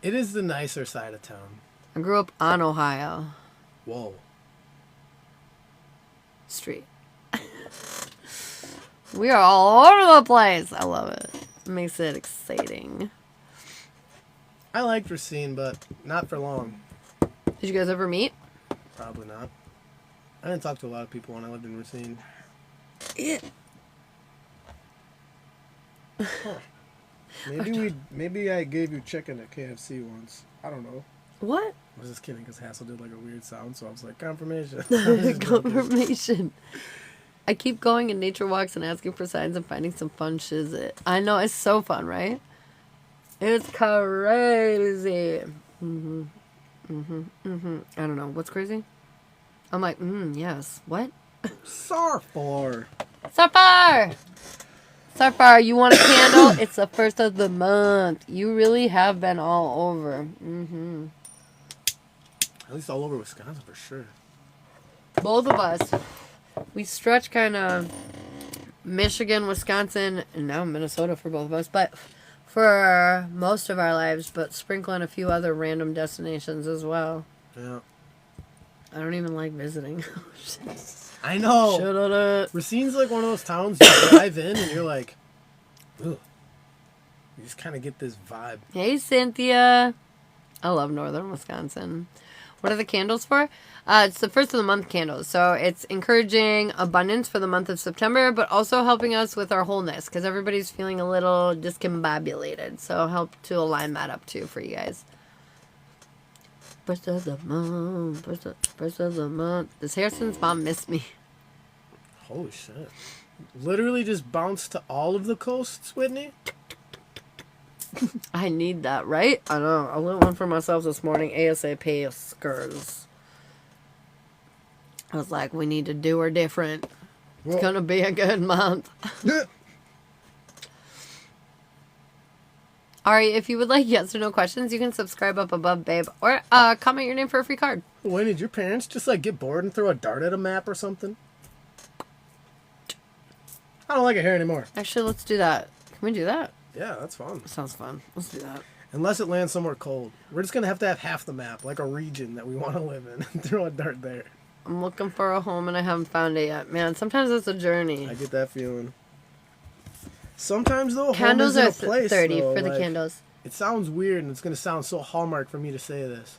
It is the nicer side of town. I grew up on Ohio Whoa. Street. We are all over the place. I love it. It makes it exciting. I liked Racine, but not for long. Did you guys ever meet? Probably not. I didn't talk to a lot of people when I lived in Racine. Yeah. Huh. Maybe I gave you chicken at KFC once. I don't know. What? I was just kidding because Hassel did like a weird sound, so I was like, confirmation. Confirmation. I keep going in nature walks and asking for signs and finding some fun shit. I know, it's so fun, right? It's crazy. I don't know. What's crazy? I'm like, yes. What? Sarfar. Sarfar, you want a candle? It's the first of the month. You really have been all over. At least all over Wisconsin for sure. Both of us. We stretch kind of Michigan, Wisconsin, and now Minnesota for both of us. But for most of our lives, but sprinkle in a few other random destinations as well. Yeah. I don't even like visiting. I know. Shut up. Racine's like one of those towns you drive in and you're like, ugh. You just kind of get this vibe. Hey, Cynthia. I love northern Wisconsin. What are the candles for? It's the first of the month candles. So it's encouraging abundance for the month of September, but also helping us with our wholeness because everybody's feeling a little discombobulated. So help to align that up too for you guys. First of the month. First of the month. Does Harrison's mom miss me? Holy shit. Literally just bounced to all of the coasts, Whitney? I need that, right? I know. I lit one for myself this morning. ASAP skirts. I was like, we need to do her different. It's going to be a good month. Alright, if you would like yes or no questions, you can subscribe up above, babe. Or comment your name for a free card. When did your parents just like get bored and throw a dart at a map or something? I don't like it here anymore. Actually, let's do that. Can we do that? Yeah, that's fun. Sounds fun. Let's do that. Unless it lands somewhere cold. We're just going to have half the map, like a region that we want to live in, and throw a dart there. I'm looking for a home and I haven't found it yet. Man, sometimes it's a journey. I get that feeling. Sometimes, though, candles home are isn't a place, 30 though. for the like, candles. It sounds weird, and it's going to sound so Hallmark for me to say this.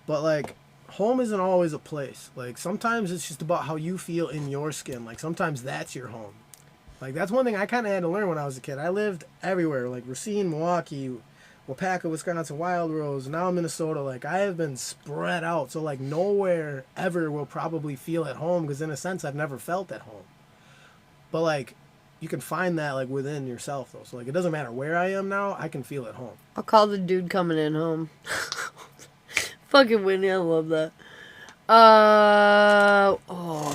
But, like, home isn't always a place. Like, sometimes it's just about how you feel in your skin. Like, sometimes that's your home. Like, that's one thing I kind of had to learn when I was a kid. I lived everywhere, like Racine, Milwaukee, Wapaka, Wisconsin, Wild Rose, now Minnesota. Like, I have been spread out. So, like, nowhere ever will probably feel at home because, in a sense, I've never felt at home. But, like, you can find that, like, within yourself, though. So, like, it doesn't matter where I am now. I can feel at home. I'll call the dude coming in home. Fucking Whitney, I love that.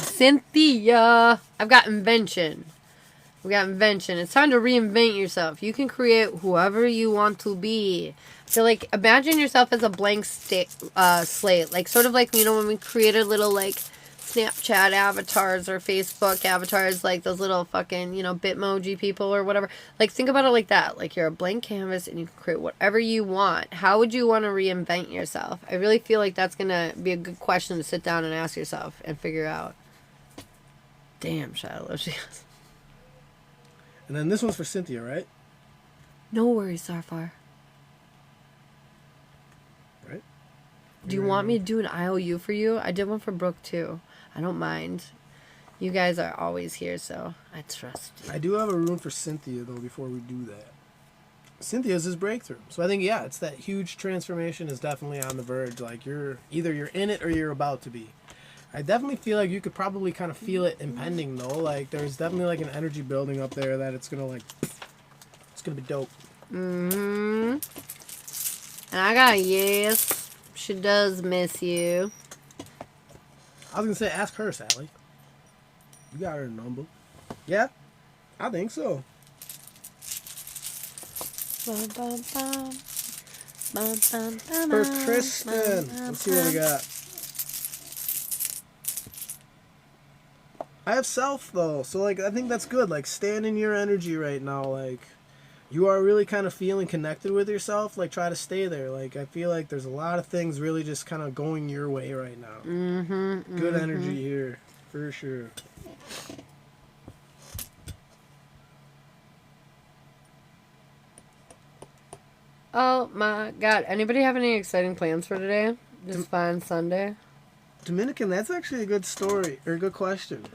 Cynthia. I've got invention. We got invention. It's time to reinvent yourself. You can create whoever you want to be. So, like, imagine yourself as a blank slate. Like, sort of like, you know, when we created little, like, Snapchat avatars or Facebook avatars, like those little fucking, you know, Bitmoji people or whatever. Like, think about it like that. Like, you're a blank canvas and you can create whatever you want. How would you want to reinvent yourself? I really feel like that's going to be a good question to sit down and ask yourself and figure out. Damn, Shiloh, she has. And then this one's for Cynthia, right? No worries, Starfire. Right? Do you want me to do an IOU for you? I did one for Brooke, too. I don't mind. You guys are always here, so I trust you. I do have a rune for Cynthia, though, before we do that. Cynthia's his breakthrough. So I think, yeah, it's that huge transformation is definitely on the verge. Like, you're in it or you're about to be. I definitely feel like you could probably kind of feel it impending, though. Like, there's definitely, like, an energy building up there that it's gonna, like, it's gonna be dope. Mm-hmm. And I got a yes. She does miss you. I was gonna say, ask her, Sally. You got her number. Yeah? I think so. For Kristen. Let's see what we got. I have self, though, so, like, I think that's good. Like, stand in your energy right now. Like, you are really kind of feeling connected with yourself. Like, try to stay there. Like, I feel like there's a lot of things really just kind of going your way right now. Mm-hmm. Good energy here, for sure. Oh, my God. Anybody have any exciting plans for today? Just fine Sunday? Dominican, that's actually a good story, or a good question.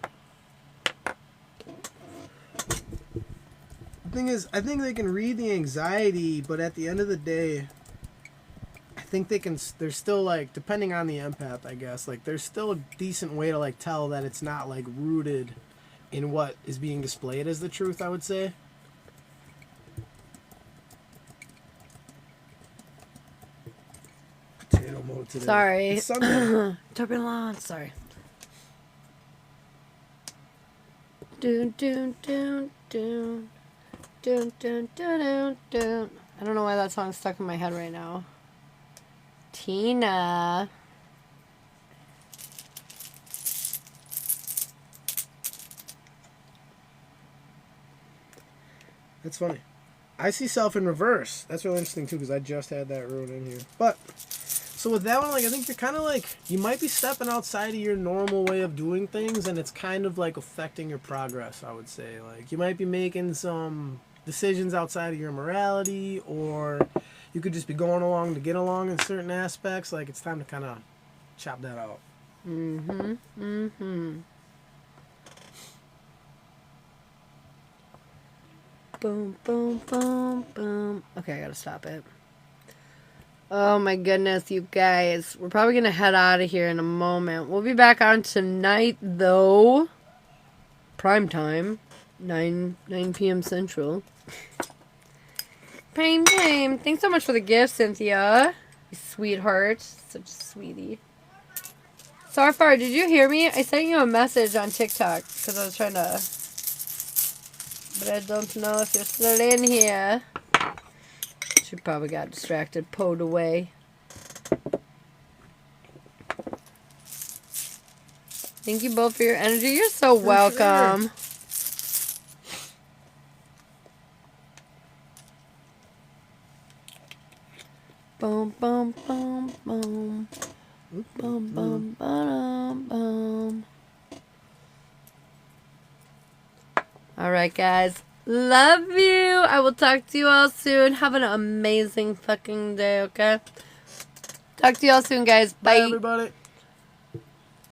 The thing is, I think they can read the anxiety, but at the end of the day, I think there's still, like, depending on the empath, I guess, like, there's still a decent way to, like, tell that it's not, like, rooted in what is being displayed as the truth, I would say. Potato mode today. Sorry. It's Sunday. Turbulence. Sorry. Dun, dun, dun, dun. Dun, dun, dun, dun, dun. I don't know why that song's stuck in my head right now. Tina. That's funny. I see self in reverse. That's really interesting, too, because I just had that rune in here. But So with that one, like, I think you're kind of like, you might be stepping outside of your normal way of doing things, and it's kind of like affecting your progress, I would say. Like, you might be making some decisions outside of your morality, or you could just be going along to get along in certain aspects. Like, it's time to kind of chop that out. Mm-hmm. Mm-hmm. Boom, boom, boom, boom. Okay, I gotta stop it. Oh my goodness, you guys. We're probably going to head out of here in a moment. We'll be back on tonight, though. Prime time. 9 p.m. Central. Prime time. Thanks so much for the gift, Cynthia. You sweetheart. Such a sweetie. Sarfar, did you hear me? I sent you a message on TikTok because I was trying to... But I don't know if you're still in here. She probably got distracted, pulled away. Thank you both for your energy. You're so welcome. Sure. Boom, boom, boom, boom. Boom, boom, boom, boom. All right, guys. Love you. I will talk to you all soon. Have an amazing fucking day, okay? Talk to you all soon, guys. Bye. Bye, everybody.